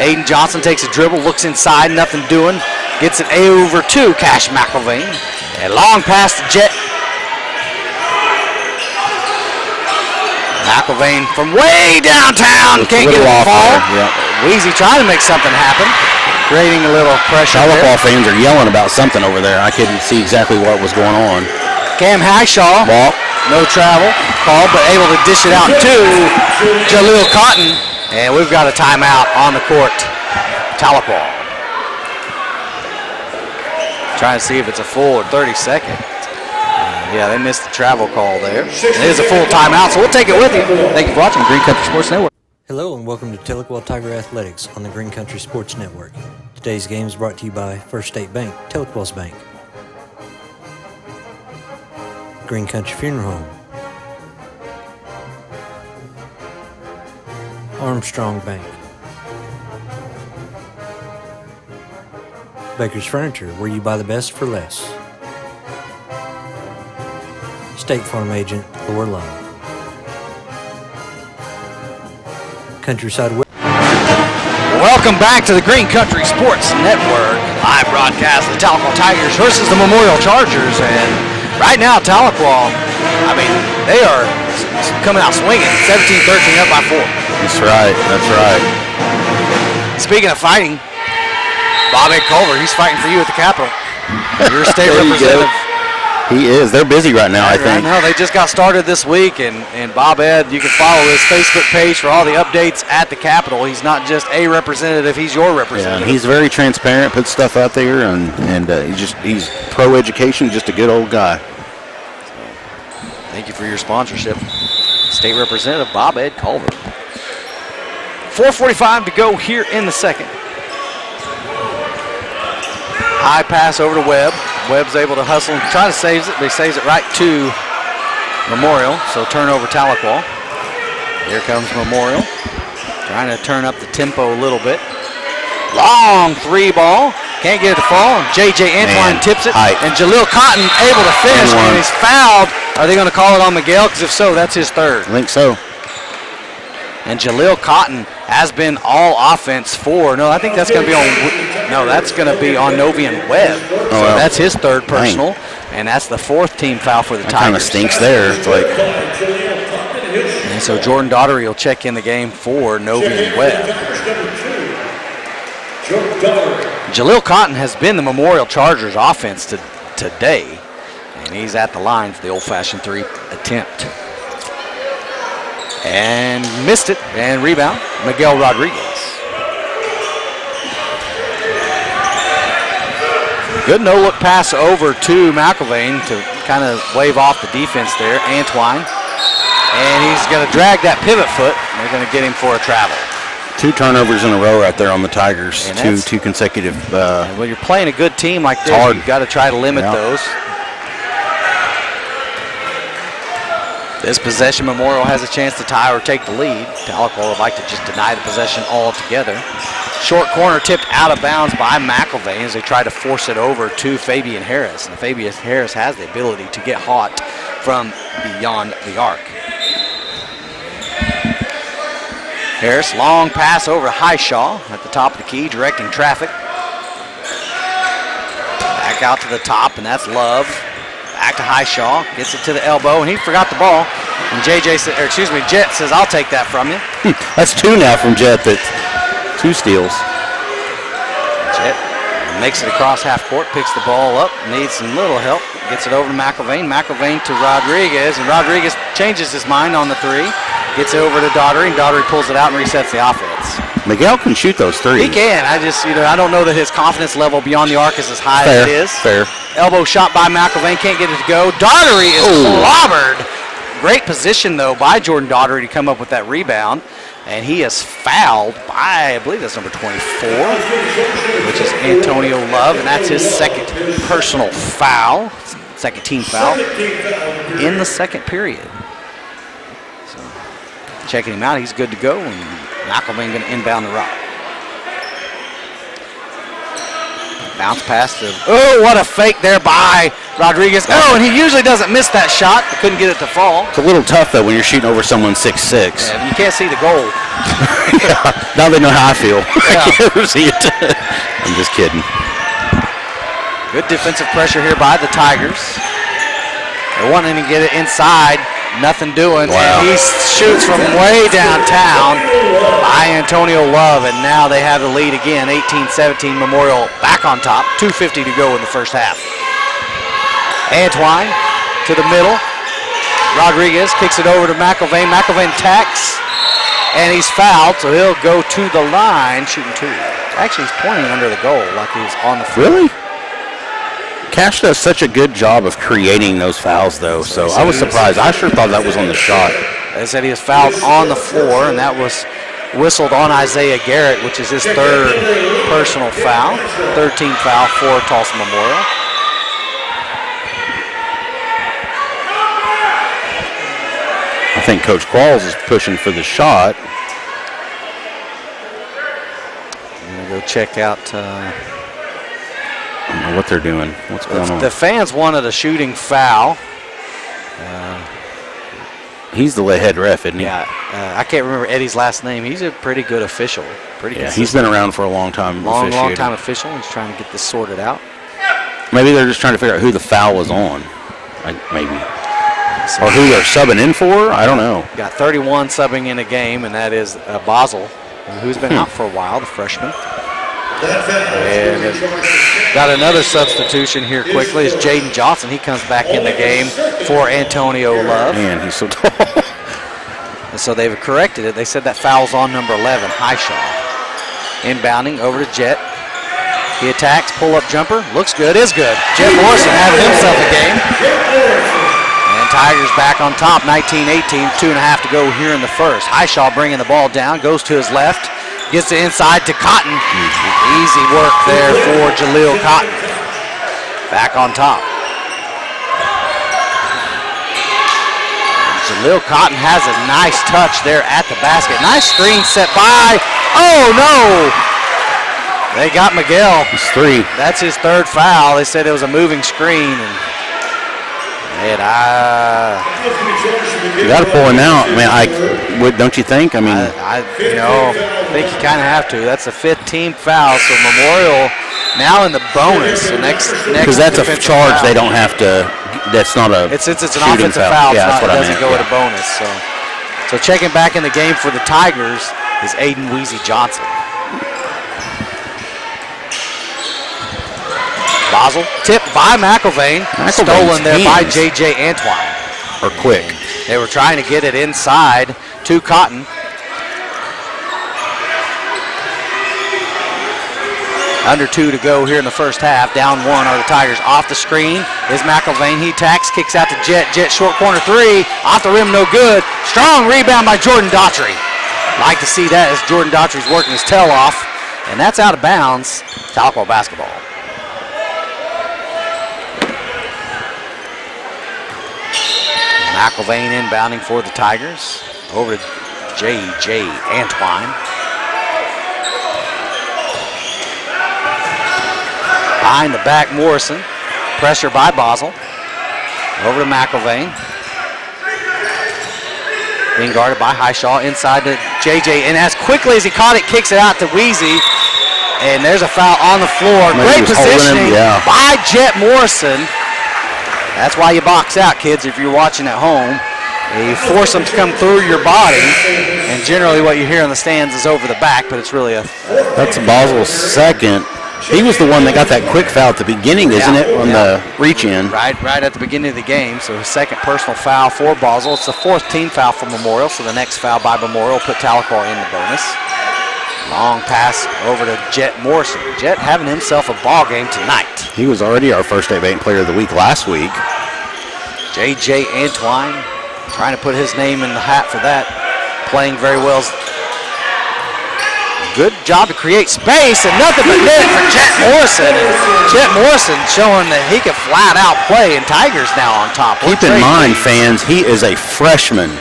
Aiden Johnson takes a dribble, looks inside, nothing doing. Gets it over to Cash McElvain. A long pass to Jet. McElvain from way downtown. Can't get it to fall. Weezy trying to make something happen, creating a little pressure. Tahlequah fans are yelling about something over there. I couldn't see exactly what was going on. Cam Highshaw, no travel called, but able to dish it out to Jaleel Cotton. And we've got a timeout on the court. Tahlequah. Trying to see if it's a full or 30 second. Yeah, they missed the travel call there. It is a full timeout, so we'll take it with you. Thank you for watching Green Country Sports Network. Hello and welcome to Tahlequah Tiger Athletics on the Green Country Sports Network. Today's game is brought to you by First State Bank, Tahlequah's Bank. Green Country Funeral Home. Armstrong Bank. Baker's Furniture, where you buy the best for less. State Farm Agent Laura Love. Countryside. Welcome back to the Green Country Sports Network. Live broadcast of the Tahlequah Tigers versus the Memorial Chargers. And right now, Tahlequah, I mean, they are coming out swinging. 17-13 up by 4. That's right. That's right. Speaking of fighting, Bob Ed Culver, he's fighting for you at the Capitol. Your state representative. He is. They're busy right now, I think. Right now, they just got started this week, and Bob Ed, you can follow his Facebook page for all the updates at the Capitol. He's not just a representative, he's your representative. Yeah, and he's very transparent, puts stuff out there, and he's pro-education, just a good old guy. Thank you for your sponsorship. State Representative Bob Ed Culver. 4:45 to go here in the second. High pass over to Webb. Webb's able to hustle and try to save it, but he saves it right to Memorial. So turnover Tahlequah. Here comes Memorial. Trying to turn up the tempo a little bit. Long 3 ball. Can't get it to fall. J.J. Antwine tips it. And Jaleel Cotton able to finish, and he's fouled. Are they going to call it on Miguel? Because if so, that's his third. I think so. And Jaleel Cotton has been all offense for. No, I think that's going to be on. No, that's going to be on Novian Webb. So that's his third personal, and that's the 4th team foul for the Tigers. Kind of stinks there. It's like. And so Jordan Daughtery will check in the game for Novian Webb. Jaleel Cotton has been the Memorial Chargers offense today, and he's at the line for the old-fashioned 3 attempt. And missed it, and rebound, Miguel Rodriguez. Good no-look pass over to McElvain to kind of wave off the defense there, Antwine. And he's going to drag that pivot foot. They're going to get him for a travel. 2 turnovers in a row right there on the Tigers. Two consecutive. When you're playing a good team like this, you've got to try to limit those. This possession, Memorial has a chance to tie or take the lead. Tahlequah would like to just deny the possession altogether. Short corner tipped out of bounds by McElvain as they try to force it over to Fabian Harris. And Fabian Harris has the ability to get hot from beyond the arc. Harris, long pass over to Highshaw at the top of the key, directing traffic. Back out to the top, and that's Love. Back to Highshaw, gets it to the elbow, and he forgot the ball. And Jet says, I'll take that from you. That's 2 now from Jet. That's 2 steals. Jet makes it across half court, picks the ball up, needs some little help, gets it over to McElvain. McElvain to Rodriguez, and Rodriguez changes his mind on the 3. Gets it over to Daughtery, and Daughtery pulls it out and resets the offense. Miguel can shoot those 3s. He can. I don't know that his confidence level beyond the arc is as high as it is. Fair. Elbow shot by McElvain, can't get it to go. Daughtery is clobbered. Great position, though, by Jordan Daughtery to come up with that rebound. And he is fouled by, I believe that's number 24, which is Antonio Love, and that's his 2nd personal foul, 2nd team foul in the 2nd period. So, checking him out, he's good to go, and McElvain going to inbound the rock. Bounce pass to, what a fake there by Rodriguez. And he usually doesn't miss that shot, but couldn't get it to fall. It's a little tough, though, when you're shooting over someone 6'6". Yeah, you can't see the goal. Now they know how I feel. I can't ever see it. I'm just kidding. Good defensive pressure here by the Tigers. They're wanting to get it inside. Nothing doing. Wow. And he shoots from way downtown by Antonio Love, and now they have the lead again. 18-17 Memorial back on top. 2:50 to go in the first half. Antwine to the middle. Rodriguez kicks it over to McIlvain. McIlvain tacks, and he's fouled, so he'll go to the line shooting 2. Actually, he's pointing under the goal like he's on the floor. Really? Cash does such a good job of creating those fouls, though, so I was surprised. I sure thought that was on the shot. They said he was fouled on the floor, and that was whistled on Isaiah Garrett, which is his 3rd personal foul. 13th foul for Tulsa Memorial. I think Coach Qualls is pushing for the shot. I'm going to go check out. I don't know what they're doing. What's going on? The fans wanted a shooting foul. He's the head ref, isn't he? Yeah, I can't remember Eddie's last name. He's a pretty good official. He's been around for a long time. Long time official. He's trying to get this sorted out. Maybe they're just trying to figure out who the foul was on. Maybe. Or who they're subbing in for? I don't know. Got 31 subbing in a game, and that is Basel, who's been out for a while, the freshman. And got another substitution here quickly is Jaden Johnson. He comes back in the game for Antonio Love. Man, he's so tall. And so they've corrected it. They said that foul's on number 11, Highshaw. Inbounding over to Jet. He attacks, pull-up jumper. Looks good, is good. Jet Morrison having himself a game. And Tigers back on top, 19-18, 2.5 to go here in the first. Highshaw bringing the ball down, goes to his left. Gets it inside to Cotton. Easy work there for Jaleel Cotton. Back on top. Jaleel Cotton has a nice touch there at the basket. Nice screen set by. Oh, no. They got Miguel. It's 3. That's his 3rd foul. They said it was a moving screen. And you got to pull him out. I mean, don't you think? I mean, I think you kind of have to. That's the 5th team foul. So Memorial now in the bonus. Because that's a charge foul. They don't have to. That's not a. It's an shooting offensive foul. Yeah, it doesn't go at a bonus. So checking back in the game for the Tigers is Aiden Weezy Johnson. Basel tipped by McIlvain. Stolen there by J.J. Antwine. Or quick. They were trying to get it inside to Cotton. Under 2 to go here in the first half. Down 1 are the Tigers. Off the screen is McIlvain. He tacks, kicks out to Jet. Jet short corner 3. Off the rim, no good. Strong rebound by Jordan Daughtry. Like to see that as Jordan Daughtry's working his tail off. And that's out of bounds. Tahlequah basketball. McIlvain inbounding for the Tigers. Over to J.J. Antwine. Behind the back, Morrison. Pressure by Basel. Over to McIlvain. Being guarded by Highshaw. Inside to J.J. And as quickly as he caught it, kicks it out to Weezy. And there's a foul on the floor. Great positioning by Jet Morrison. That's why you box out, kids, if you're watching at home. You force them to come through your body, and generally what you hear in the stands is over the back, but it's really a... That's Basel's 2nd. He was the one that got that quick foul at the beginning, isn't it, on the reach-in? Right at the beginning of the game, so his 2nd personal foul for Basel. It's the 4th team foul for Memorial, so the next foul by Memorial put Tahlequah in the bonus. Long pass over to Jet Morrison. Jet having himself a ball game tonight. He was already our first state bank player of the week last week. J.J. Antwine trying to put his name in the hat for that. Playing very well. Good job to create space and nothing but net for Jet Morrison. And Jet Morrison showing that he can flat out play, and Tigers now on top. Keep in mind, fans, he is a freshman.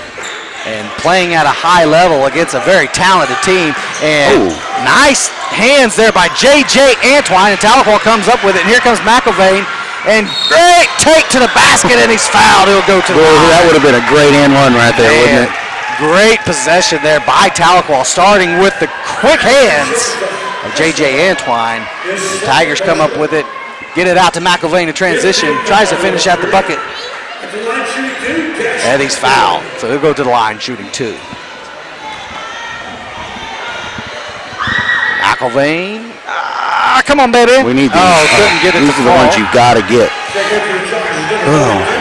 And playing at a high level against a very talented team. And nice hands there by J.J. Antwine. And Tahlequah comes up with it. And here comes McIlvain. And great take to the basket, and he's fouled. He'll go to the line. That would have been a great and one right there, wouldn't it? Great possession there by Tahlequah, starting with the quick hands of J.J. Antwine. The Tigers come up with it, get it out to McIlvain in transition, tries to finish at the bucket. And he's fouled. So he'll go to the line shooting 2. McElvain. Come on, baby. We need these. Couldn't get it These to are the fall. ones you've got to get.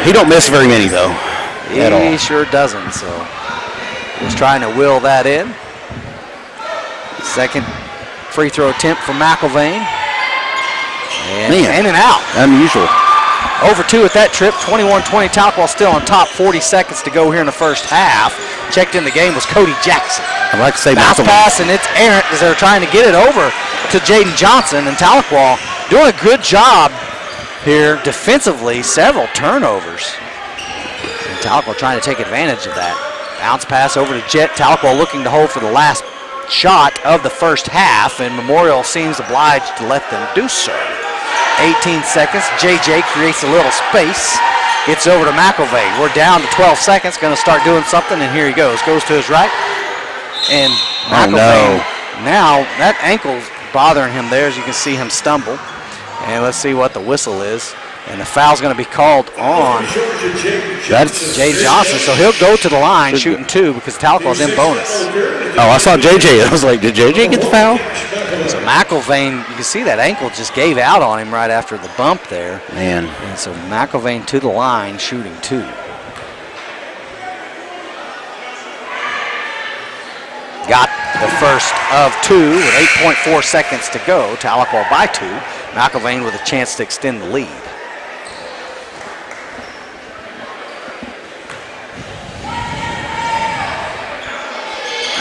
He don't miss very many, though. At all. He sure doesn't, so he's trying to will that in. Second free throw attempt for McElvain. And in and out. Unusual. Over 2 at that trip, 21-20. Tahlequah still on top, 40 seconds to go here in the first half. Checked in the game was Cody Jackson. I'd like to say bounce pass, and it's errant as they're trying to get it over to Jaden Johnson. And Tahlequah doing a good job here defensively, several turnovers. And Tahlequah trying to take advantage of that. Bounce pass over to Jet. Tahlequah looking to hold for the last shot of the first half, and Memorial seems obliged to let them do so. 18 seconds. JJ creates a little space. Gets over to McElvain. We're down to 12 seconds. Going to start doing something, and here he goes. Goes to his right. And McElvain, now that ankle's bothering him there, as you can see him stumble. And let's see what the whistle is. And the foul's going to be called on That's Jaden Johnson. So he'll go to the line shooting 2 because Tahlequah's in bonus. Oh, I saw JJ. I was like, did JJ get the foul? So McElvain, you can see that ankle just gave out on him right after the bump there. Man. And so McElvain to the line shooting 2. Got the first of 2 with 8.4 seconds to go. Tahlequah by 2. McElvain with a chance to extend the lead.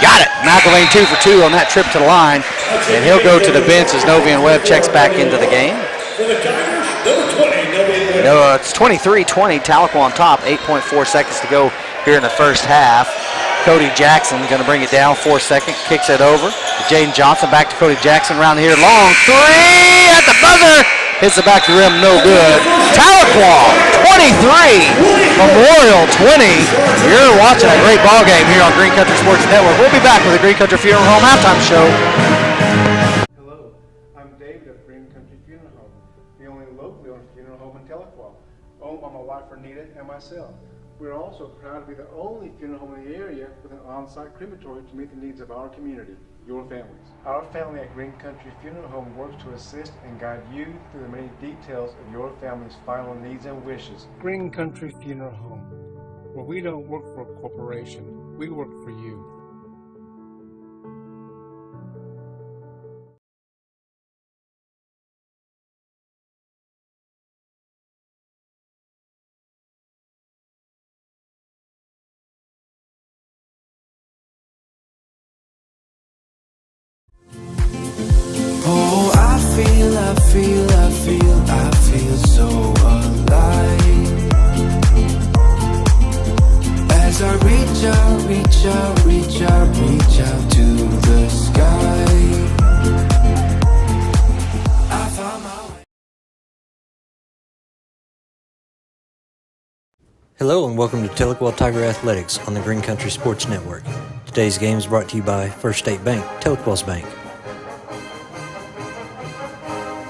Got it. McElvain 2 for 2 on that trip to the line. And he'll go to the bench as Novian Webb checks back into the game. It's 23-20. Tahlequah on top. 8.4 seconds to go here in the first half. Cody Jackson going to bring it down 4 seconds. Kicks it over. Jaden Johnson back to Cody Jackson around here. Long 3 at the buzzer. Hits the back of the rim, no good. Tahlequah 23, Memorial 20. You're watching a great ball game here on Green Country Sports Network. We'll be back with the Green Country Funeral Home halftime show. Hello, I'm David of Green Country Funeral Home, the only locally owned funeral home in Tahlequah, owned by my wife Renita and myself. We're also proud to be the only funeral home in the area with an on-site crematory to meet the needs of our community, your families. Our family at Green Country Funeral Home works to assist and guide you through the many details of your family's final needs and wishes. Green Country Funeral Home, where we don't work for a corporation, we work for you. Oh, I feel so alive. As I reach out to the sky. I found my way. Hello and welcome to Tahlequah Tiger Athletics on the Green Country Sports Network. Today's game is brought to you by First State Bank, Tahlequah's Bank.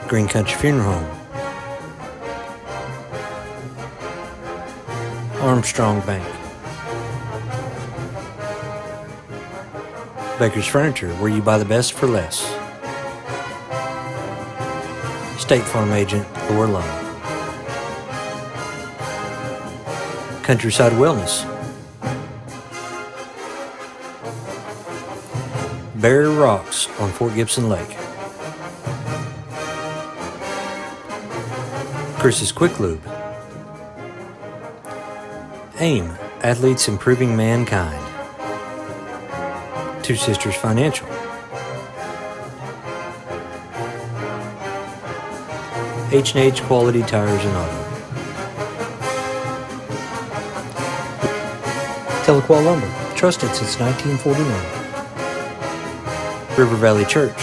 Green Country Funeral Home, Armstrong Bank, Baker's Furniture, where you buy the best for less, State Farm Agent Laura Lund, Countryside Wellness, Bear Rocks on Fort Gibson Lake, Chris's Quick Lube, AIM, Athletes Improving Mankind, Two Sisters Financial, H&H Quality Tires and Auto, Tahlequah Lumber, trusted since 1949, River Valley Church,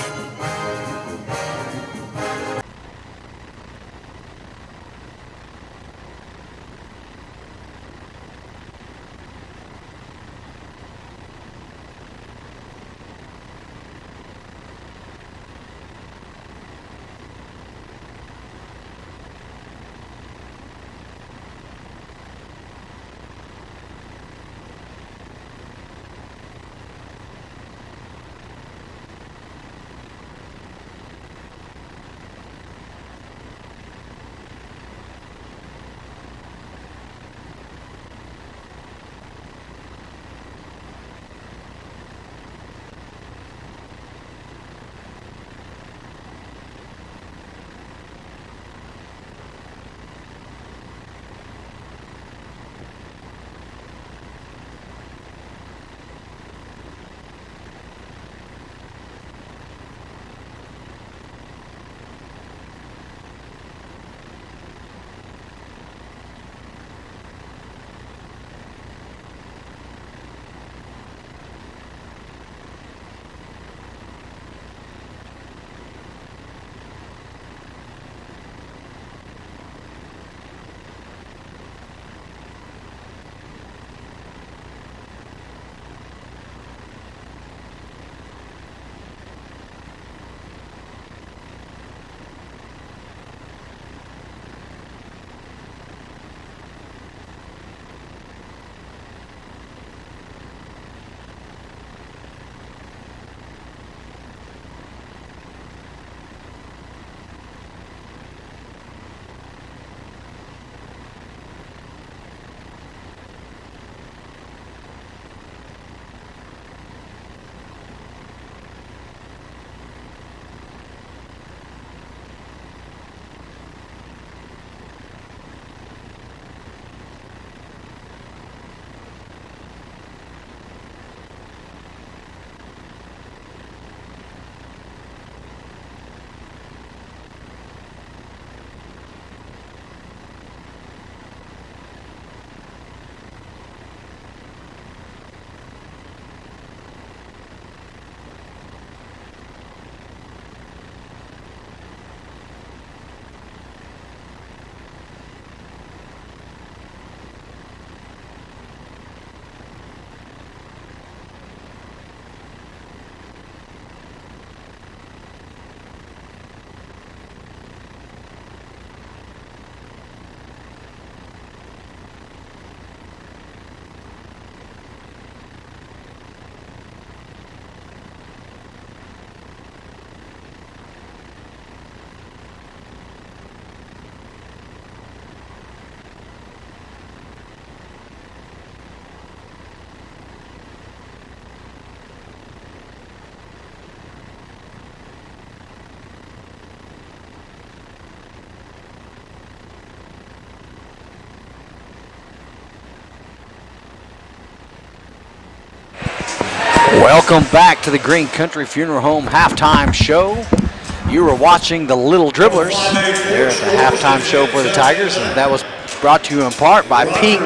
Welcome back to the Green Country Funeral Home halftime show. You were watching the Little Dribblers there at the halftime show for the Tigers, and that was brought to you in part by Peak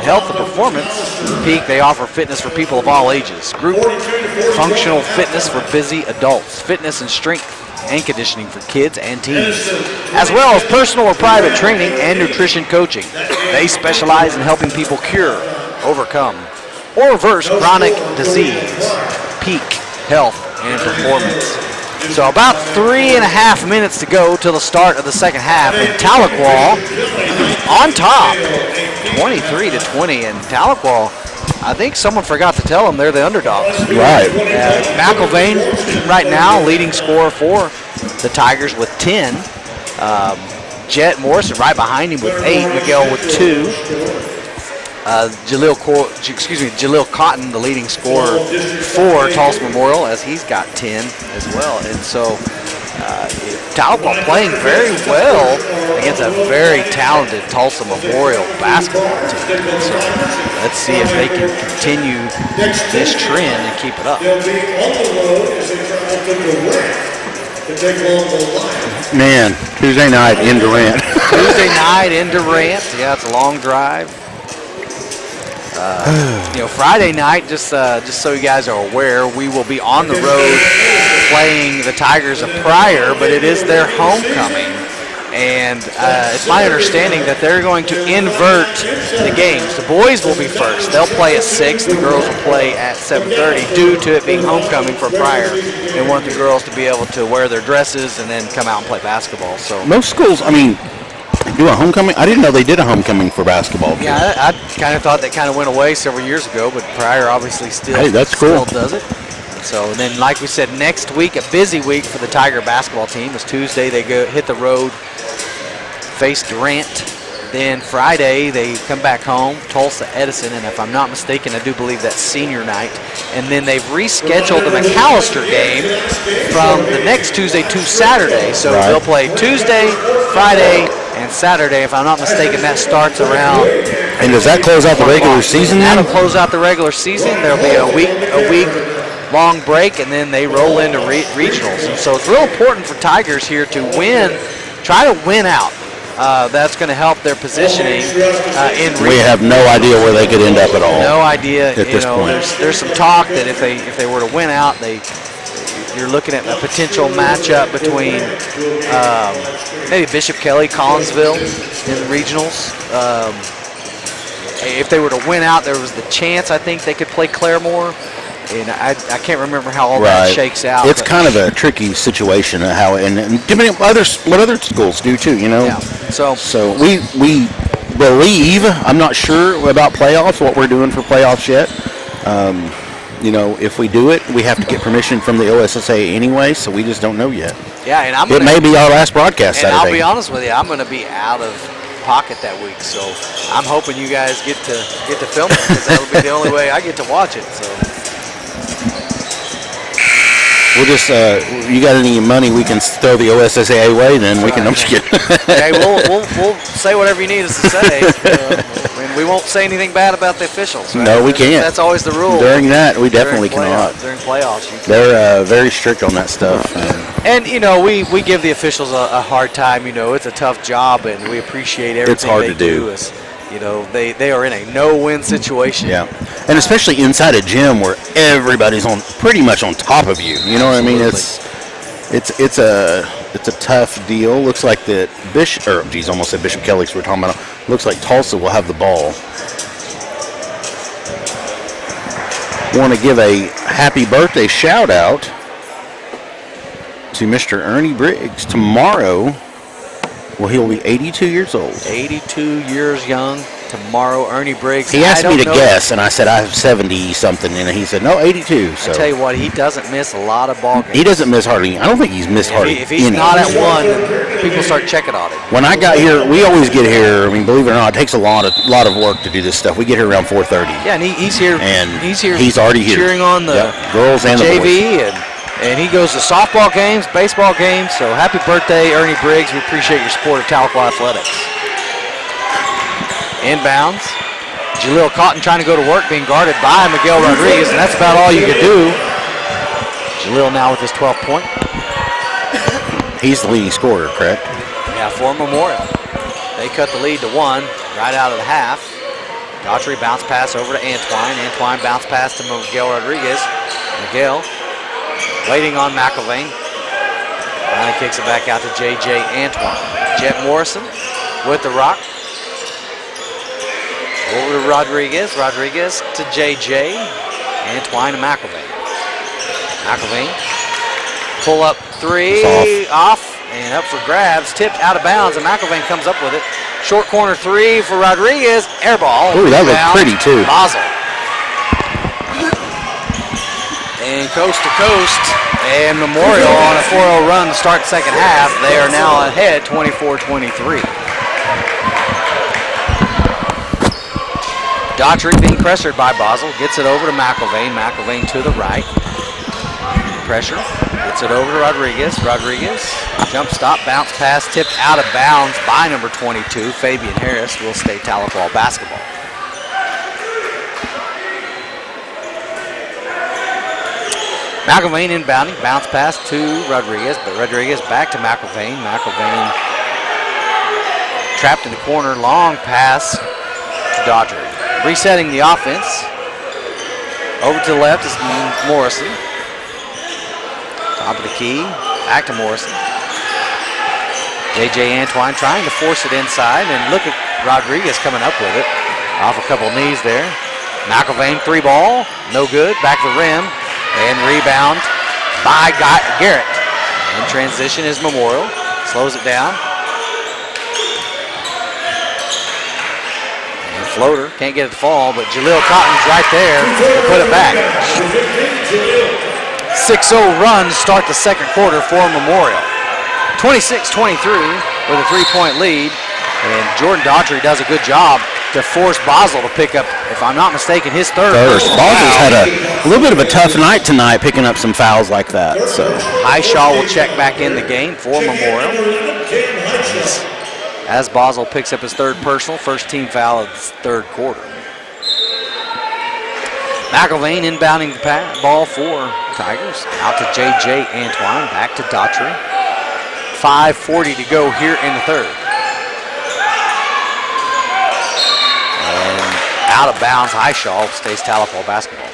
Health and Performance. Peak, they offer fitness for people of all ages. Group functional fitness for busy adults. Fitness and strength and conditioning for kids and teens, as well as personal or private training and nutrition coaching. They specialize in helping people cure, overcome, or reverse chronic disease. Peak Health and Performance. So about 3.5 minutes to go till the start of the second half, and Tahlequah on top, 23-20, and Tahlequah, I think someone forgot to tell them they're the underdogs. Right. McIlvain right now leading scorer for the Tigers with 10. Jet Morrison right behind him with 8. Miguel with 2. Jaleel Cotton, the leading scorer for Tulsa Memorial, as he's got 10 as well. And so Tahlequah playing very well against a very talented Tulsa Memorial basketball team. And so let's see if they can continue this trend and keep it up. Man, Tuesday night in Durant. Tuesday night in Durant. Yeah, it's a long drive. Friday night, just so you guys are aware, we will be on the road playing the Tigers of Pryor, but it is their homecoming. And it's my understanding that they're going to invert the games. The boys will be first. They'll play at 6. The girls will play at 7:30 due to it being homecoming for Pryor. They want the girls to be able to wear their dresses and then come out and play basketball. So most schools, do a homecoming? I didn't know they did a homecoming for basketball. Yeah, I kind of thought that kind of went away several years ago, but Pryor obviously still does it. So then, like we said, next week, a busy week for the Tiger basketball team. It's Tuesday, they go hit the road, face Durant. Then Friday, they come back home, Tulsa Edison, and if I'm not mistaken, I do believe that's senior night. And then they've rescheduled the McAllister game from the next Tuesday to Saturday. So they'll play Tuesday, Friday, and Saturday. If I'm not mistaken, that starts around. And does that close out the regular season then? That'll close out the regular season. There'll be a week long break, and then they roll into regionals. And so it's real important for Tigers here to try to win out. That's going to help their positioning in regionals. We have no idea where they could end up at all. No idea. At this point. There's some talk that if they were to win out, you're looking at a potential matchup between maybe Bishop Kelly, Collinsville in the regionals. If they were to win out, there was the chance I think they could play Claremore. And I can't remember how all that shakes out. It's kind of a tricky situation, and depending on what other schools do too, Yeah. So we believe, I'm not sure about playoffs, what we're doing for playoffs yet. If we do it, we have to get permission from the OSSA anyway, so we just don't know yet. Yeah, and it may be our last broadcast Saturday. And I'll be honest with you, I'm going to be out of pocket that week, so I'm hoping you guys get to film it, because that'll be the only way I get to watch it. So. We'll just, you got any money we can throw the OSSA away, then we can, I'm just kidding. Okay, we'll say whatever you need us to say. We won't say anything bad about the officials. Right? No, we can't. That's always the rule. During that, we definitely cannot. During playoffs. They're very strict on that stuff. And we give the officials a hard time. It's a tough job, and we appreciate everything it's hard they to do. They are in a no-win situation. Yeah, and especially inside a gym where everybody's pretty much on top of you. You know what I mean? It's a tough deal. Looks like that almost said Bishop Kelly's. We're talking about. Looks like Tulsa will have the ball. Want to give a happy birthday shout out to Mr. Ernie Briggs tomorrow. Well, he'll be 82 years old. 82 years young tomorrow, Ernie Briggs. He asked me to guess, and I said I have 70-something, and he said, no, 82. So. I tell you what, he doesn't miss a lot of ball games. He doesn't miss hardly. I don't think he's missed hardly any. If he's not at one, then people start checking on him. When I got here, we always get here. Believe it or not, it takes a lot of work to do this stuff. We get here around 4:30. Yeah, and he's here. And he's already here. Cheering on the girls and JV the boys. And he goes to softball games, baseball games. So happy birthday, Ernie Briggs. We appreciate your support of Tahlequah Athletics. Inbounds. Jaleel Cotton trying to go to work, being guarded by Miguel Rodriguez, and that's about all you could do. Jaleel now with his 12th point. He's the leading scorer, correct? Yeah, for Memorial. They cut the lead to 1 right out of the half. Daughtry bounce pass over to Antwine. Antwine bounce pass to Miguel Rodriguez. Miguel waiting on McIlvain. Finally kicks it back out to J.J. Antwine. Jet Morrison with the rock. Over to Rodriguez. Rodriguez to J.J. Antwine to McIlvain. McIlvain. Pull up 3. Off. And up for grabs. Tipped out of bounds. And McIlvain comes up with it. Short corner 3 for Rodriguez. Air ball. Ooh, that looked pretty too. Basel. And coast to coast. And Memorial on a 4-0 run to start the second half. They are now ahead 24-23. Daughtry being pressured by Basel. Gets it over to McIlvain. McIlvain to the right. Pressure. Gets it over to Rodriguez. Rodriguez. Jump stop. Bounce pass. Tipped out of bounds by number 22. Fabian Harris will stay Tahlequah basketball. McIlvain inbounding. Bounce pass to Rodriguez. But Rodriguez back to McIlvain. McIlvain trapped in the corner. Long pass to Daughtry. Resetting the offense. Over to the left is Morrison. Top of the key. Back to Morrison. J.J. Antwine trying to force it inside. And look at Rodriguez coming up with it. Off a couple knees there. McIlvain 3 ball. No good. Back to the rim. And rebound by Garrett. In transition is Memorial. Slows it down. Floater, can't get it to fall, but Jaleel Cotton's right there to put it back. 6-0 run to start the second quarter for Memorial. 26-23 with a 3-point lead, and Jordan Daughtry does a good job to force Basel to pick up, if I'm not mistaken, his third. Basel's had a little bit of a tough night tonight picking up some fouls like that. So Highshaw will check back in the game for Memorial. As Basel picks up his third personal, first team foul of the third quarter. McIlvain inbounding the ball for Tigers. Out to J.J. Antwine, back to Daughtry. 5:40 to go here in the third. And out of bounds, Highshaw stays Tahlequah basketball.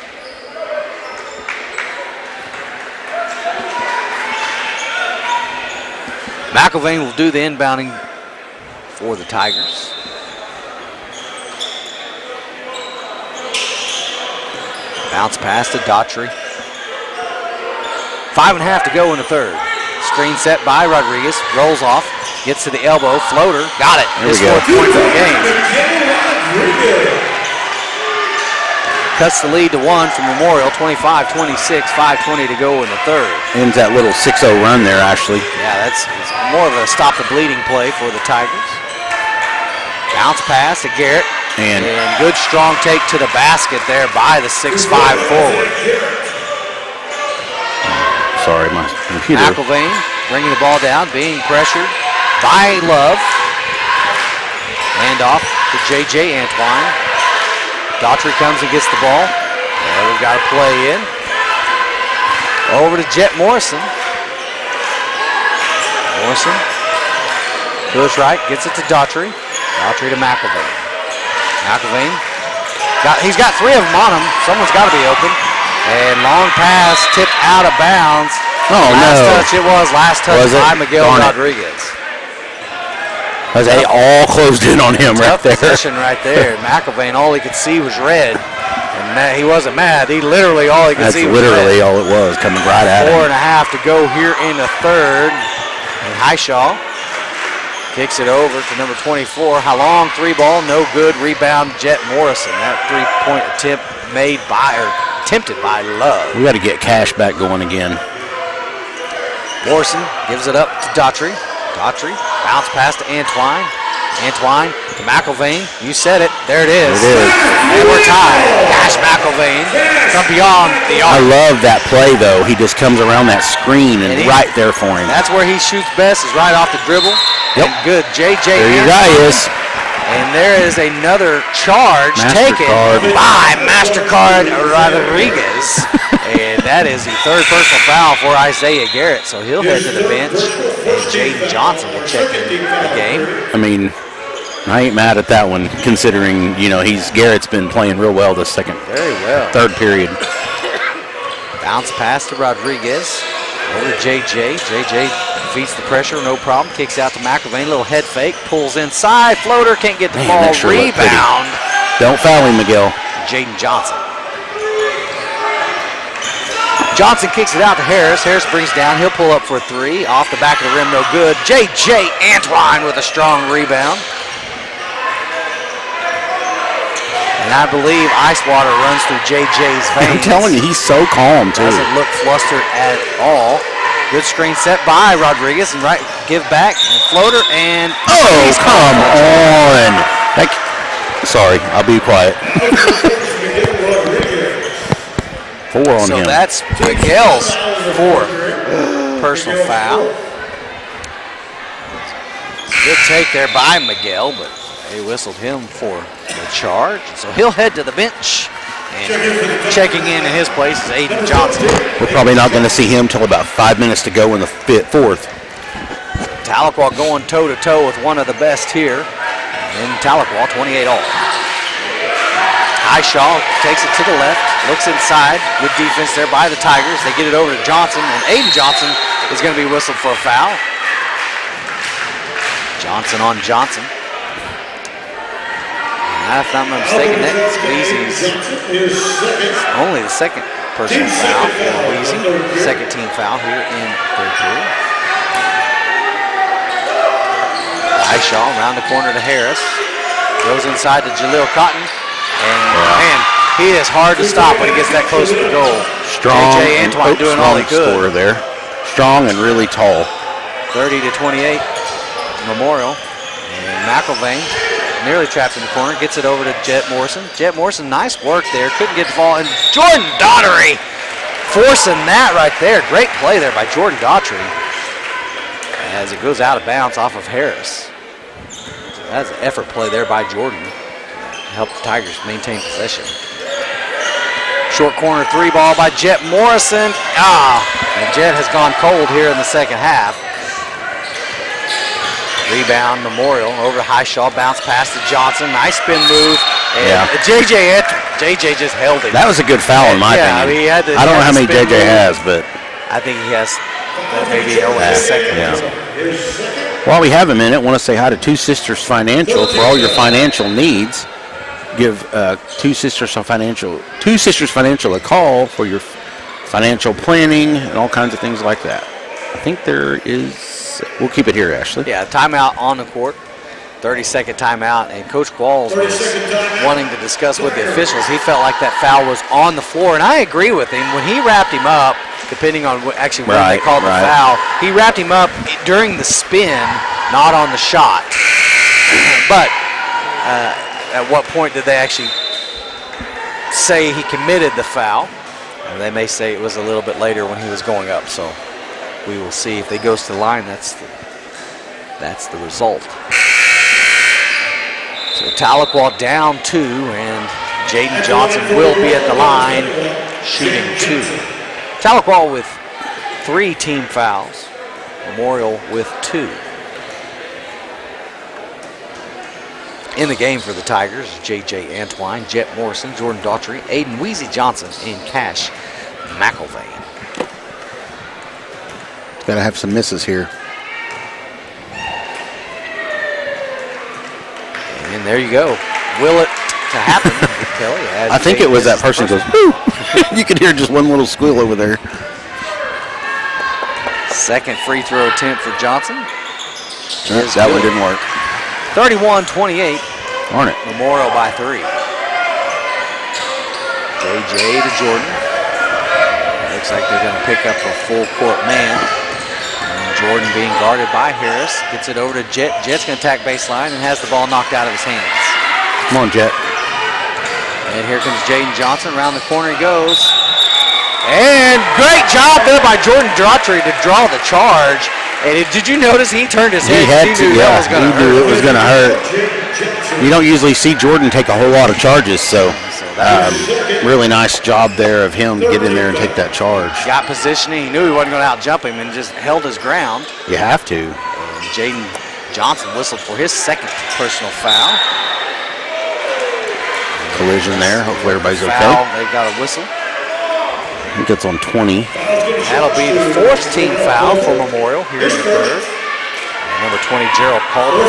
McIlvain will do the inbounding for the Tigers. Bounce pass to Daughtry. 5.5 to go in the third. Screen set by Rodriguez. Rolls off. Gets to the elbow. Floater. Got it. His fourth point of the game. Cuts the lead to 1 for Memorial. 25-26. 5:20 to go in the third. Ends that little 6-0 run there, actually. Yeah, it's more of a stop the bleeding play for the Tigers. Bounce pass to Garrett. And good strong take to the basket there by the 6'5 forward. Sorry, my computer. McIlvain bringing the ball down, being pressured by Love. Hand off to J.J. Antwine. Daughtry comes and gets the ball. And we've got a play in. Over to Jet Morrison. Morrison goes right, gets it to Daughtry. Daughtry to McIlvain. McIlvain, he's got 3 of them on him. Someone's got to be open. And long pass tipped out of bounds. Oh, last touch by Miguel Rodriguez. They all closed in on him right there. Possession right there. McIlvain, all he could see was red. And he wasn't mad. He literally, all he could see was red. That's literally all it was, coming right at him. 4.5 to go here in the third. And Highshaw kicks it over to number 24. How long 3 ball, no good. Rebound, Jet Morrison. That 3-point attempt attempted by Love. We got to get Cash back going again. Morrison gives it up to Daughtry. Daughtry, bounce pass to Antwine. Antwine to McIlvain. You said it. There it is. It is. And we're tied. Cash McIlvain from beyond the arc. I love that play, though. He just comes around that screen and right there for him. That's where he shoots best, is right off the dribble. Yep. And good. J.J. There you go, is. And there is another charge taken by MasterCard Rodriguez. And that is the third personal foul for Isaiah Garrett. So he'll head to the bench, and Jaden Johnson will check in the game. I mean, I ain't mad at that one, considering, Garrett's been playing real well this third period. Bounce pass to Rodriguez. Over to JJ. JJ defeats the pressure, no problem. Kicks out to McIlvain. Little head fake. Pulls inside. Floater. Can't get the ball. Sure Rebound. Don't foul him, Miguel. Jaden Johnson. Johnson kicks it out to Harris. Harris brings down. He'll pull up for a three. Off the back of the rim, no good. JJ Antwine with a strong rebound. And I believe ice water runs through JJ's veins. I'm telling you, he's so calm, too. Doesn't look flustered at all. Good screen set by Rodriguez. And give back. And floater. And oh, come on. Sorry, I'll be quiet. 4 on him. So that's Miguel's fourth personal foul. Good take there by Miguel, but they whistled him for the charge. So he'll head to the bench. And checking in his place is Aiden Johnson. We're probably not going to see him till about 5 minutes to go in the fourth. Tahlequah going toe-to-toe with one of the best here in Tahlequah, 28 all. Highshaw takes it to the left, looks inside. Good defense there by the Tigers. They get it over to Johnson, and Aiden Johnson is going to be whistled for a foul. Johnson on Johnson. And if I'm not mistaken, that's Weezy's only the second personal foul for Weezy. Second team foul here in third period. Highshaw around the corner to Harris. Goes inside to Jaleel Cotton. And man, he is hard to stop when he gets that close to the goal. Strong. AJ Antwine doing all he could. Scorer there. Strong and really tall. 30-28 Memorial. And McIlvain nearly trapped in the corner. Gets it over to Jet Morrison. Jet Morrison, nice work there. Couldn't get the ball. And Jordan Daughtry forcing that right there. Great play there by Jordan Daughtry. As it goes out of bounds off of Harris. So that's an effort play there by Jordan. Help the Tigers maintain possession. Short corner three ball by Jet Morrison. And Jet has gone cold here in the second half. Rebound Memorial over to Highshaw. Bounce pass to Johnson. Nice spin move. And JJ just held it. That was a good foul in my opinion. I don't know how many JJ has, but I think he has maybe only a second. Yeah. While we have a minute, I want to say hi to Two Sisters Financial for all your financial needs. Give Two Sisters Financial a call for your financial planning and all kinds of things like that. I think there is. We'll keep it here, Ashley. Yeah, timeout on the court. 30-second timeout, and Coach Qualls was wanting to discuss with the officials. He felt like that foul was on the floor, and I agree with him. When he wrapped him up, depending on when they called the foul, he wrapped him up during the spin, not on the shot. But at what point did they actually say he committed the foul? They may say it was a little bit later when he was going up, so we will see. If they goes to the line, that's the result. So Tahlequah down 2, and Jaden Johnson will be at the line shooting 2. Tahlequah with 3 team fouls. Memorial with 2. In the game for the Tigers, J.J. Antwine, Jet Morrison, Jordan Daughtry, Aiden Weezy Johnson, and Cash McIlvain. Got to have some misses here. And there you go. Will it to happen, Kelly? I think it was that person goes, whoo! You could hear just one little squeal over there. Second free throw attempt for Johnson. That one didn't work. 31-28. Darn it. Memorial by 3. JJ to Jordan. Looks like they're going to pick up a full court man. And Jordan being guarded by Harris. Gets it over to Jet. Jet's going to attack baseline and has the ball knocked out of his hands. Come on, Jet. And here comes Jaden Johnson. Around the corner he goes. And great job there by Jordan Daughtry to draw the charge. And did you notice he turned his head? He had to, yeah. He knew it was going to hurt. You don't usually see Jordan take a whole lot of charges, so really nice job there of him to get in there and take that charge. Got positioning. He knew he wasn't going to out-jump him and just held his ground. You have to. And Jaden Johnson whistled for his second personal foul. Collision there. Hopefully everybody's okay. Foul, they got a whistle. I think it's on 20. That'll be the fourth team foul for Memorial here in the third. And number 20, Gerald Calder.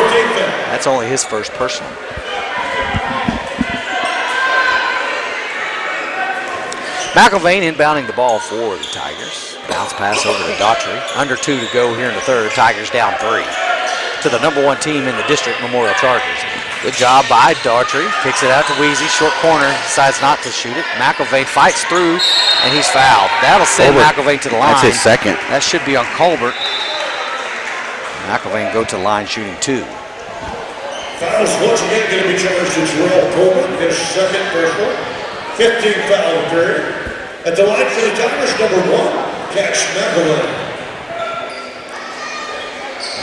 That's only his first personal. McIlvain inbounding the ball for the Tigers. Bounce pass over to Daughtry. Under 2 to go here in the third. Tigers down 3 to the number 1 team in the district, Memorial Chargers. Good job by Daughtry. Kicks it out to Weezy. Short corner. Decides not to shoot it. McIlvain fights through, and he's fouled. That'll send McIlvain to the line. That's his second. That should be on Colbert. McIlvain go to the line shooting 2. Fouls once again going to be charged to Terrell Coleman, his second personal. 15th foul period. At the line for the Tigers, number 1, Cash McIlvain.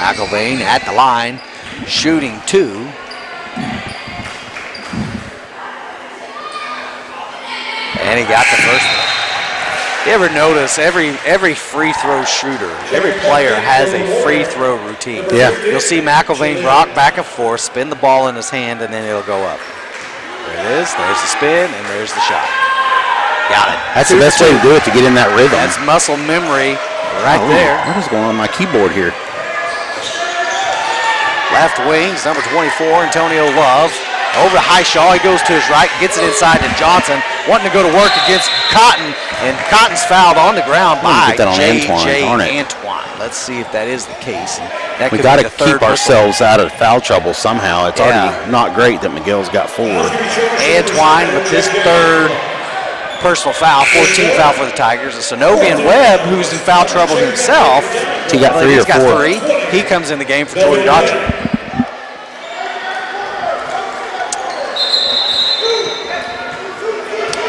McIlvain at the line, shooting 2. And he got the first one. You ever notice every free throw shooter, every player has a free throw routine. Yeah. You'll see McIlvain rock back and forth, spin the ball in his hand, and then it'll go up. There it is. There's the spin, and there's the shot. Got it. That's the best way to do it, to get in that rhythm. That's muscle memory right there. What is going on my keyboard here? Left wings, number 24, Antonio Love. Over to Highshaw, he goes to his right, gets it inside to Johnson, wanting to go to work against Cotton, and Cotton's fouled on the ground by J.J. Antoine. Let's see if that is the case. And that We could got be to the third keep ourselves out of foul trouble somehow. It's already not great that Miguel's got 4. Antoine with his third personal foul, 14th foul for the Tigers. And Synovian Webb, who's in foul trouble himself, He got 3 he's or 4. got 3. He comes in the game for Jordan Daughtry.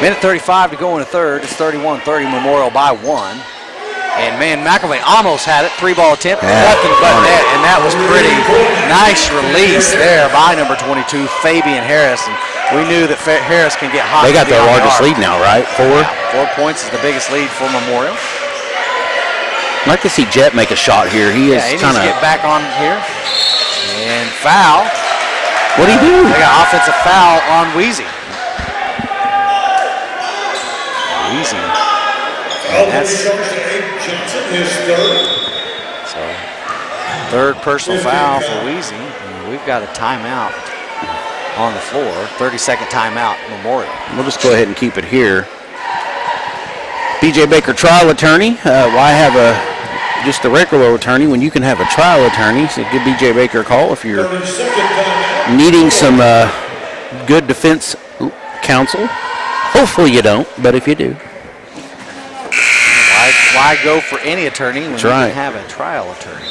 Minute 35 to go in the third. It's 31-30 Memorial by 1. And man, McIlvain almost had it. 3-ball attempt, nothing but net, and that was pretty nice release there by number 22, Fabian Harris. And we knew that Harris can get hot. They got their largest lead now, right? 4? 4 points is the biggest lead for Memorial. I'd like to see Jet make a shot here. He is he needs kind to of. get back on here. And foul. What'd he do? They got offensive foul on Weezy. Weezy. That's Johnson, his third. so third personal foul for Weezy. And we've got a timeout on the floor. 30-second timeout, Memorial. We'll just go ahead and keep it here. BJ Baker, trial attorney. Why have just a regular attorney when you can have a trial attorney? So give BJ Baker a call if you're needing some good defense counsel. Hopefully you don't, but if you do. Why go for any attorney when That's you right. can have a trial attorney?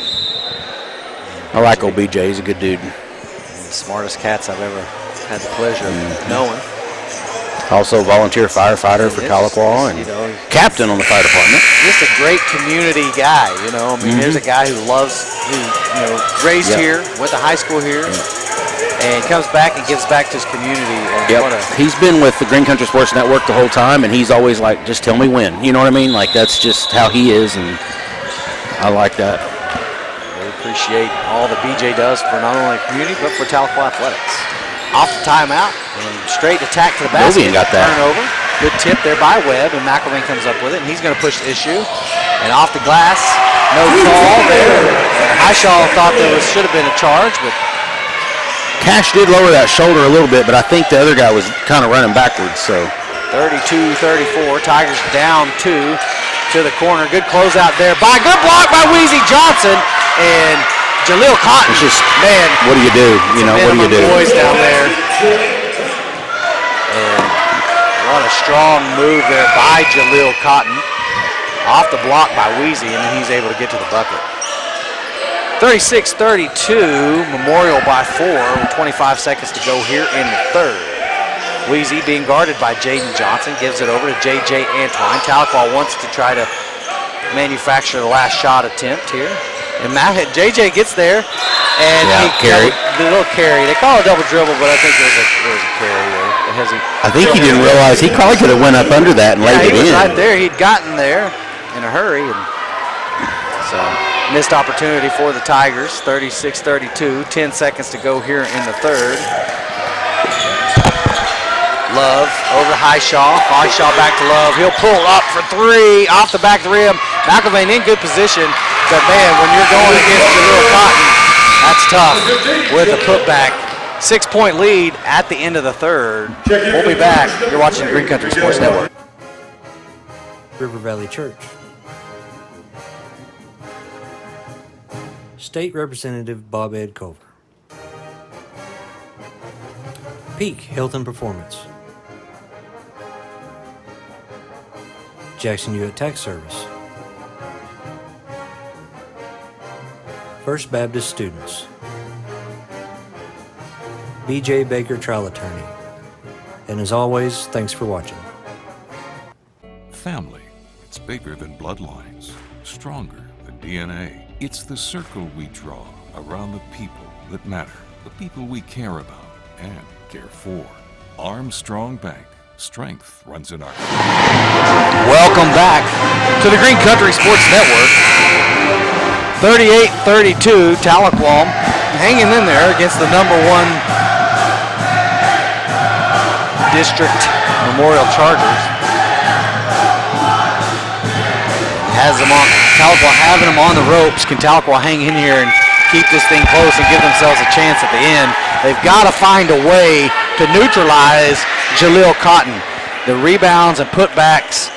I like old BJ. He's a good dude. One of the smartest cats I've ever had the pleasure of knowing. Also volunteer firefighter for Tahlequah and captain on the fire department. Just a great community guy, you know. I mean, there's a guy who raised here, went to high school here, and comes back and gives back to his community. And He's been with the Green Country Sports Network the whole time, and he's always like, just tell me when. You know what I mean? Like, that's just how he is, and I like that. We appreciate all that BJ does for not only the community, but for Tahlequah Athletics. Off the timeout, and straight attack to the basket. Novian got that. Turnover. Good tip there by Webb, and McIlvain comes up with it, and he's going to push the issue. And off the glass, no call there. Highshaw thought there should have been a charge, but Cash did lower that shoulder a little bit, but I think the other guy was kind of running backwards. So 32-34, Tigers down 2 to the corner. Good closeout there by good block by Weezy Johnson, and Jaleel Cotton. It's just, man, what do you do? You know, what do you do? Boys down there. And what a strong move there by Jaleel Cotton. Off the block by Weezy, and then he's able to get to the bucket. 36-32, Memorial by 4 with 25 seconds to go here in the third. Weezy being guarded by Jaden Johnson, gives it over to J.J. Antoine. Tahlequah wants to try to manufacture the last shot attempt here. And JJ gets there, and carry. The little carry. They call it a double dribble, but I think it was a carry there. I think he didn't realize he probably could have went up under that and laid it he was in. right there. He'd gotten there in a hurry, and so missed opportunity for the Tigers. 36-32. 10 seconds to go here in the third. Love over to Highshaw. Highshaw back to Love. He'll pull up for three off the back of the rim. McIlvain in good position. But man, when you're going against Jaleel Cotton, that's tough with the putback. 6-point lead at the end of the third. We'll be back. You're watching the Green Country Sports Network. River Valley Church. State Representative Bob Ed Culver. Peak Health and Performance. Jackson Hewitt Tax Service. First Baptist Students. B.J. Baker Trial Attorney. And as always, thanks for watching. Family, it's bigger than bloodlines, stronger than DNA. It's the circle we draw around the people that matter, the people we care about and care for. Armstrong Bank. Strength runs in our... Welcome back to the Green Country Sports Network. 38-32, Tahlequah hanging in there against the #1 district Memorial Chargers. Has them on, Tahlequah having them on the ropes. Can Tahlequah hang in here and keep this thing close and give themselves a chance at the end? They've got to find a way to neutralize Jaleel Cotton. The rebounds and putbacks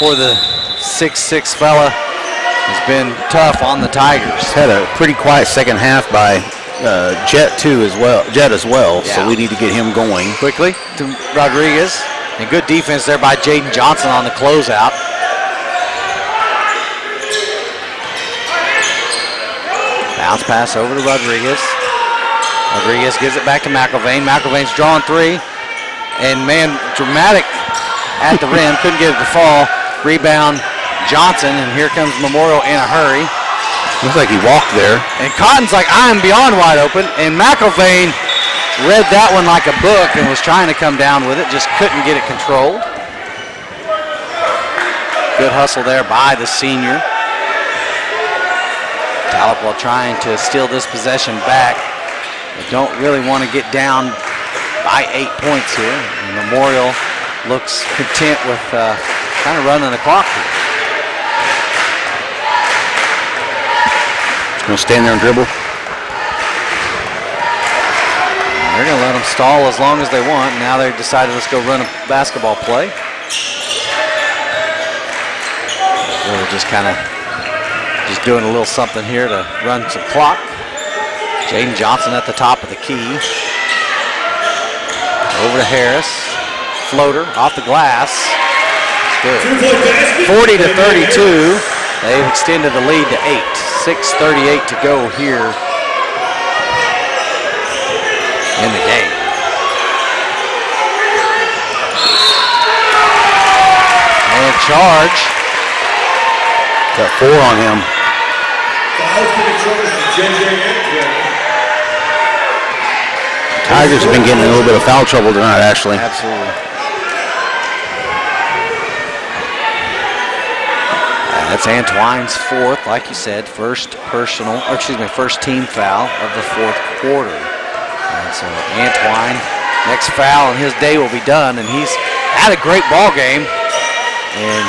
for the 6'6" fella has been tough on the Tigers. Had a pretty quiet second half by Jet as well. Yeah. So we need to get him going. Quickly to Rodriguez. And good defense there by Jaden Johnson on the closeout. Bounce pass over to Rodriguez. Rodriguez gives it back to McIlvain. McIlvain's drawing three. And man, dramatic at the rim. Couldn't get it to fall. Rebound Johnson, and here comes Memorial in a hurry. Looks like he walked there. And Cotton's like, I am beyond wide open. And McIlvain read that one like a book and was trying to come down with it, just couldn't get it controlled. Good hustle there by the senior. Tahlequah trying to steal this possession back. They don't really want to get down by 8 points here. And Memorial looks content with kind of running the clock here. Going to stand there and dribble. They're going to let them stall as long as they want. Now they've decided let's go run a basketball play. Really just kind of doing a little something here to run some clock. Jaden Johnson at the top of the key. Over to Harris. Floater off the glass. It's good. 40-32. They've extended the lead to 8. 6:38 to go here in the game. And charge. Got 4 on him. Tigers have been getting in a little bit of foul trouble tonight, actually. Absolutely. That's Antoine's 4th, like you said, first team foul of the 4th quarter. And so Antoine, next foul and his day will be done, and he's had a great ball game. And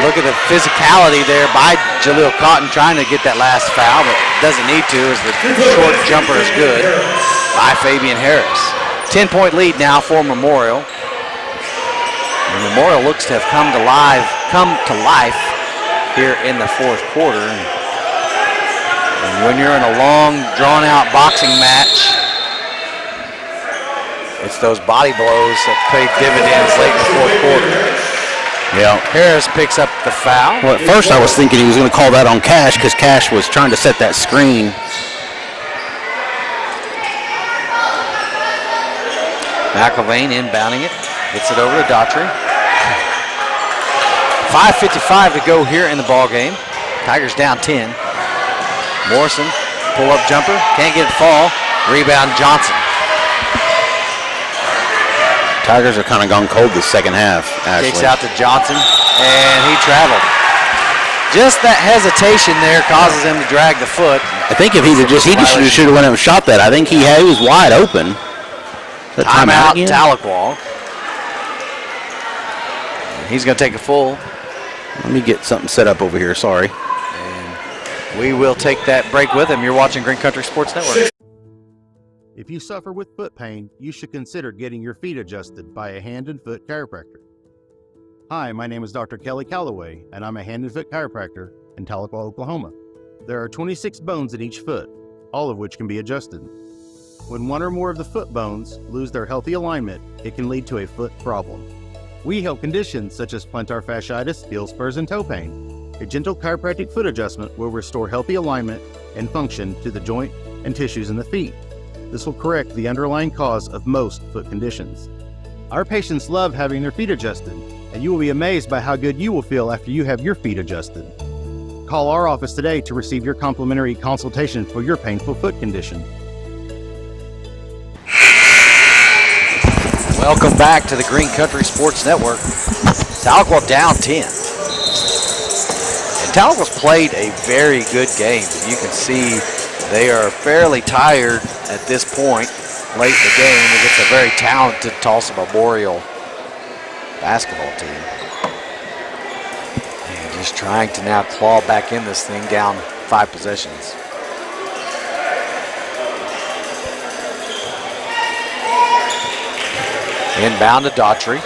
look at the physicality there by Jaleel Cotton trying to get that last foul, but doesn't need to as the short jumper is good by Fabian Harris. 10-point lead now for Memorial. And Memorial looks to have come to life here in the 4th quarter. And when you're in a long, drawn-out boxing match, it's those body blows that pay dividends late in the 4th quarter. Yeah. Harris picks up the foul. Well, at first I was thinking he was going to call that on Cash because Cash was trying to set that screen. McIlvain inbounding it. Gets it over to Daughtry. 5:55 to go here in the ball game. Tigers down 10. Morrison, pull-up jumper, can't get it to fall. Rebound Johnson. Tigers are kind of gone cold this second half, Ashley. Kicks out to Johnson, and he traveled. Just that hesitation there causes him to drag the foot. I think if he should have went up and shot that. I think he was wide open. Timeout, Tahlequah. He's going to take a full. Let me get something set up over here, sorry. And we will take that break with him. You're watching Green Country Sports Network. If you suffer with foot pain, you should consider getting your feet adjusted by a hand and foot chiropractor. Hi, my name is Dr. Kelly Calloway, and I'm a hand and foot chiropractor in Tahlequah, Oklahoma. There are 26 bones in each foot, all of which can be adjusted. When one or more of the foot bones lose their healthy alignment, it can lead to a foot problem. We help conditions such as plantar fasciitis, heel spurs, and toe pain. A gentle chiropractic foot adjustment will restore healthy alignment and function to the joint and tissues in the feet. This will correct the underlying cause of most foot conditions. Our patients love having their feet adjusted, and you will be amazed by how good you will feel after you have your feet adjusted. Call our office today to receive your complimentary consultation for your painful foot condition. Welcome back to the Green Country Sports Network. Tahlequah down 10. And Tahlequah's played a very good game. You can see they are fairly tired at this point late in the game against a very talented Tulsa Memorial basketball team. And just trying to now claw back in this thing down 5 possessions. Inbound to Daughtry.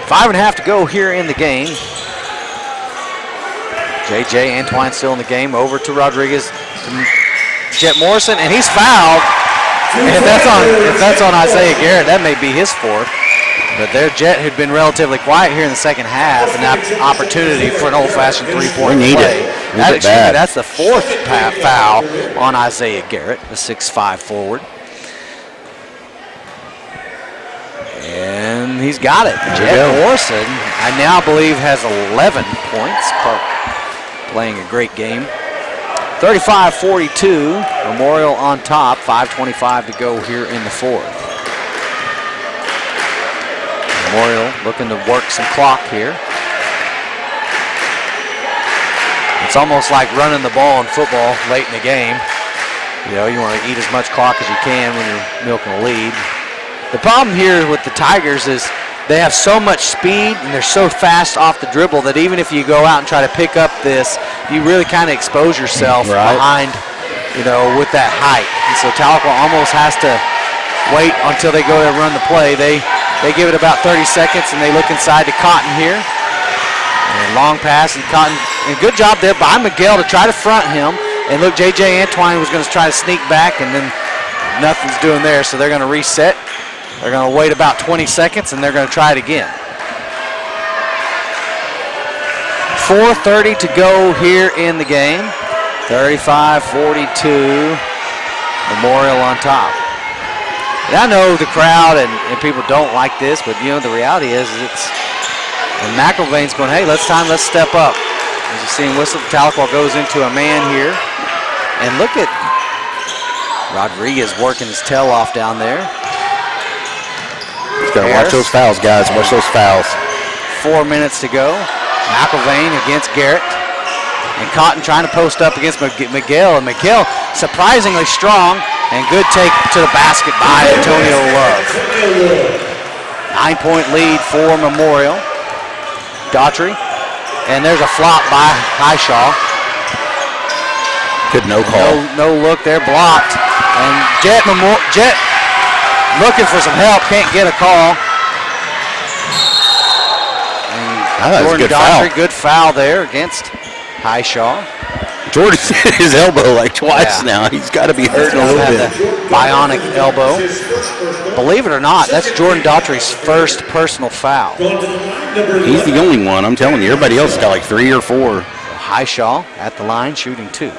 5.5 to go here in the game. J.J. Antwine still in the game. Over to Rodriguez. Jet Morrison, and he's fouled. And if that's on Isaiah Garrett, that may be his fourth. But their Jet had been relatively quiet here in the second half, and that opportunity for an old-fashioned three-point play. That's the fourth foul on Isaiah Garrett, the 6'5" forward. And he's got it. Jet Morrison, I now believe, has 11 points, playing a great game. 35-42, Memorial on top, 5:25 to go here in the fourth. Memorial looking to work some clock here. It's almost like running the ball in football late in the game. You know, you want to eat as much clock as you can when you're milking a lead. The problem here with the Tigers is they have so much speed and they're so fast off the dribble that even if you go out and try to pick up this, you really kind of expose yourself behind, you know, with that height. And so Tahlequah almost has to wait until they go to run the play. They give it about 30 seconds and they look inside to Cotton here. And long pass, and Cotton, and good job there by Miguel to try to front him. And look, J.J. Antwine was going to try to sneak back, and then nothing's doing there, so they're going to reset. They're going to wait about 20 seconds, and they're going to try it again. 4:30 to go here in the game. 35-42, Memorial on top. And I know the crowd and people don't like this, but you know the reality is it's. And McIlvain's going, hey, let's step up. As you see him whistle, Tahlequah goes into a man here. And look at Rodriguez working his tail off down there. Just gotta watch those fouls, guys. Watch those fouls. 4 minutes to go. McIlvain against Garrett. And Cotton trying to post up against Miguel. And Miguel surprisingly strong. And good take to the basket by Antonio Love. 9-point lead for Memorial. Daughtry. And there's a flop by Highshaw. Good no call. No look there, blocked. And Jet looking for some help, can't get a call. And Jordan Daughtry, good foul there against Highshaw. Jordan's hit his elbow like twice now. He's got to be hurting a little bit. Bionic elbow. Believe it or not, that's Jordan Daughtry's first personal foul. He's the only one, I'm telling you. Everybody else has got like 3 or 4. Highshaw at the line, shooting 2.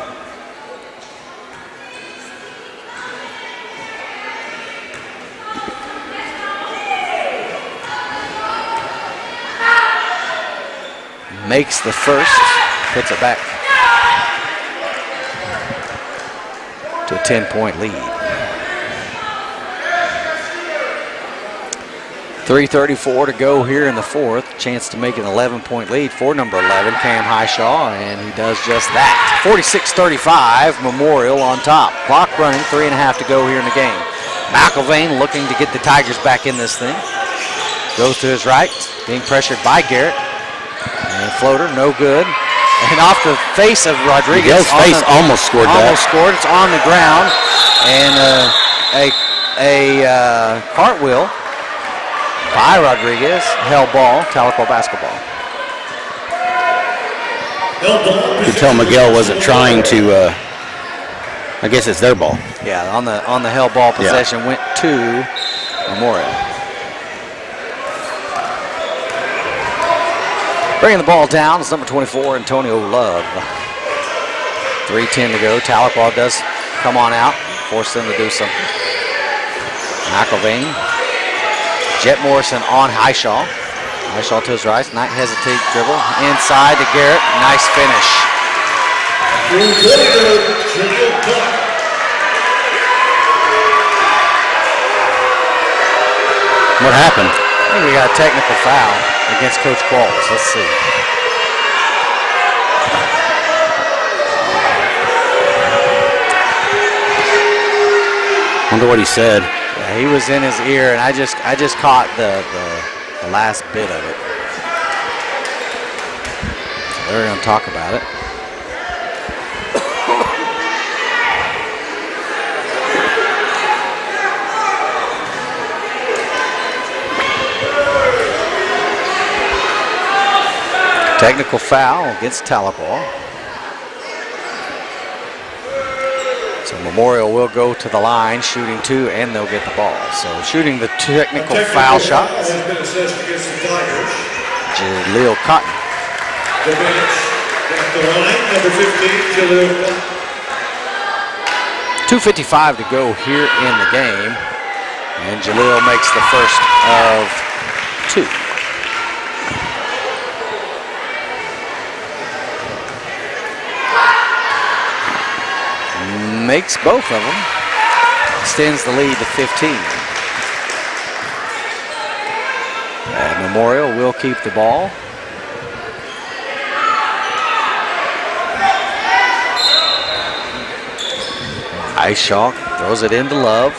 Makes the first. puts it back to a 10-point lead. 3:34 to go here in the fourth. Chance to make an 11-point lead for number 11, Cam Highshaw, and he does just that. 46-35, Memorial on top. Clock running, 3.5 to go here in the game. McElvain looking to get the Tigers back in this thing. Goes to his right, being pressured by Garrett. And floater, no good. And off the face of Rodriguez. Miguel's face almost scored that. Almost scored. It's on the ground. And a cartwheel by Rodriguez. Held ball, Tahlequah basketball. You could tell Miguel wasn't trying to, I guess it's their ball. Yeah, on the held ball possession went to Memorial. Bringing the ball down is number 24, Antonio Love. 3:10 to go. Tahlequah does come on out, force them to do something. McElvain. Jet Morrison on Highshaw. Highshaw to his right, not hesitate, dribble. Inside to Garrett, nice finish. What happened? I think we got a technical foul against Coach Qualls. Let's see. Wonder what he said. Yeah, he was in his ear, and I just caught the last bit of it. So they're going to talk about it. Technical foul against Tahlequah. So Memorial will go to the line, shooting two, and they'll get the ball. So shooting the technical foul shots. Jaleel Cotton. The line, number 15, Jaleel Cotton. 2:55 to go here in the game. And Jaleel makes the first of two. Makes both of them. Extends the lead to 15. And Memorial will keep the ball. Highshaw throws it into Love.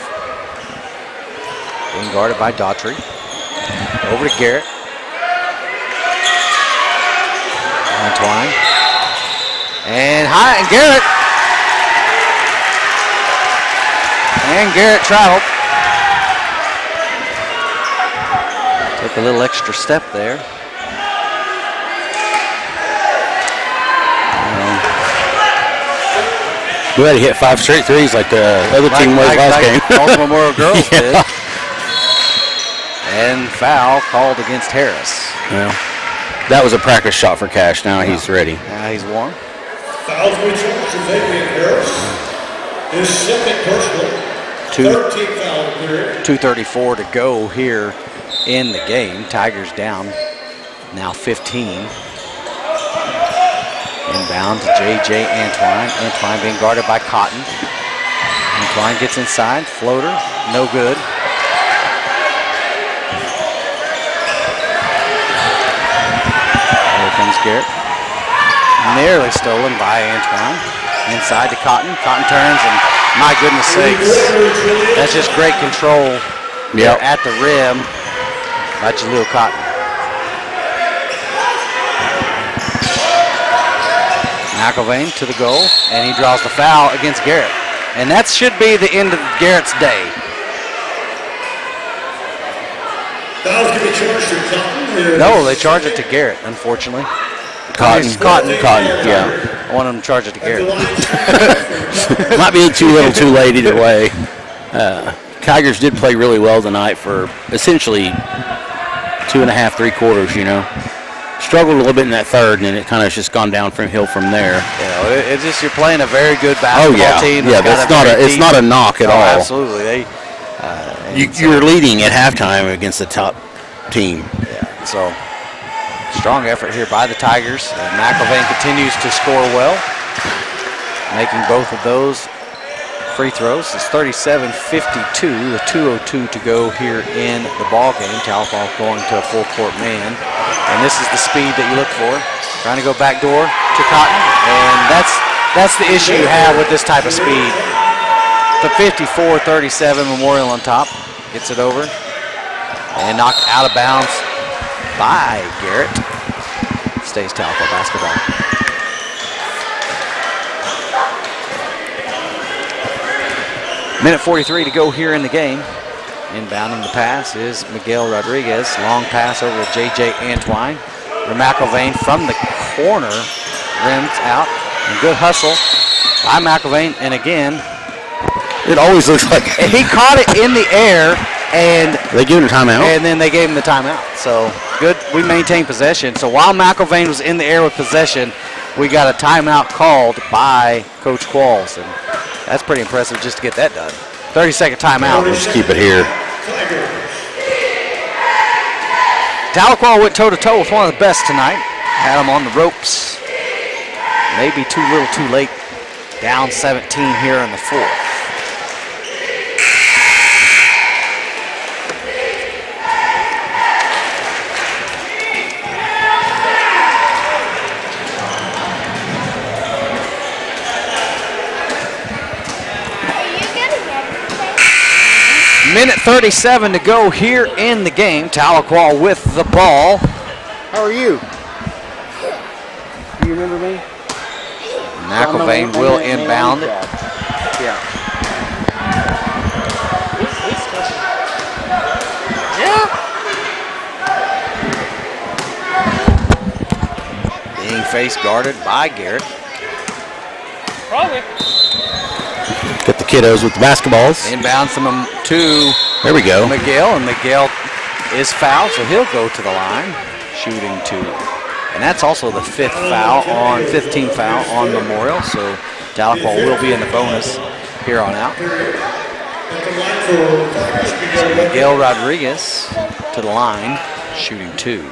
Being guarded by Daughtry. Over to Garrett. Antoine. And Garrett. And Garrett traveled. Took a little extra step there. We had to hit 5 straight threes like the other team was last game. All Memorial girls did. And foul called against Harris. Well, that was a practice shot for Cash. Now he's ready. Now he's warm. Fouls we charge of Adrian Harris. His second personal. 13 foul period. 2:34 to go here in the game. Tigers down now 15. Inbound to J.J. Antoine. Antoine being guarded by Cotton. Antoine gets inside. Floater. No good. Here comes Garrett. Nearly stolen by Antoine. Inside to Cotton. Cotton turns and my goodness sakes. That's just great control at the rim by Jaleel Cotton. McElvain to the goal, and he draws the foul against Garrett. And that should be the end of Garrett's day. Fouls can be charged to Cotton. No, they charge it to Garrett, unfortunately. Cotton, yeah. I want them to charge it to Garrett. Might be too little too late either way. Tigers did play really well tonight for essentially 2.5, 3 quarters, you know. Struggled a little bit in that third, and then it kind of just gone downhill from there. Yeah, it's just you're playing a very good basketball team. Yeah, it's not a knock at all. Absolutely. You're leading at halftime against the top team. Yeah, so Strong effort here by the Tigers. And McIlvain continues to score well, making both of those free throws. It's 37-52 with 2:02 to go here in the ball game. Tahlequah going to a full court man. And this is the speed that you look for. Trying to go backdoor to Cotton. And that's the issue you have with this type of speed. The 54-37 Memorial on top. Gets it over. And knocked out of bounds by Garrett. Stays Tahlequah basketball. Minute 43 to go here in the game. Inbounding the pass is Miguel Rodriguez. Long pass over to J.J. Antwine. McIlvain from the corner. Rims out. And good hustle by McIlvain. And again, it always looks like he caught it in the air, and they gave him a timeout. And then they gave him the timeout. So good, we maintained possession. So while McIlvain was in the air with possession, we got a timeout called by Coach Qualls, and that's pretty impressive just to get that done. 30-second timeout. We'll just keep it here. Tahlequah went toe-to-toe with one of the best tonight. Had them on the ropes. Maybe too little too late. Down 17 here in the fourth. Minute 37 to go here in the game. Tahlequah with the ball. How are you? Do you remember me? McIlvain will inbound it. Yeah. Being face guarded by Garrett. Probably. Get the kiddos with the basketballs. Inbounds them to there we go. Miguel, and Miguel is fouled, so he'll go to the line, shooting two. And that's also the 15th foul on Memorial, so Tahlequah will be in the bonus here on out. So Miguel Rodriguez to the line, shooting two.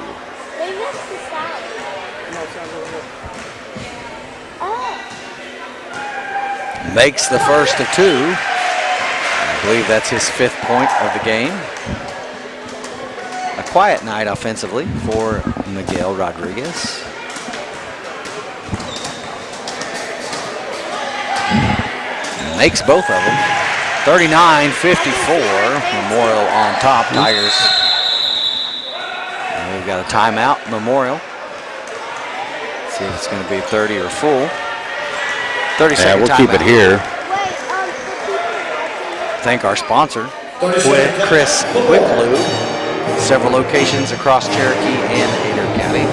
Makes the first of two. I believe that's his 5th point of the game. A quiet night offensively for Miguel Rodriguez. Makes both of them. 39-54. Memorial on top. Tigers. And we've got a timeout. Memorial. See if it's going to be 30 or full. 30-second we'll keep it here. Thank our sponsor, Chris Wicklew. Several locations across Cherokee and Adair County.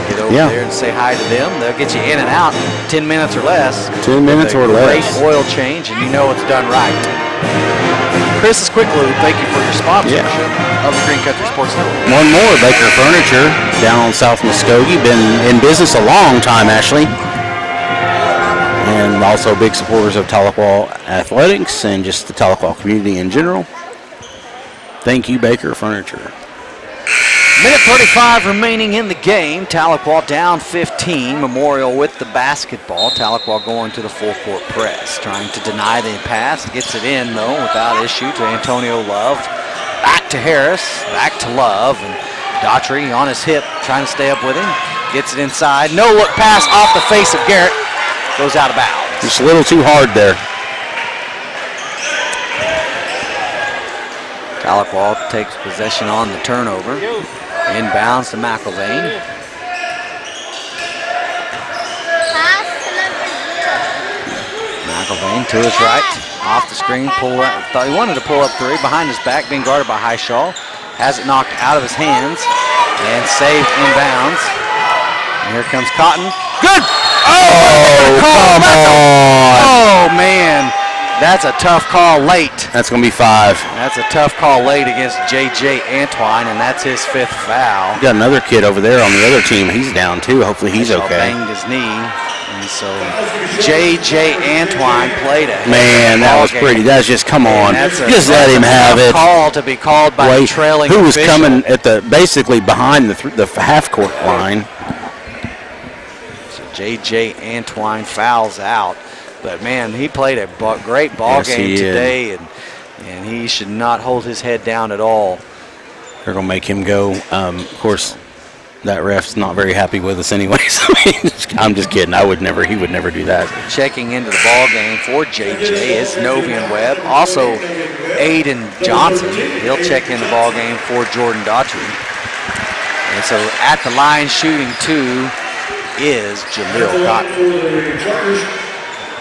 Get over there and say hi to them. They'll get you in and out in 10 minutes or less. 10 minutes or less. Great oil change, and you know it's done right. Chris Wicklew, thank you for your sponsorship of the Green Country Sports Network. One more, Baker Furniture down on South Muskogee. Been in business a long time, Ashley. And also big supporters of Tahlequah athletics and just the Tahlequah community in general. Thank you, Baker Furniture. Minute 35 remaining in the game. Tahlequah down 15. Memorial with the basketball. Tahlequah going to the full court press. Trying to deny the pass. Gets it in, though, without issue to Antonio Love. Back to Harris. Back to Love. And Daughtry on his hip, trying to stay up with him. Gets it inside. No look pass off the face of Garrett. Goes out of bounds. Just a little too hard there. Tahlequah takes possession on the turnover. Inbounds to McIlvain. McIlvain to his right. Off the screen. Thought he wanted to pull up three. Behind his back. Being guarded by Highshaw. Has it knocked out of his hands. And saved inbounds. And here comes Cotton. Good! Oh, come on. Oh, man. That's a tough call late. That's going to be 5. That's a tough call late against J.J. Antwine, and that's his 5th foul. Got another kid over there on the other team. He's down, too. Hopefully he's okay. Banged his knee. And so J.J. Antwine played a Man, that was ball game. pretty. That's just, come on. That's Just let him have it. Call to be called by the trailing Who was official. coming at basically behind the half-court line. So J.J. Antwine fouls out. But, man, he played a great ball game today, and he should not hold his head down at all. They're going to make him go. Of course, that ref's not very happy with us anyways. I'm just kidding. He would never do that. Checking into the ball game for JJ is Novian Webb. Also, Aiden Johnson. He'll check in the ball game for Jordan Daughtry. And so at the line shooting 2 is Jaleel Cotton.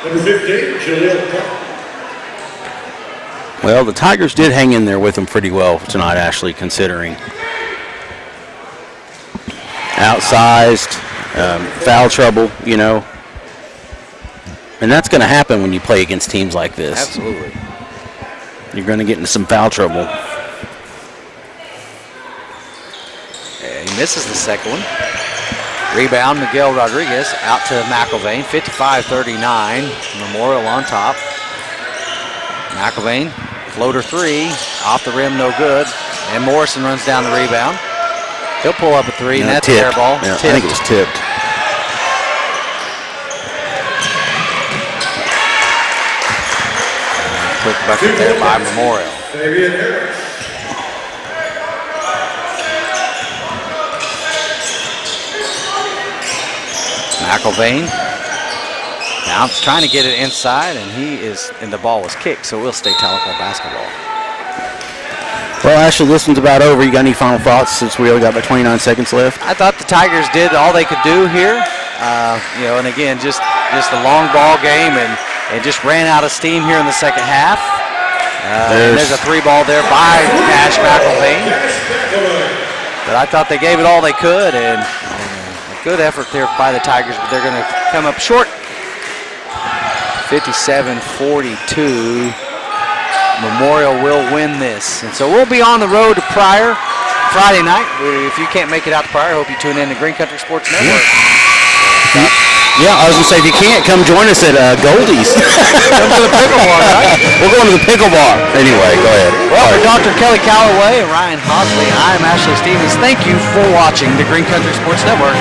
Number 15, Jaleel Cotton. Well, the Tigers did hang in there with him pretty well tonight, Ashley, considering. Outsized, foul trouble, you know. And that's going to happen when you play against teams like this. Absolutely. You're going to get into some foul trouble. And he misses the second one. Rebound, Miguel Rodriguez out to McIlvain, 55-39. Memorial on top. McIlvain, floater 3, off the rim, no good. And Morrison runs down the rebound. He'll pull up a 3, and that's a fair ball. Yeah, I think it was tipped. Quick bucket there by Memorial. McIlvain bounce, trying to get it inside, and the ball was kicked, so we'll stay Tahlequah basketball. Well, Ashley, this one's about over. You got any final thoughts since we only got about 29 seconds left? I thought the Tigers did all they could do here. And again, just a long ball game, and just ran out of steam here in the second half. There's a 3 ball there by Cash McIlvain. But I thought they gave it all they could, and a good effort there by the Tigers, but they're going to come up short. 57-42. Memorial will win this. And so we'll be on the road to Pryor Friday night. If you can't make it out to Pryor, I hope you tune in to Green Country Sports Network. Yeah, I was going to say, if you can't, come join us at Goldie's. Come to the pickleball, right? We're going to the pickleball. Anyway, go ahead. Well, for Dr. Kelly Calloway and Ryan Hosley, I'm Ashley Stevens. Thank you for watching the Green Country Sports Network.